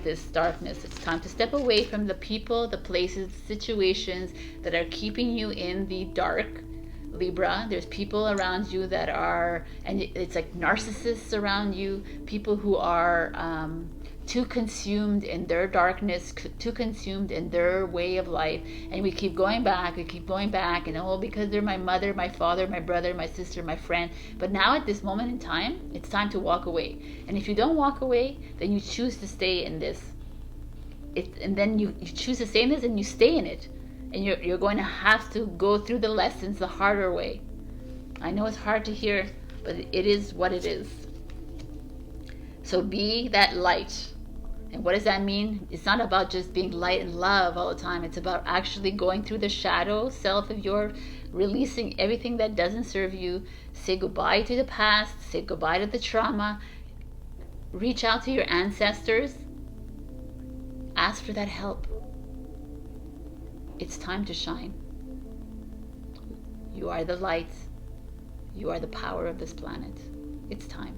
this darkness. It's time to step away from the people, the places, situations that are keeping you in the dark, Libra. There's people around you that are, and it's like narcissists around you, people who are too consumed in their darkness, too consumed in their way of life, and we keep going back, and oh, because they're my mother, my father, my brother, my sister, my friend. But now at this moment in time, it's time to walk away. And if you don't walk away, then you choose to stay in this. And then you choose to stay in this, and you stay in it. And you're going to have to go through the lessons the harder way. I know it's hard to hear, but it is what it is. So be that light And what does that mean? It's not about just being light and love all the time. It's about actually going through the shadow self of your, releasing everything that doesn't serve you. Say goodbye to the past. Say goodbye to the trauma. Reach out to your ancestors. Ask for that help. It's time to shine. You are the light. You are the power of this planet. It's time.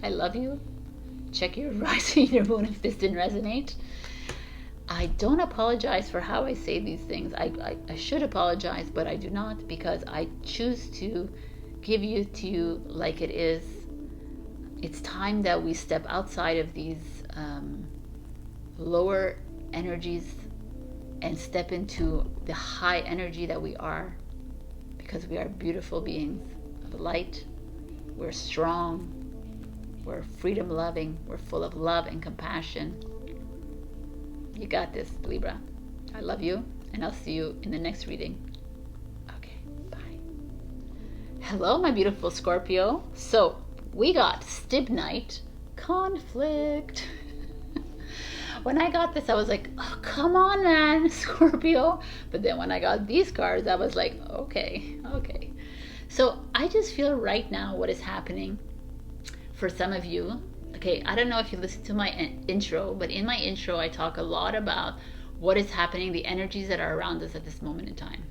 I love you. Check your rising, your moon if this didn't resonate. I don't apologize for how I say these things. I should apologize, but I do not, because I choose to give you to you like it is. It's time that we step outside of these lower energies and step into the high energy that we are, because we are beautiful beings of light. We're strong. We're freedom loving. We're full of love and compassion. You got this, Libra. I love you, and I'll see you in the next reading. Okay, bye. Hello, my beautiful Scorpio. So we got Stibnite, conflict. When I got this, I was like, oh, come on, man, Scorpio. But then when I got these cards, I was like, okay. So I just feel right now what is happening for some of you. Okay, I don't know if you listened to my intro, but in my intro, I talk a lot about what is happening, the energies that are around us at this moment in time.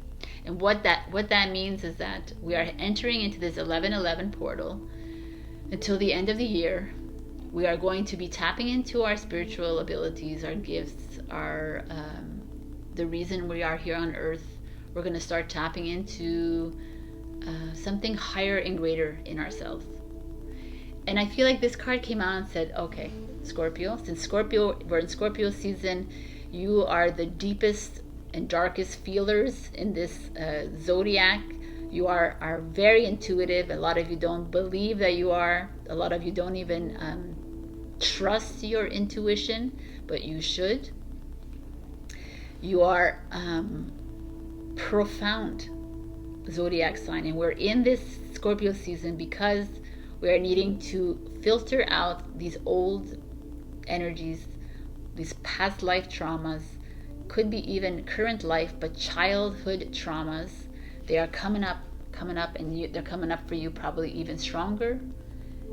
And what that means is that we are entering into this 11/11 portal until the end of the year. We are going to be tapping into our spiritual abilities, our gifts, our the reason we are here on earth. We're going to start tapping into something higher and greater in ourselves. And I feel like this card came out and said, okay, Scorpio, since we're in Scorpio season, you are the deepest and darkest feelers in this zodiac. You are very intuitive. A lot of you don't believe that you are. A lot of you don't even trust your intuition, but you should. You are profound zodiac sign, and we're in this Scorpio season because we are needing to filter out these old energies, these past life traumas, could be even current life, but childhood traumas. They are coming up, and they're coming up for you probably even stronger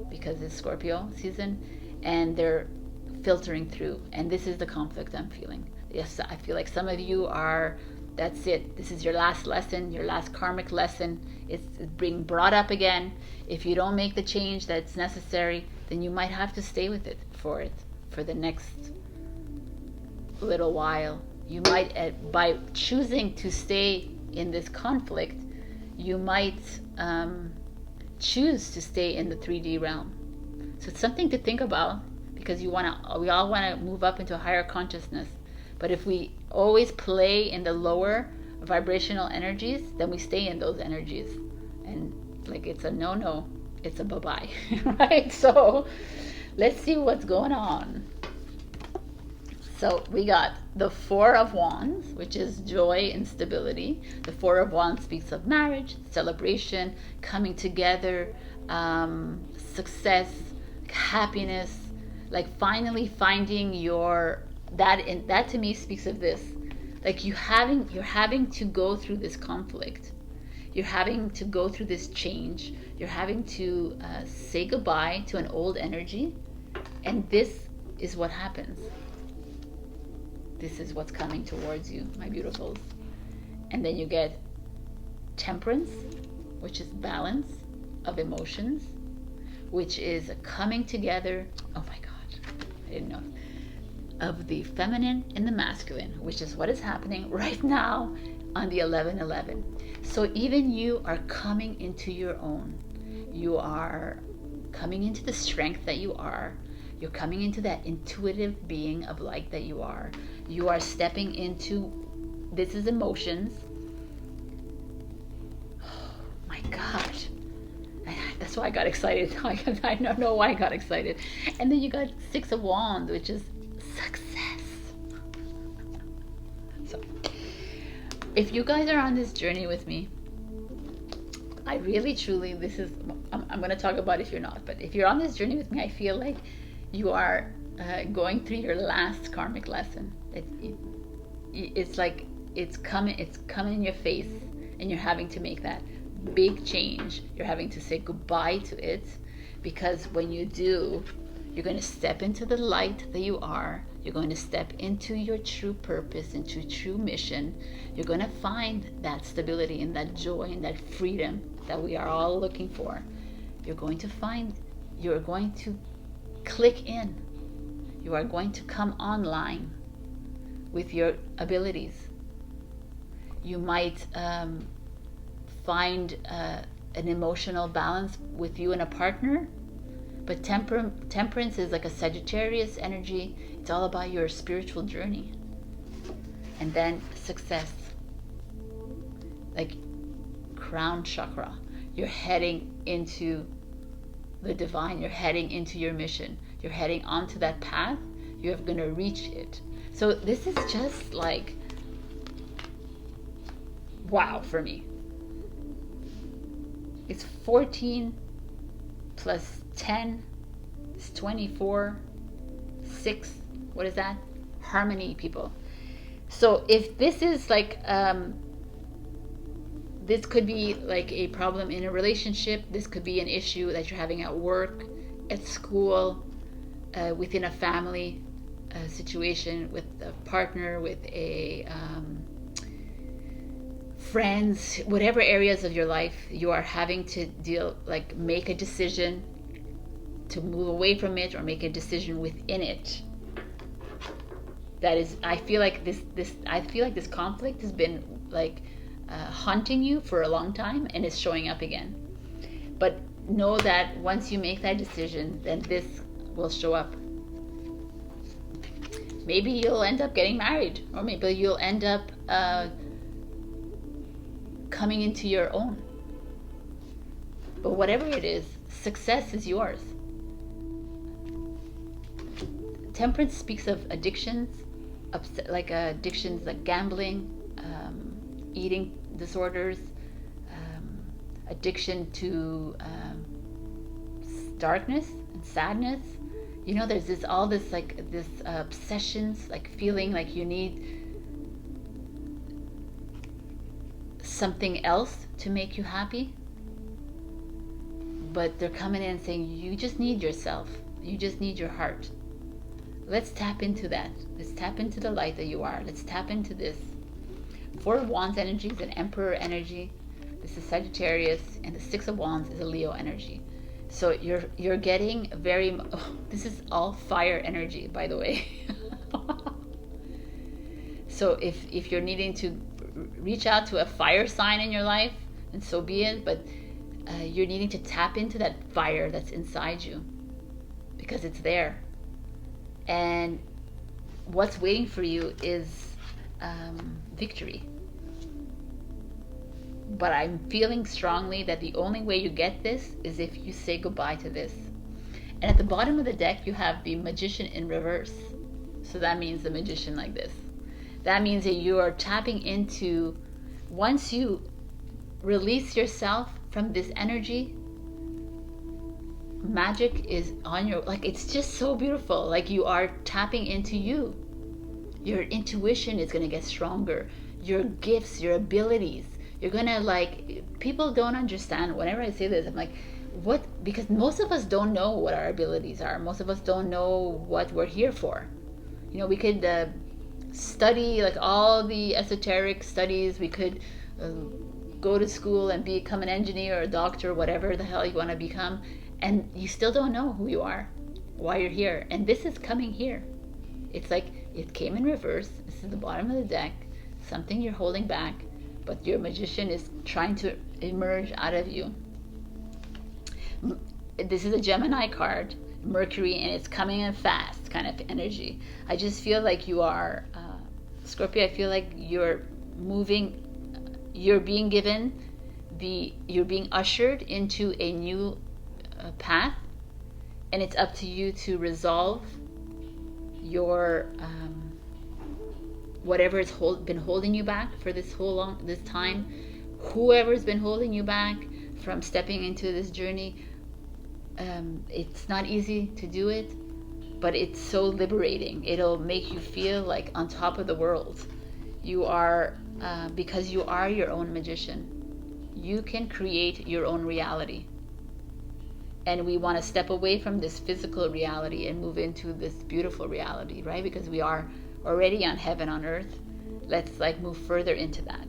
because it's Scorpio season, and they're filtering through. And this is the conflict I'm feeling. Yes, I feel like some of you are, that's it. This is your last lesson, your last karmic lesson. It's being brought up again. If you don't make the change that's necessary, then you might have to stay with it for the next little while. You might, by choosing to stay in this conflict, you might choose to stay in the 3D realm. So it's something to think about, because we all want to move up into a higher consciousness. But if we always play in the lower vibrational energies, then we stay in those energies. And like, it's a no-no, it's a bye-bye, right? So let's see what's going on. So we got the Four of Wands, which is joy and stability. The Four of Wands speaks of marriage, celebration, coming together, success, happiness, like finally finding your, that to me speaks of this. Like you're having to go through this conflict. You're having to go through this change. You're having to say goodbye to an old energy. And this is what happens. This is what's coming towards you, my beautifuls. And then you get Temperance, which is balance of emotions, which is a coming together. Oh my God, I didn't know. Of the feminine and the masculine, which is what is happening right now on the 11/11. So even you are coming into your own. You are coming into the strength that you are. You're coming into that intuitive being of light that you are. You are stepping into, this is emotions. Oh my gosh. That's why I got excited. I don't know why I got excited. And then you got Six of Wands, which is success. So if you guys are on this journey with me, I really truly, I'm going to talk about if you're not, but if you're on this journey with me, I feel like You are going through your last karmic lesson. It's like it's coming in your face, and you're having to make that big change. You're having to say goodbye to it, because when you do, you're going to step into the light that you are. You're going to step into your true purpose, into true mission. You're going to find that stability and that joy and that freedom that we are all looking for. You're going to click in. You are going to come online with your abilities. You might find an emotional balance with you and a partner, but temperance is like a Sagittarius energy. It's all about your spiritual journey. And then success, like crown chakra. You're heading into the divine. You're heading into your mission. You're heading onto that path. You're going to reach it. So this is just like, wow for me. It's 14 plus 10 is 24. 6, what is that? Harmony, people. So if this is like, this could be like a problem in a relationship. This could be an issue that you're having at work, at school, within a family situation, with a partner, with a friends, whatever areas of your life you are having to make a decision to move away from it, or make a decision within it. That is, I feel like this conflict has been like haunting you for a long time, and it's showing up again. But know that once you make that decision, then this will show up. Maybe you'll end up getting married, or maybe you'll end up coming into your own. But whatever it is, success is yours. Temperance speaks of addictions, like gambling, eating disorders, addiction to darkness and sadness. You know, there's this obsessions, like feeling like you need something else to make you happy. But they're coming in saying, you just need yourself. You just need your heart. Let's tap into that. Let's tap into the light that you are. Let's tap into this. 4 of Wands energy is an Emperor energy. This is Sagittarius, and the 6 of Wands is a Leo energy. So you're getting very. This is all fire energy, by the way. So if you're needing to reach out to a fire sign in your life, then so be it. But you're needing to tap into that fire that's inside you, because it's there. And what's waiting for you is victory. But I'm feeling strongly that the only way you get this is if you say goodbye to this. And at the bottom of the deck, you have the Magician in reverse. So that means the Magician like this. That means that you are tapping into, once you release yourself from this energy, magic is on your, like, it's just so beautiful. Like, you are tapping into you. Your intuition is going to get stronger. Your gifts, your abilities. You're going to, like, people don't understand. Whenever I say this, I'm like, what? Because most of us don't know what our abilities are. Most of us don't know what we're here for. You know, we could study, like, all the esoteric studies. We could go to school and become an engineer or a doctor, whatever the hell you want to become. And you still don't know who you are, why you're here. And this is coming here. It's like it came in reverse. This is the bottom of the deck. Something you're holding back, but your Magician is trying to emerge out of you. This is a Gemini card, Mercury, and it's coming in fast kind of energy. I just feel like you are, Scorpio, I feel like you're moving, you're being given, you're being ushered into a new path, and it's up to you to resolve your whatever has been holding you back for this time. Whoever's been holding you back from stepping into this journey, it's not easy to do it, but it's so liberating. It'll make you feel like on top of the world. You are, because you are your own magician. You can create your own reality. And we want to step away from this physical reality and move into this beautiful reality, right? Because we are already on heaven on earth. Let's like move further into that.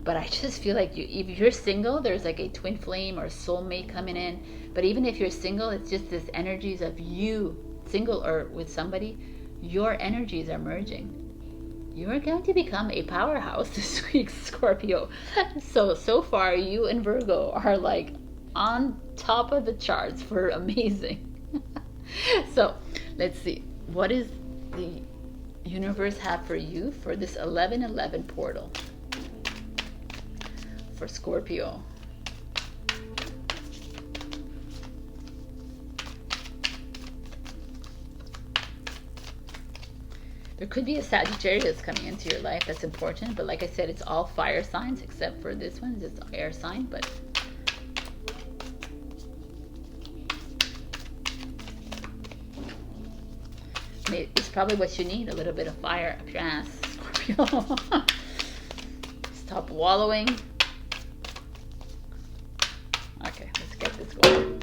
But I just feel like if you're single, there's like a twin flame or soulmate coming in. But even if you're single, it's just this energies of you, single or with somebody, your energies are merging. You're going to become a powerhouse this week, Scorpio. So far, you and Virgo are like on top of the charts for amazing. So let's see. What is the universe have for you for this 11/11 portal for Scorpio? There could be a Sagittarius coming into your life. That's important. But like I said, it's all fire signs except for this one. It's air sign. But it's probably what you need. A little bit of fire up your ass, Scorpio. Stop wallowing. Okay, let's get this going.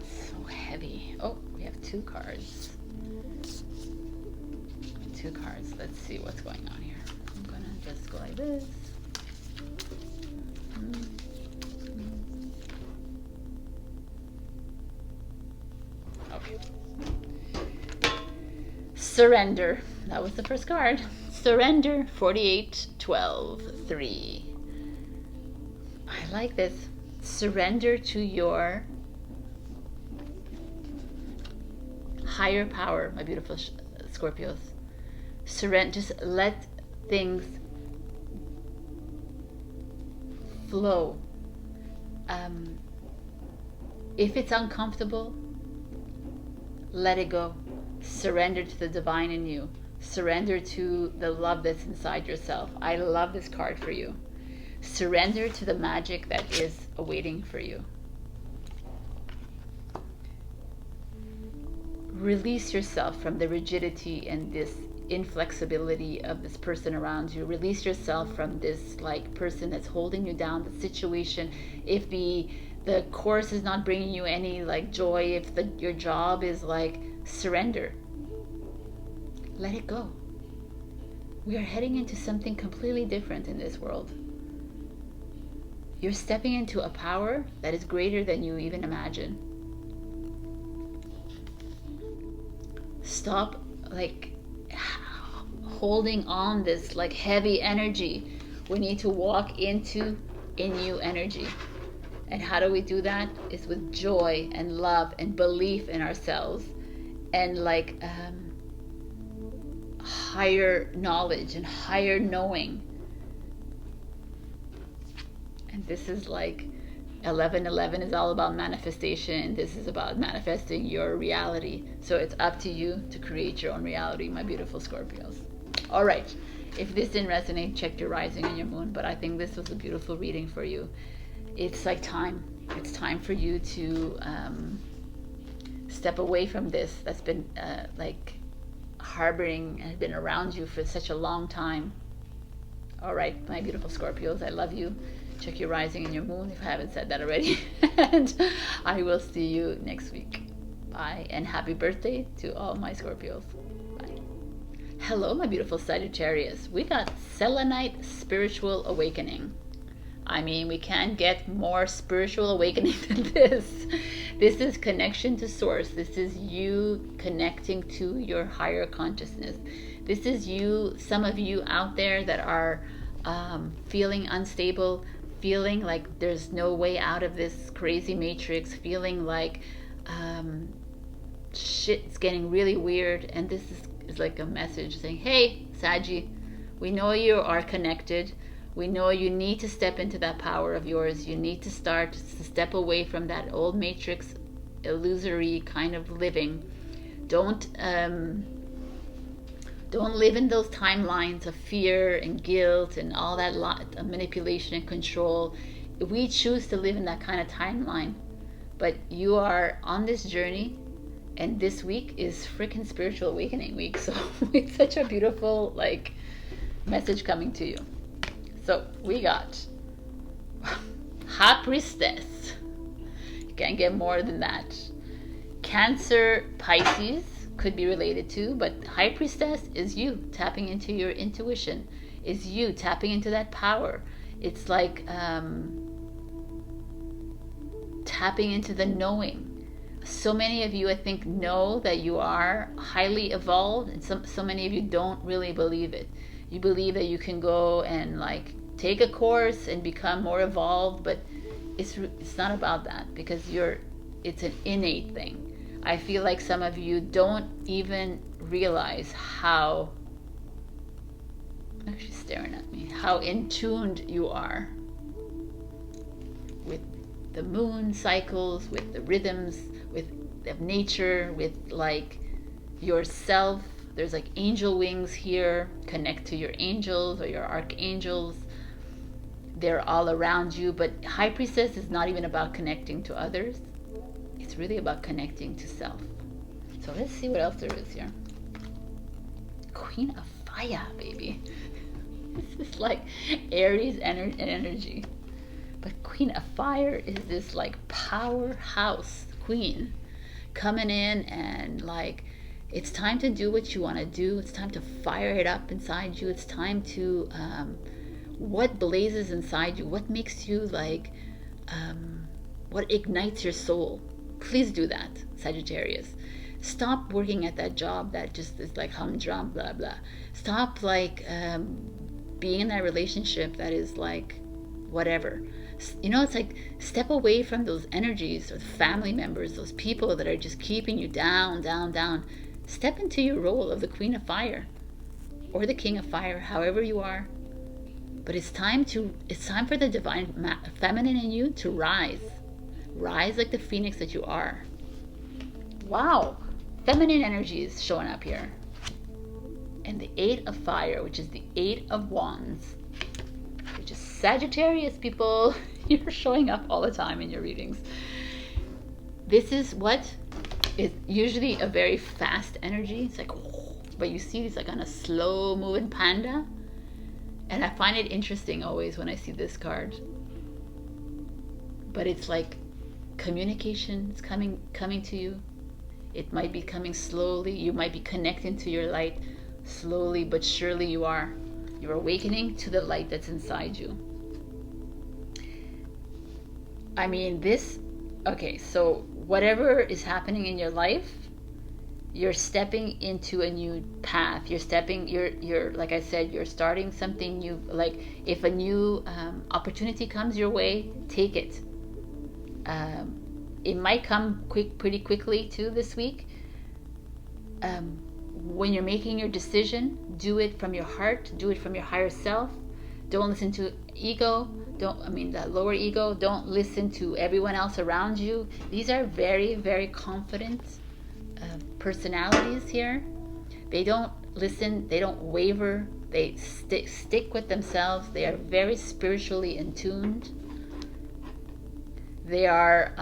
So heavy. Oh, we have two cards. Two cards. Let's see what's going on here. I'm gonna just go like this. Okay. Surrender. That was the first card. Surrender. 48-12-3. I like this. Surrender to your higher power, my beautiful Scorpios. Surrender. Just let things flow. If it's uncomfortable, let it go. Surrender to the divine in you. Surrender to the love that's inside yourself. I love this card for you. Surrender to the magic that is awaiting for you. Release yourself from the rigidity and this inflexibility of this person around you. Release yourself from this like person that's holding you down, the situation. If the course is not bringing you any like joy, if your job is like, surrender. Let it go. We are heading into something completely different in this world. You're stepping into a power that is greater than you even imagine. Stop like holding on this like heavy energy. We need to walk into a new energy. And how do we do that? It's with joy and love and belief in ourselves and like higher knowledge and higher knowing. And this is like 11/11 is all about manifestation. This is about manifesting your reality. So it's up to you to create your own reality, my beautiful Scorpios. All right. If this didn't resonate, check your rising and your moon. But I think this was a beautiful reading for you. It's like time. It's time for you to step away from this that's been like harboring and been around you for such a long time. All right, my beautiful Scorpios, I love you. Check your rising and your moon if I haven't said that already. And I will see you next week. Bye, and happy birthday to all my Scorpios. Bye. Hello, my beautiful Sagittarius. We got Selenite Spiritual Awakening. I mean, we can't get more spiritual awakening than this. This is connection to source. This is you connecting to your higher consciousness. This is you, some of you out there that are feeling unstable, feeling like there's no way out of this crazy matrix, feeling like shit's getting really weird. And this is like a message saying, hey, Saggy, we know you are connected. We know you need to step into that power of yours. You need to start to step away from that old matrix, illusory kind of living. Don't live in those timelines of fear and guilt and all that manipulation and control. We choose to live in that kind of timeline. But you are on this journey, and this week is freaking spiritual awakening week. So it's such a beautiful like message coming to you. So we got High Priestess. You can't get more than that. Cancer, Pisces could be related to, but High Priestess is you tapping into your intuition, is you tapping into that power. It's like tapping into the knowing. So many of you, I think, know that you are highly evolved, and so many of you don't really believe it. You believe that you can go and like take a course and become more evolved, but it's not about that, because it's an innate thing. I feel like some of you don't even realize how, actually staring at me, how in tuned you are with the moon cycles, with the rhythms, of nature, with like yourself. There's like angel wings here. Connect to your angels or your archangels. They're all around you. But High Priestess is not even about connecting to others. It's really about connecting to self. So let's see what else there is here. Queen of Fire, baby. This is like Aries energy. But Queen of Fire is this like powerhouse queen coming in, and like it's time to do what you want to do. It's time to fire it up inside you. It's time to what blazes inside you, what makes you like what ignites your soul. Please do that, Sagittarius. Stop working at that job that just is like humdrum, blah blah. Stop like being in that relationship that is like whatever. You know, it's like step away from those energies or family members, those people that are just keeping you down, down, down. Step into your role of the Queen of Fire or the King of Fire, however you are. But it's time for the divine feminine in you to rise. Rise like the phoenix that you are. Wow. Feminine energy is showing up here. And the 8 of Fire, which is the 8 of Wands, which is Sagittarius, people. You're showing up all the time in your readings. This is what is usually a very fast energy. It's like, but you see it's like on a slow moving panda. And I find it interesting always when I see this card. But it's like communication is coming to you. It might be coming slowly. You might be connecting to your light slowly, but surely you're awakening to the light that's inside you. I mean, so whatever is happening in your life, you're stepping into a new path. You're like I said, you're starting something new. Like if a new opportunity comes your way, take it. It might come pretty quickly too this week. When you're making your decision, do it from your heart, do it from your higher self. Don't listen to ego. The lower ego. Don't listen to everyone else around you. These are very, very confident personalities here. They don't listen, they don't waver, they stick with themselves. They are very spiritually in tuned. They are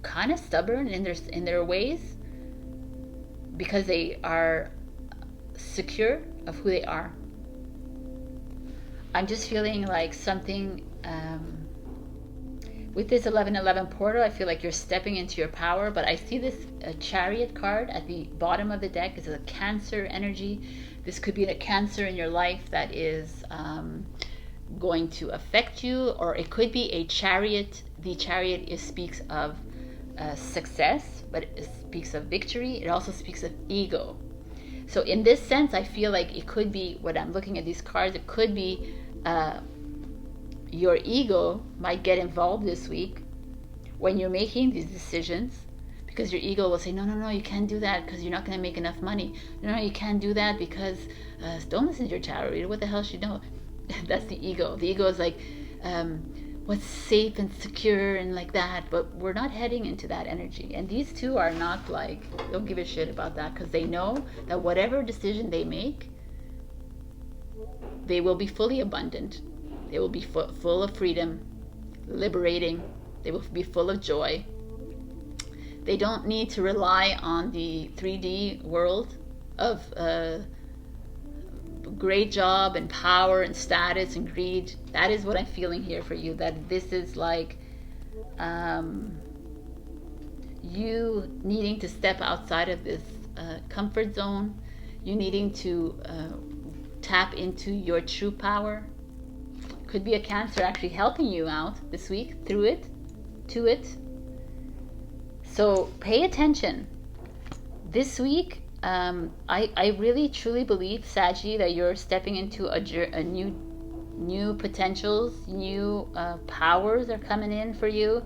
kind of stubborn in their ways, because they are secure of who they are. I'm just feeling like something with this 1111 portal. I feel like you're stepping into your power, but I see this Chariot card at the bottom of the deck. It's a Cancer energy. This could be a Cancer in your life that is going to affect you, or it could be a Chariot. The Chariot speaks of success, but it speaks of victory. It also speaks of ego. So in this sense, I feel like it could be, when I'm looking at these cards, it could be your ego might get involved this week when you're making these decisions, because your ego will say, no, you can't do that because you're not going to make enough money. No, you can't do that because don't listen to your tarot reader. What the hell should know? That's the ego. The ego is like, what's safe and secure and like that, but we're not heading into that energy. And these two are not like, don't give a shit about that, because they know that whatever decision they make, they will be fully abundant. They will be full of freedom, liberating. They will be full of joy. They don't need to rely on the 3D world of great job and power and status and greed. That is what I'm feeling here for you, that this is like you needing to step outside of this comfort zone, you needing to tap into your true power. Could be a Cancer actually helping you out this week through it, to it. So pay attention. This week, I really truly believe, Saggy, that you're stepping into a new potentials, new powers are coming in for you,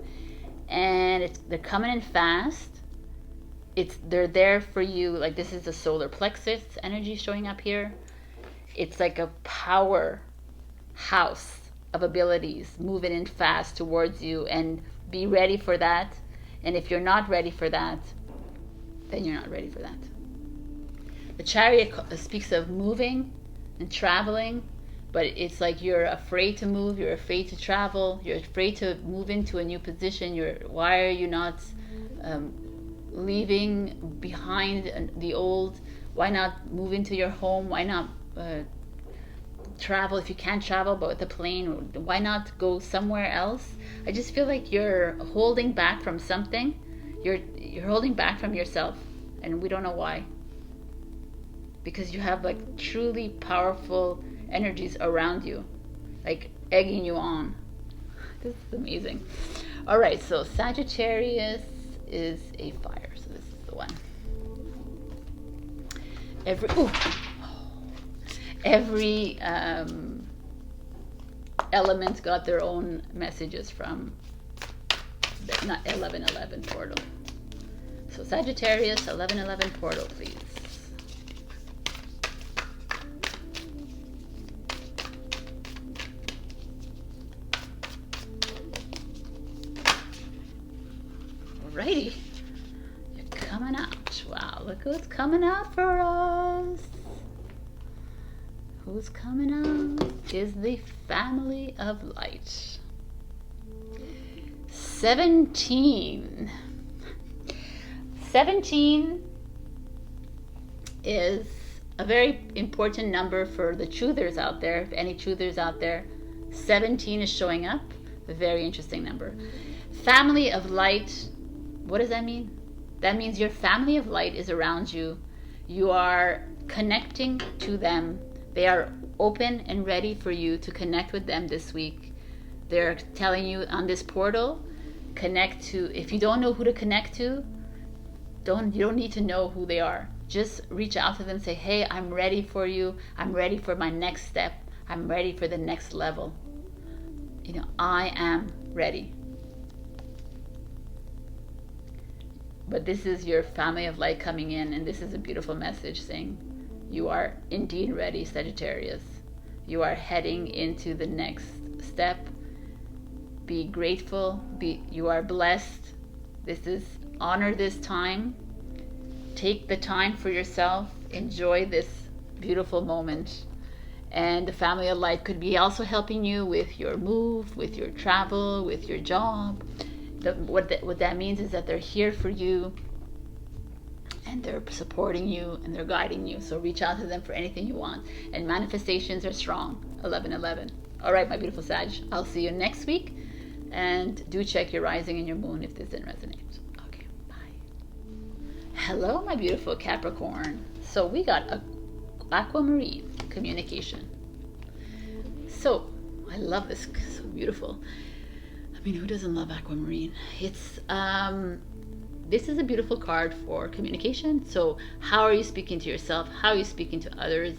and they're coming in fast. They're there for you. Like, this is the solar plexus energy showing up here. It's like a power house of abilities moving in fast towards you, and be ready for that. And if you're not ready for that, then you're not ready for that. The Chariot speaks of moving and traveling, but it's like you're afraid to move, you're afraid to travel, you're afraid to move into a new position. Why are you not leaving behind the old? Why not move into your home? Why not travel if you can't travel but with a plane? Why not go somewhere else? I just feel like you're holding back from something. You're holding back from yourself, and we don't know why. Because you have like truly powerful energies around you, like egging you on. This is amazing. All right, so Sagittarius is a fire, so this is the one. Every element got their own messages from the 1111 portal. So Sagittarius, 1111 portal, please. Alrighty, you're coming out. Wow, look who's coming out for us. Who's coming out is the family of light. 17. 17 is a very important number for the truthers out there. If any truthers out there, 17 is showing up. A very interesting number. Family of light. What does that mean? That means your family of light is around you. You are connecting to them. They are open and ready for you to connect with them this week. They're telling you on this portal, connect to. If you don't know who to connect to, you don't need to know who they are. Just reach out to them and say, hey, I'm ready for you. I'm ready for my next step. I'm ready for the next level. I am ready. But this is your family of light coming in, and this is a beautiful message saying, you are indeed ready, Sagittarius. You are heading into the next step. Be grateful. You are blessed. Honor this time. Take the time for yourself. Enjoy this beautiful moment. And the family of light could be also helping you with your move, with your travel, with your job. What that means is that they're here for you, and they're supporting you, and they're guiding you. So reach out to them for anything you want. And manifestations are strong. 1111. All right, my beautiful Sag. I'll see you next week. And do check your rising and your moon if this didn't resonate. Okay, bye. Hello, my beautiful Capricorn. So we got aquamarine communication. So I love this. So beautiful. I mean, who doesn't love aquamarine? It's this is a beautiful card for communication. So how are you speaking to yourself? How are you speaking to others?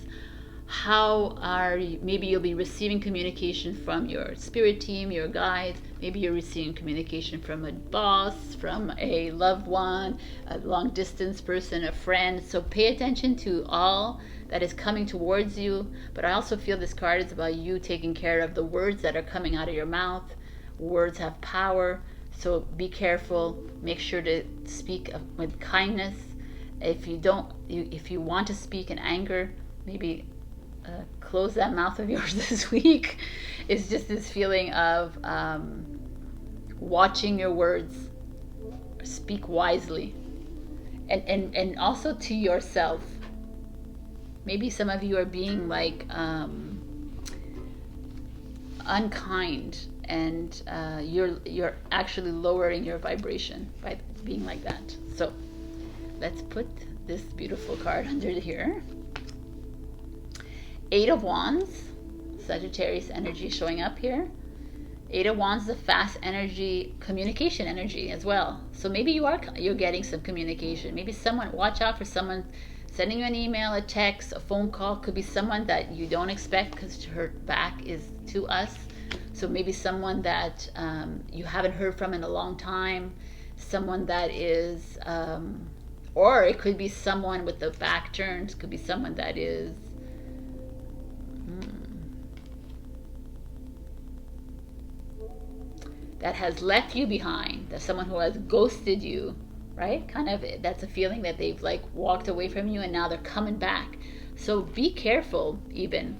Maybe you'll be receiving communication from your spirit team, your guides. Maybe you're receiving communication from a boss, from a loved one, a long distance person, a friend. So pay attention to all that is coming towards you. But I also feel this card is about you taking care of the words that are coming out of your mouth. Words have power. So be careful. Make sure to speak with kindness. If you want to speak in anger, maybe close that mouth of yours this week. It's just this feeling of watching your words, speak wisely, and also to yourself. Maybe some of you are being like unkind, and you're actually lowering your vibration by being like that. So let's put this beautiful card under here. 8 of Wands, Sagittarius energy showing up here. 8 of Wands is a fast energy, communication energy as well. So maybe you're getting some communication. Maybe someone, watch out for someone sending you an email, a text, a phone call. Could be someone that you don't expect, because her back is to us. So maybe someone that you haven't heard from in a long time. Someone that is, or it could be someone with the back turned. Could be someone that is, that has left you behind. That's someone who has ghosted you, right? Kind of, that's a feeling that they've like walked away from you and now they're coming back. So be careful even.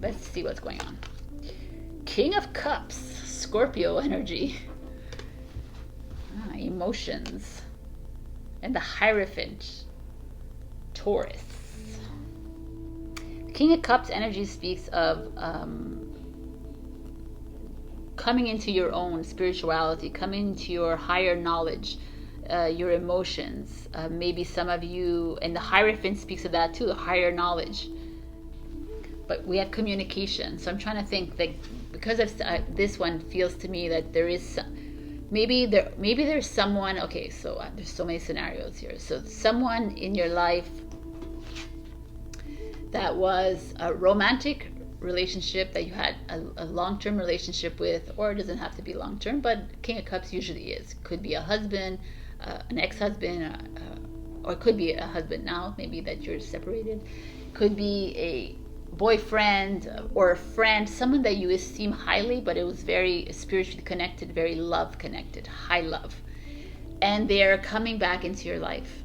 Let's see what's going on. King of Cups, Scorpio energy. Emotions. And the Hierophant, Taurus. King of Cups energy speaks of coming into your own spirituality, coming into your higher knowledge, your emotions. Maybe some of you, and the Hierophant speaks of that too, the higher knowledge. But we have communication. So I'm trying to think that because of this one feels to me that there is maybe there's someone. Okay, so there's so many scenarios here. So someone in your life that was a romantic relationship that you had a long-term relationship with, or it doesn't have to be long-term, but King of Cups usually is. Could be a husband, an ex-husband, or it could be a husband now, maybe that you're separated. Could be a boyfriend or a friend, someone that you esteem highly, but it was very spiritually connected, very love connected, high love, and they're coming back into your life,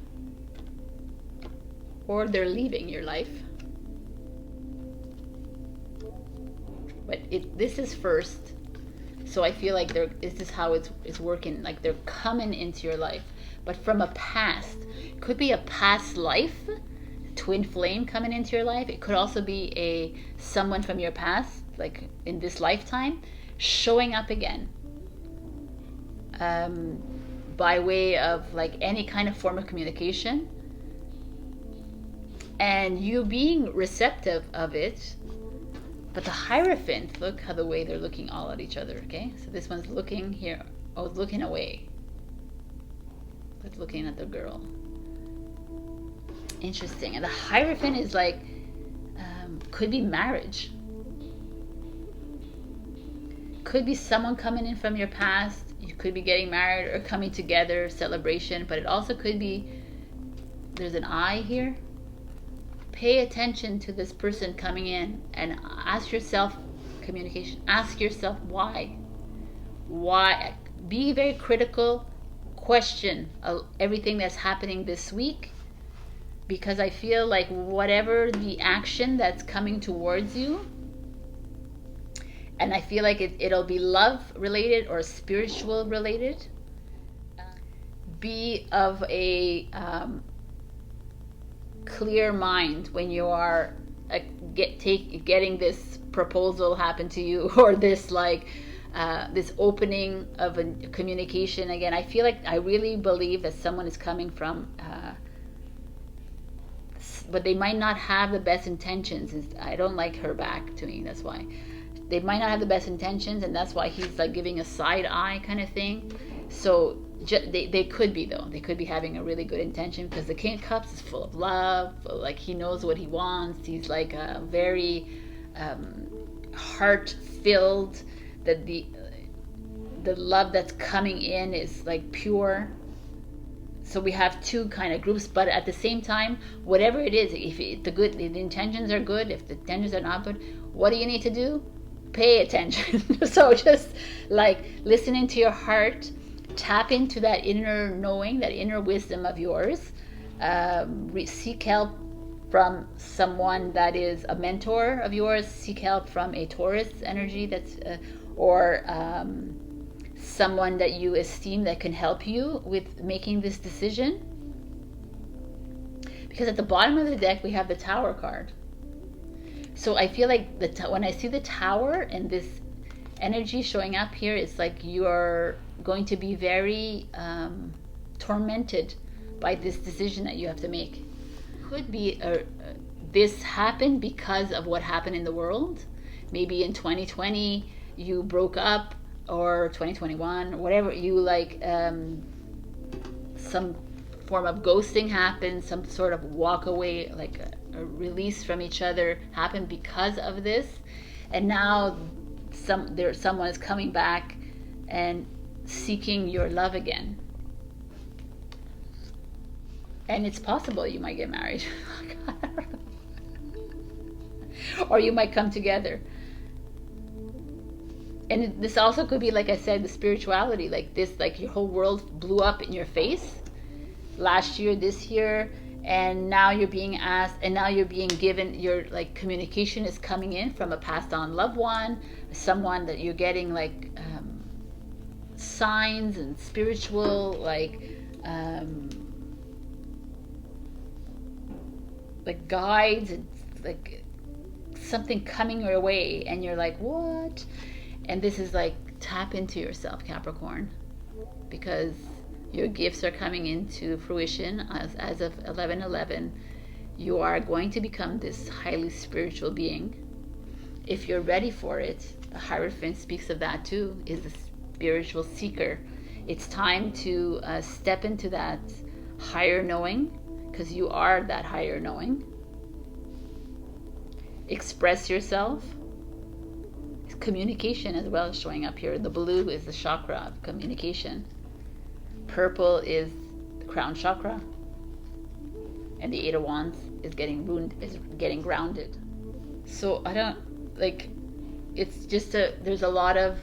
or they're leaving your life. But this is first, so I feel like this is how it's working. Like they're coming into your life, but from a past. Could be a past life, twin flame coming into your life. It could also be someone from your past, like in this lifetime, showing up again, by way of like any kind of form of communication, and you being receptive of it. But the Hierophant, look how the way they're looking all at each other, okay? So this one's looking here. Oh, it's looking away. But looking at the girl. Interesting. And the Hierophant is like, could be marriage. Could be someone coming in from your past. You could be getting married or coming together, celebration. But it also could be, there's an eye here. Pay attention to this person coming in and ask yourself, communication, ask yourself why. Be very critical, question everything that's happening this week, because I feel like whatever the action that's coming towards you, and I feel like it'll be love related or spiritual related, be of a clear mind when you are getting this proposal happen to you, or this like this opening of a communication again. I feel like I really believe that someone is coming from but they might not have the best intentions. I don't like her back to me, that's why. They might not have the best intentions, and that's why he's like giving a side eye kind of thing. So they could be, though. They could be having a really good intention, because the King of Cups is full of love. Like he knows what he wants. He's like a very heart-filled. That the love that's coming in is like pure. So we have two kind of groups, but at the same time, whatever it is, if the intentions are good, if the intentions are not good, what do you need to do? Pay attention. So just like listening to your heart. Tap into that inner knowing, that inner wisdom of yours. Seek help from someone that is a mentor of yours. Seek help from a Taurus energy that's, or someone that you esteem that can help you with making this decision. Because at the bottom of the deck, we have the Tower card. So I feel like when I see the Tower and this energy showing up here, it's like you're going to be very tormented by this decision that you have to make. Could be this happened because of what happened in the world. Maybe in 2020 you broke up, or 2021, whatever, you like some form of ghosting happened, some sort of walk away, like a release from each other happened because of this. And now someone is coming back and seeking your love again. And it's possible you might get married. Or you might come together. And this also could be, like I said, the spirituality, like this, like your whole world blew up in your face last year, this year, and now you're being asked, and now you're being given, your like communication is coming in from a passed on loved one, someone that you're getting like signs and spiritual like guides, and like something coming your way, and you're like, what? And this is like, tap into yourself, Capricorn, because your gifts are coming into fruition as of 11/11. You are going to become this highly spiritual being. If you're ready for it, the Hierophant speaks of that too, is a spiritual seeker. It's time to step into that higher knowing, because you are that higher knowing. Express yourself. Communication as well is showing up here. The blue is the chakra of communication. Purple is the crown chakra. And the Eight of Wands is getting grounded. So I don't like, it's just there's a lot of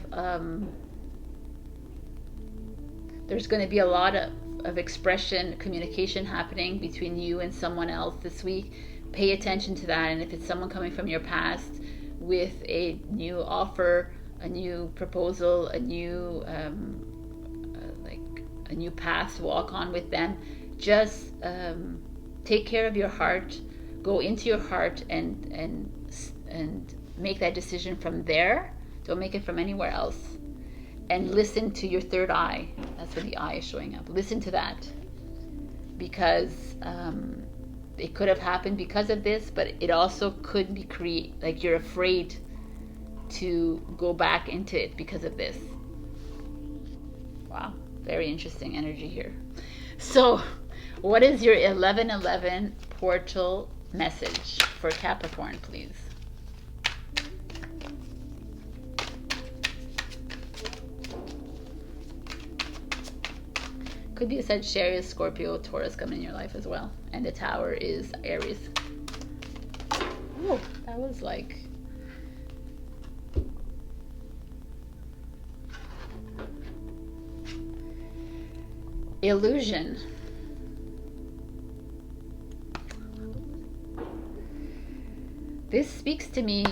there's going to be a lot of expression, communication happening between you and someone else this week. Pay attention to that. And if it's someone coming from your past with a new offer, a new proposal, a new a new path to walk on with them, just take care of your heart, go into your heart, and make that decision from there. Don't make it from anywhere else. And listen to your third eye. That's where the eye is showing up. Listen to that, because it could have happened because of this, but it also could be like you're afraid to go back into it because of this. Wow, very interesting energy here. So what is your 11/11 portal message for Capricorn, please? Could be a Sagittarius, Scorpio, Taurus coming in your life as well. And the Tower is Aries. Oh, that was like... illusion. This speaks to me.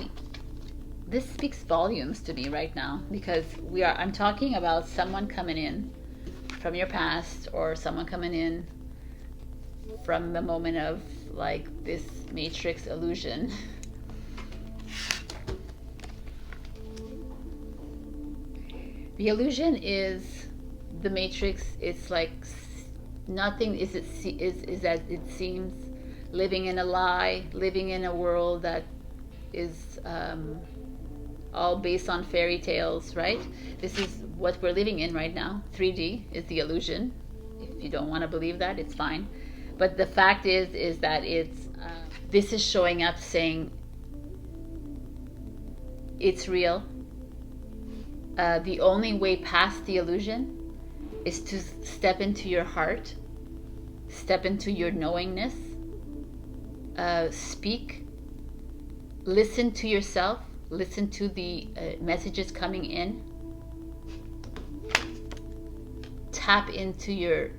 This speaks volumes to me right now, because I'm talking about someone coming in from your past, or someone coming in from the moment of like this matrix illusion. The illusion is the matrix. It's like nothing is that it seems, living in a lie, living in a world that is all based on fairy tales, right? This is what we're living in right now. 3D is the illusion. If you don't want to believe that, it's fine. But the fact is that it's this is showing up saying it's real. The only way past the illusion is to step into your heart, step into your knowingness, speak, listen to yourself, listen to the messages coming in, tap into your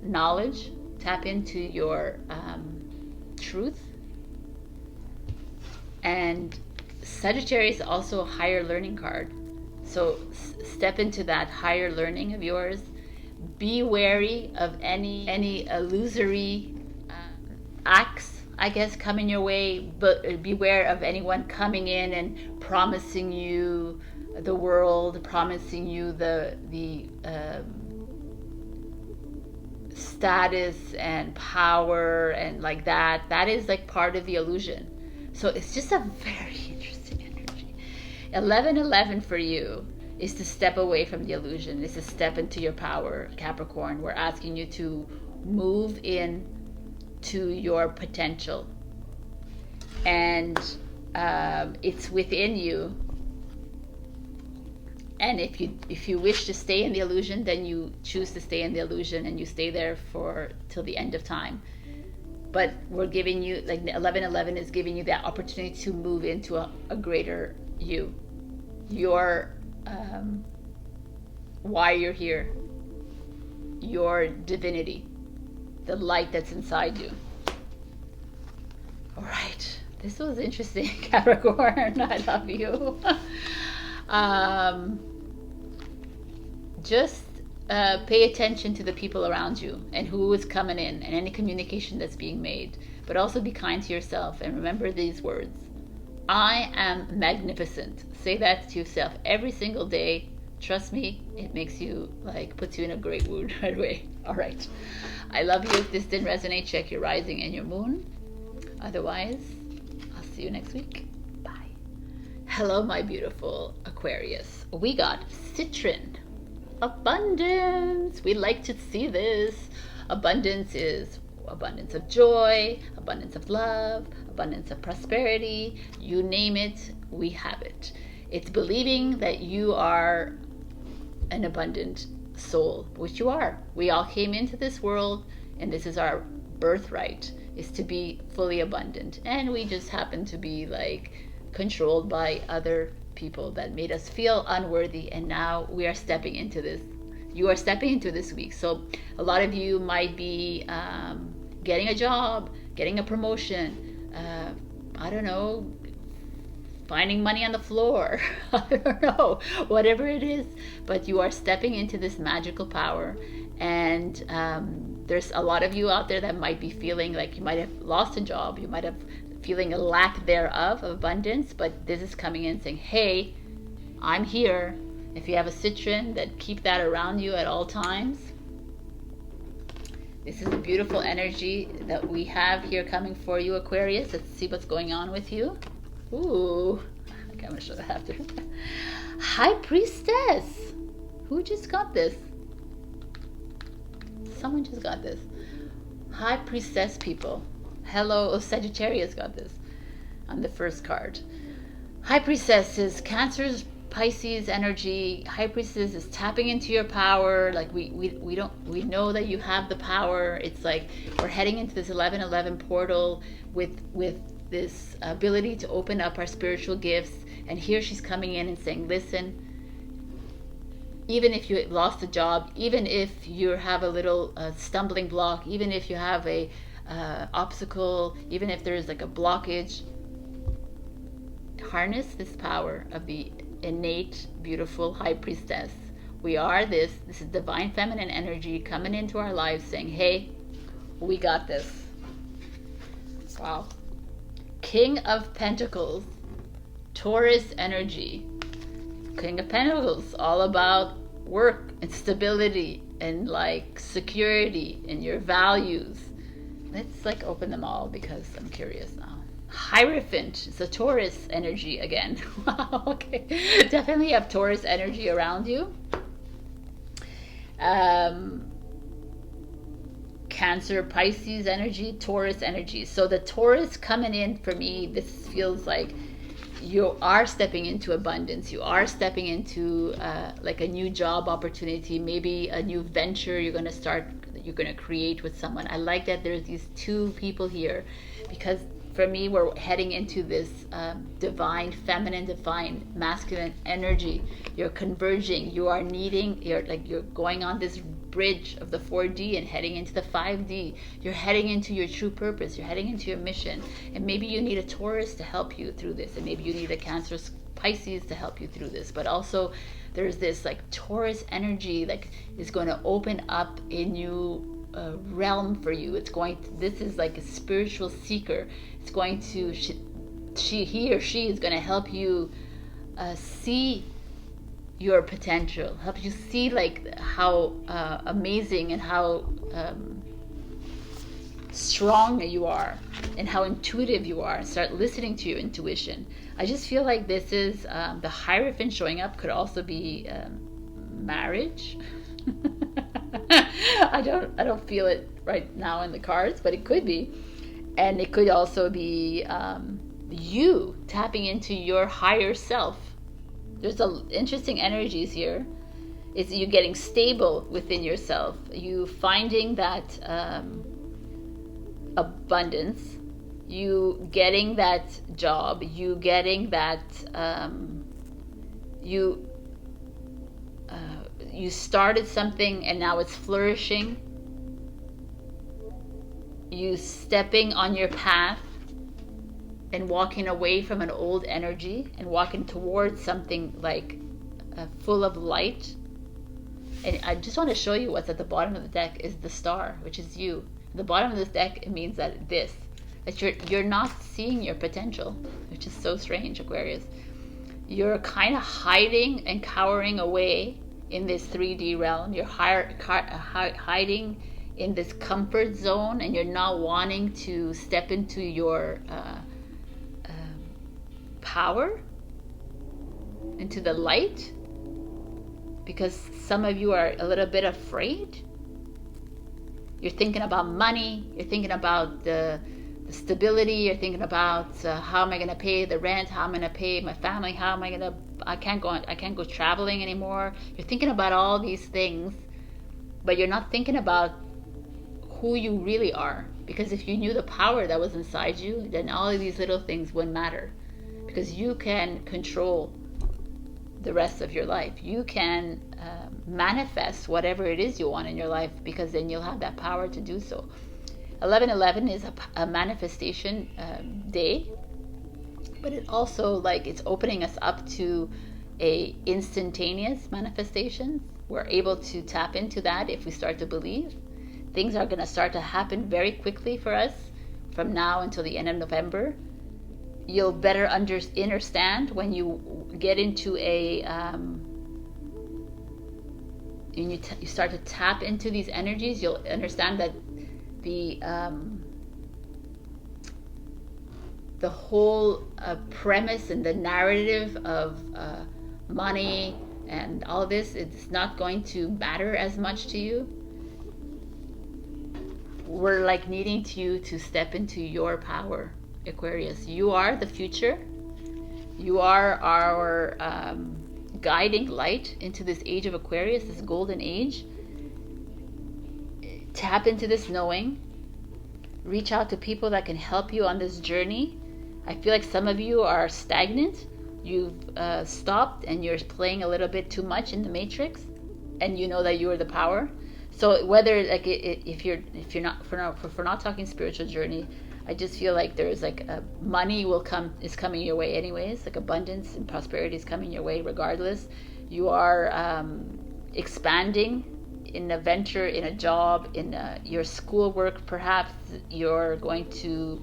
knowledge, tap into your truth. And Sagittarius is also a higher learning card. So step into that higher learning of yours. Be wary of any illusory acts, I guess, coming your way, but beware of anyone coming in and promising you the world, promising you the status and power and like that. That is like part of the illusion. So it's just a very interesting energy. 1111 for you is to step away from the illusion, is to step into your power, Capricorn. We're asking you to move in to your potential, and it's within you. And if you wish to stay in the illusion, then you choose to stay in the illusion and you stay there for till the end of time. But we're giving you, like 1111 is giving you that opportunity to move into a greater you, your why you're here, your divinity, the light that's inside you. All right, this was interesting, Capricorn. I love you. Just pay attention to the people around you and who is coming in and any communication that's being made. But also be kind to yourself and remember these words. I am magnificent. Say that to yourself every single day. Trust me, it makes you, like, puts you in a great mood right away. All right. I love you. If this didn't resonate, check your rising and your moon. Otherwise, I'll see you next week. Bye. Hello, my beautiful Aquarius. We got Citron. Abundance. We like to see this. Abundance is abundance of joy, abundance of love, abundance of prosperity. You name it, we have it. It's believing that you are an abundant soul, which you are. We all came into this world, and this is our birthright, is to be fully abundant. And we just happen to be like controlled by other people that made us feel unworthy, and now we are stepping into this. You are stepping into this week. So a lot of you might be getting a job, getting a promotion, I don't know, finding money on the floor. I don't know, whatever it is, but you are stepping into this magical power. And there's a lot of you out there that might be feeling like you might have lost a job, you might have feeling a lack thereof of abundance, but this is coming in saying, hey, I'm here. If you have a citron, that keep that around you at all times. This is a beautiful energy that we have here coming for you, Aquarius. Let's see what's going on with you. Ooh, okay, I'm gonna show that after. High Priestess. Who just got this? Someone just got this. High Priestess people. Hello, oh, Sagittarius got this on the first card. High Priestess is Cancer's Pisces energy. High Priestess is tapping into your power. Like we know that you have the power. It's like we're heading into this 1111 portal with this ability to open up our spiritual gifts. And here she's coming in and saying, listen, even if you lost a job, even if you have a little stumbling block, even if you have a obstacle, even if there's like a blockage, harness this power of the innate, beautiful High Priestess. We are this is divine feminine energy coming into our lives saying, hey, we got this. Wow. King of Pentacles, Taurus energy. King of Pentacles, all about work and stability and like security and your values. Let's like open them all because I'm curious now. Hierophant, it's a Taurus energy again. Wow, okay. Definitely have Taurus energy around you. Cancer, Pisces energy, Taurus energy. So the Taurus coming in for me, this feels like you are stepping into abundance. You are stepping into like a new job opportunity, maybe a new venture you're going to start, you're going to create with someone. I like that there's these two people here because for me, we're heading into this divine feminine, divine masculine energy. You're converging. You are needing. You're going on this bridge of the 4D and heading into the 5D. You're heading into your true purpose. You're heading into your mission. And maybe you need a Taurus to help you through this. And maybe you need a Cancer Pisces to help you through this, but also there's this like Taurus energy like is going to open up a new realm for you. It's going to, this is like a spiritual seeker. It's going to he or she is going to help you see your potential, help you see like how amazing and how strong you are and how intuitive you are. Start listening to your intuition. I just feel like this is the Hierophant showing up could also be marriage. I don't feel it right now in the cards, but it could be. And it could also be you tapping into your higher self. There's interesting energies here. It's you getting stable within yourself. You finding that abundance. You getting that job. You getting that you started something and now it's flourishing. You stepping on your path and walking away from an old energy and walking towards something like full of light. And I just want to show you what's at the bottom of the deck is the star, which is you. At the bottom of this deck, it means that you're not seeing your potential, which is so strange, Aquarius. You're kind of hiding and cowering away in this 3D realm. You're hiding in this comfort zone, and you're not wanting to step into your power, into the light, because some of you are a little bit afraid. You're thinking about money. You're thinking about the stability. You're thinking about how am I going to pay the rent? How am I going to pay my family? How am I going to? I can't go traveling anymore. You're thinking about all these things, but you're not thinking about who you really are. Because if you knew the power that was inside you, then all of these little things wouldn't matter. Because you can control the rest of your life. You can manifest whatever it is you want in your life, because then you'll have that power to do so. 11/11 is a manifestation day, but it also like it's opening us up to a instantaneous manifestation. We're able to tap into that if we start to believe. Things are going to start to happen very quickly for us from now until the end of November. You'll better understand when you get into a and you start to tap into these energies. You'll understand that the whole premise and the narrative of money and all of this, it's not going to matter as much to you. We're like needing you to step into your power, Aquarius. You are the future. You are our guiding light into this age of Aquarius, this golden age. Tap into this knowing. Reach out to people that can help you on this journey. I feel like some of you are stagnant. You've stopped and you're playing a little bit too much in the matrix, and you know that you are the power. So whether like if you're not talking spiritual journey, I just feel like there's like money is coming your way anyways. Like abundance and prosperity is coming your way regardless. You are expanding in a venture, in a job, in your schoolwork. Perhaps you're going to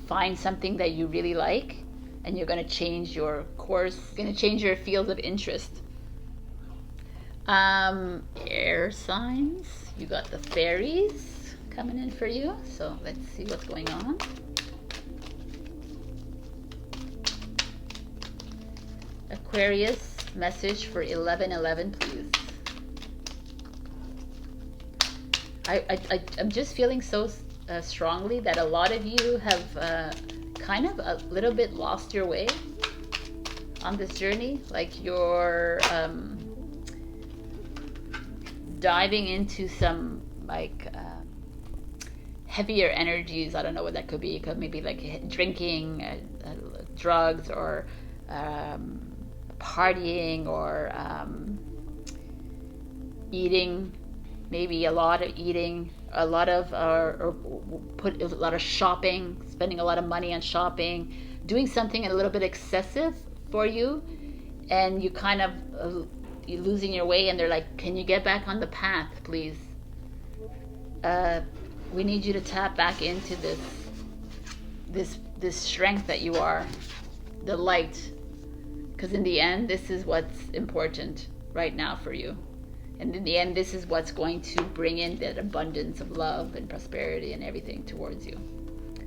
find something that you really like, and you're going to change your course, going to change your field of interest. Air signs, you got the fairies coming in for you, so let's see what's going on. Aquarius, message for 11/11, please. I'm just feeling so strongly that a lot of you have kind of a little bit lost your way on this journey. Like you're diving into some like heavier energies. I don't know what that could be. It could maybe like drinking, drugs, or partying, or eating. Maybe a lot of eating, a lot of shopping, spending a lot of money on shopping, doing something a little bit excessive for you, and you kind of you're losing your way, and they're like, can you get back on the path, please? We need you to tap back into this strength that you are, the light, because in the end, this is what's important right now for you. And in the end, this is what's going to bring in that abundance of love and prosperity and everything towards you.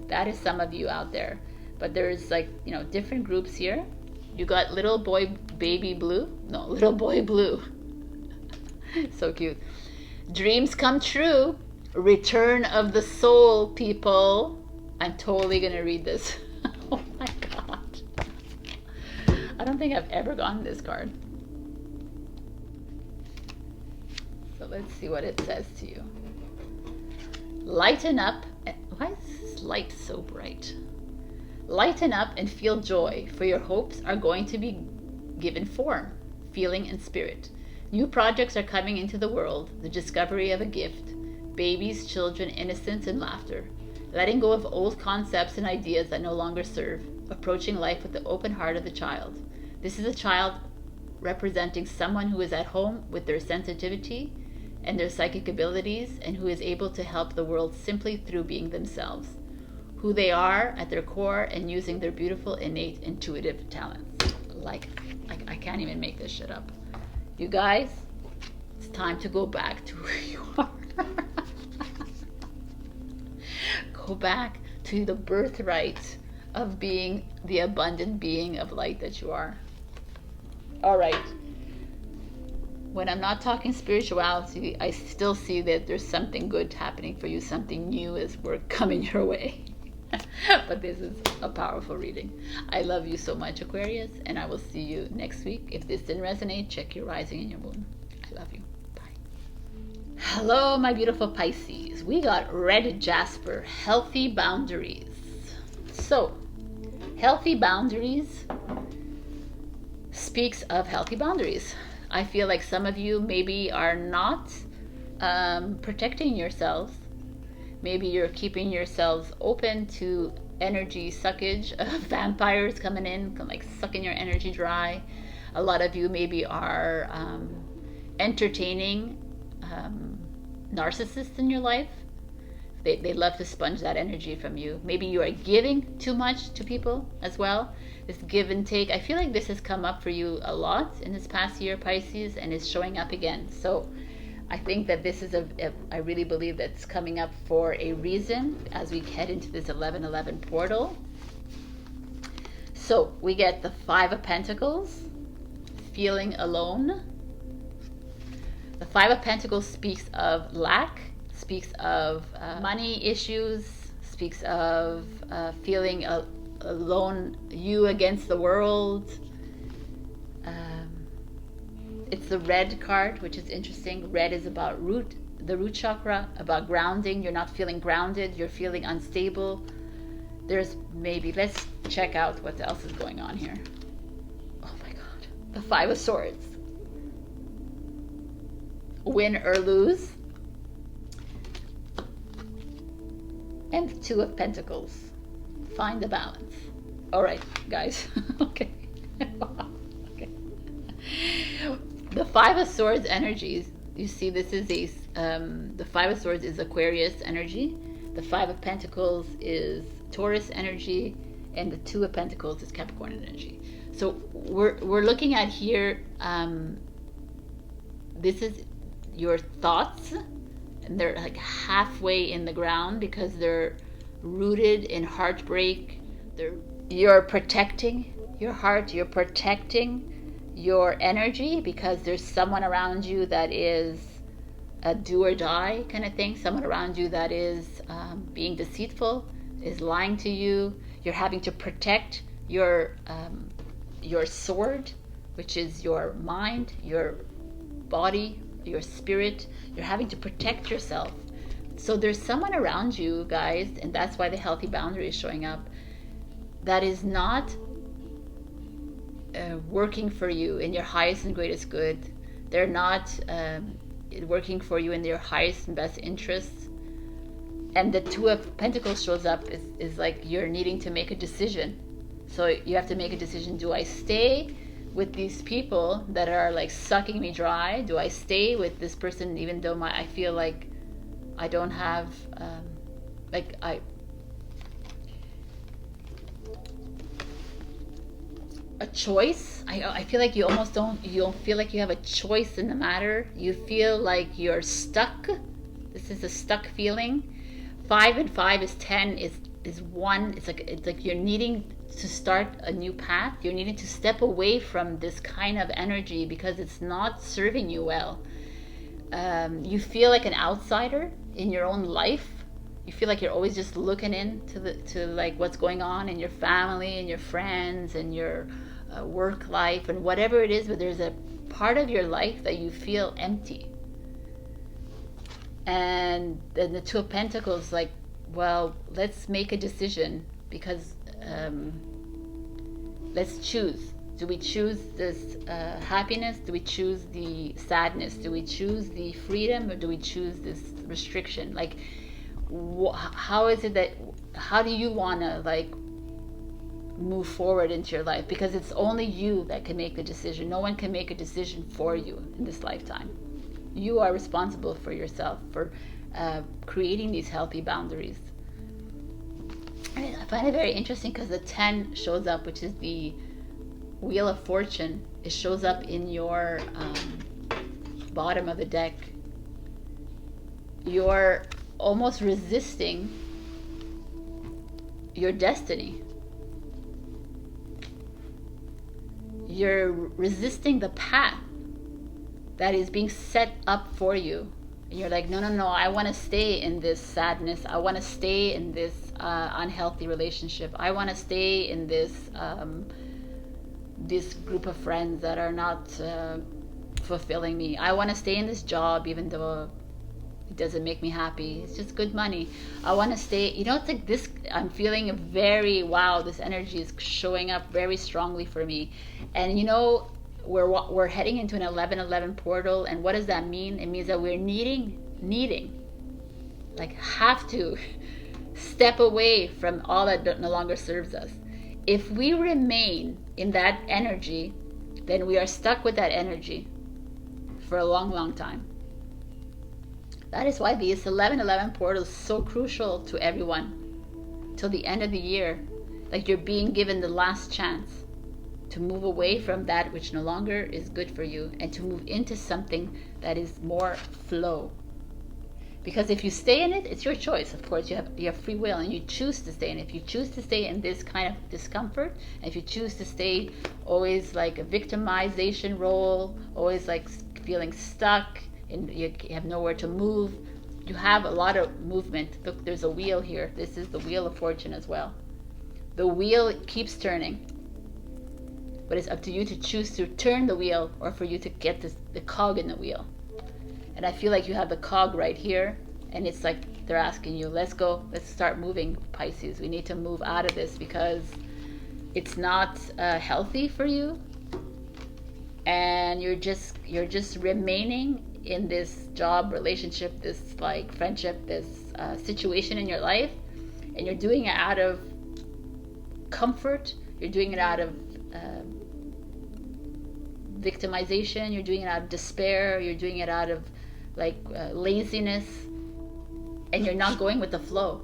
That is some of you out there. But there's like, you know, different groups here. You got little boy baby blue. No, little boy blue. So cute. Dreams come true. Return of the soul, people. I'm totally going to read this. Oh my God. I don't think I've ever gotten this card. So let's see what it says to you. Lighten up. Why is this light so bright? Lighten up and feel joy, for your hopes are going to be given form, feeling, and spirit. New projects are coming into the world, the discovery of a gift, babies, children, innocence, and laughter. Letting go of old concepts and ideas that no longer serve, approaching life with the open heart of the child. This is a child representing someone who is at home with their sensitivity and their psychic abilities, and who is able to help the world simply through being themselves, who they are at their core, and using their beautiful, innate, intuitive talents. Like I can't even make this shit up. You guys, it's time to go back to who you are. Go back to the birthright of being the abundant being of light that you are. All right. When I'm not talking spirituality, I still see that there's something good happening for you. Something new is coming your way. But this is a powerful reading. I love you so much, Aquarius, and I will see you next week. If this didn't resonate, check your rising and your moon. I love you. Bye. Hello, my beautiful Pisces. We got red jasper, healthy boundaries. So, healthy boundaries speaks of healthy boundaries. I feel like some of you maybe are not protecting yourselves. Maybe you're keeping yourselves open to energy suckage of vampires coming in, like sucking your energy dry. A lot of you maybe are entertaining narcissists in your life. They love to sponge that energy from you. Maybe you are giving too much to people as well. This give and take. I feel like this has come up for you a lot in this past year, Pisces, and is showing up again. So I think that this is I really believe that's coming up for a reason as we head into this 11/11 portal. So we get the Five of Pentacles, feeling alone. The Five of Pentacles speaks of lack, speaks of money issues, speaks of feeling alone, you against the world. It's the red card, which is interesting. Red is about the root chakra, about grounding. You're not feeling grounded, you're feeling unstable. There's maybe, let's check out what else is going on here. Oh my God. The Five of Swords. Win or lose. And the Two of Pentacles. Find the balance. All right, guys. Okay. Okay. The Five of Swords energies. You see, this is the Five of Swords is Aquarius energy. The Five of Pentacles is Taurus energy, and the Two of Pentacles is Capricorn energy. So we're looking at here. This is your thoughts, and they're like halfway in the ground because they're rooted in heartbreak. You're protecting your heart. You're protecting your energy because there's someone around you that is a do or die kind of thing. Someone around you that is being deceitful, is lying to you. You're having to protect your sword, which is your mind, your body, your spirit. You're having to protect yourself. So there's someone around you, guys, and that's why the healthy boundary is showing up, that is not working for you in your highest and greatest good. They're not working for you in your highest and best interests. And the Two of Pentacles shows up is like you're needing to make a decision. So you have to make a decision. Do I stay with these people that are like sucking me dry? Do I stay with this person even though I feel like I don't have a choice? I feel like you don't feel like you have a choice in the matter. You feel like you're stuck. This is a stuck feeling. 5 and 5 is 10 is 1. It's like you're needing to start a new path. You're needing to step away from this kind of energy because it's not serving you well. You feel like an outsider in your own life. You feel like you're always just looking to like what's going on in your family and your friends and your work life and whatever it is, but there's a part of your life that you feel empty. And then the 2 of Pentacles, like, well, let's make a decision, because let's choose. Do we choose this happiness? Do we choose the sadness? Do we choose the freedom, or do we choose this restriction? Like, how do you want to like move forward into your life? Because it's only you that can make the decision. No one can make a decision for you in this lifetime. You are responsible for yourself, for creating these healthy boundaries. And I find it very interesting because the 10 shows up, which is the Wheel of Fortune. It shows up in your bottom of the deck. You're almost resisting your destiny. You're resisting the path that is being set up for you. And you're like, no, I want to stay in this sadness. I want to stay in this unhealthy relationship. I want to stay in this group of friends that are not fulfilling me. I want to stay in this job even though it doesn't make me happy. It's just good money. I want to stay. It's like this. I'm feeling this energy is showing up very strongly for me. And we're heading into an 11-11 portal. And what does that mean? It means that we're needing, like, have to step away from all that no longer serves us. If we remain in that energy, then we are stuck with that energy for a long, long time. That is why this 11-11 portal is so crucial to everyone till the end of the year. Like, you're being given the last chance to move away from that which no longer is good for you and to move into something that is more flow. Because if you stay in it, it's your choice. Of course, you have free will and you choose to stay in it. If you choose to stay in this kind of discomfort, and if you choose to stay always like a victimization role, always like feeling stuck, and you have nowhere to move, you have a lot of movement. Look, there's a wheel here. This is the Wheel of Fortune as well. The wheel keeps turning, but it's up to you to choose to turn the wheel or for you to get the cog in the wheel. And I feel like you have the cog right here, and it's like they're asking you, let's go, let's start moving, Pisces. We need to move out of this because it's not healthy for you, and you're just remaining in this job, relationship, this like friendship, this situation in your life, and you're doing it out of comfort. You're doing it out of victimization. You're doing it out of despair. You're doing it out of like laziness, and you're not going with the flow.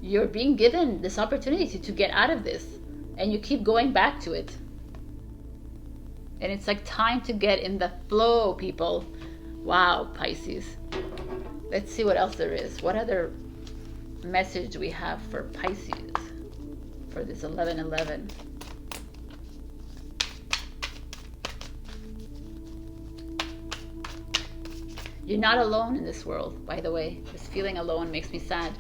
You're being given this opportunity to get out of this, and you keep going back to it. And it's like time to get in the flow, people. Wow, Pisces. Let's see what else there is. What other message do we have for Pisces for this 11-11? You're not alone in this world, by the way. This feeling alone makes me sad.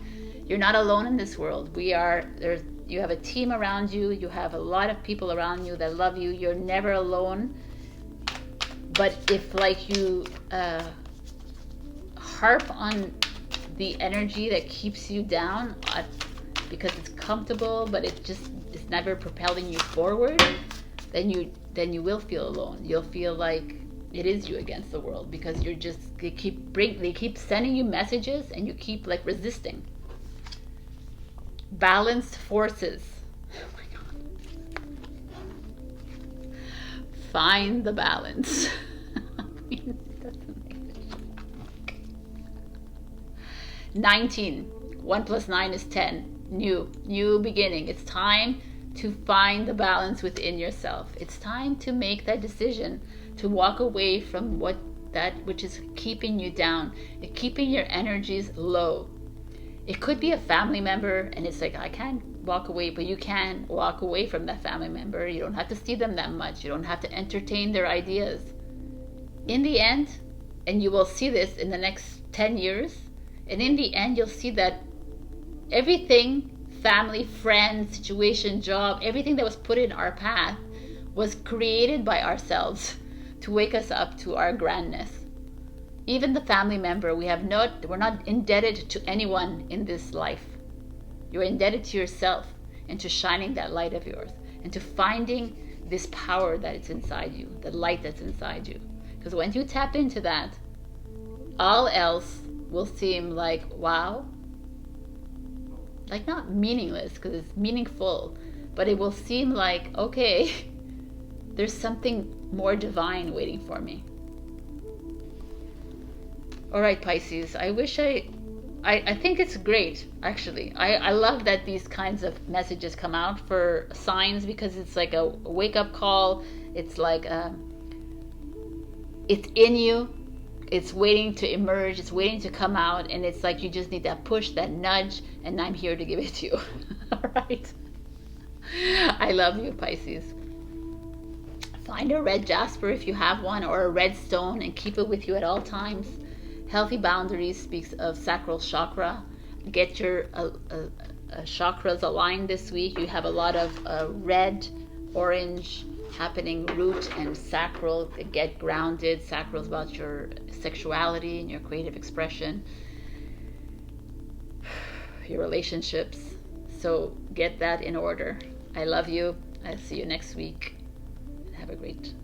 You're not alone in this world. You have a team around you. You have a lot of people around you that love you. You're never alone. But if like you harp on the energy that keeps you down because it's comfortable, but it's never propelling you forward, then you will feel alone. You'll feel like it is you against the world, because they keep sending you messages and you keep like resisting. Balanced forces. find the balance. I mean, it doesn't make sense. 19. 1 plus 9 is 10. New beginning. It's time to find the balance within yourself. It's time to make that decision to walk away from that which is keeping you down, keeping your energies low. It could be a family member, and it's like, I can't walk away, but you can walk away from that family member. You don't have to see them that much. You don't have to entertain their ideas. In the end, and you will see this in the next 10 years, and in the end, you'll see that everything, family, friends, situation, job, everything that was put in our path was created by ourselves to wake us up to our grandness. Even the family member, we're not indebted to anyone in this life. You're indebted to yourself and to shining that light of yours and to finding this power that is inside you, the light that's inside you. Because when you tap into that, all else will seem like, wow, like not meaningless, because it's meaningful, but it will seem like, okay, there's something more divine waiting for me. All right, Pisces, I think it's great, actually. I love that these kinds of messages come out for signs, because it's like a wake-up call. It's like it's in you. It's waiting to emerge. It's waiting to come out. And it's like you just need that push, that nudge, and I'm here to give it to you. All right? I love you, Pisces. Find a red jasper if you have one, or a red stone, and keep it with you at all times. Healthy boundaries speaks of sacral chakra. Get your chakras aligned this week. You have a lot of red, orange happening, root and sacral. Get grounded. Sacral is about your sexuality and your creative expression, your relationships. So get that in order. I love you. I'll see you next week. Have a great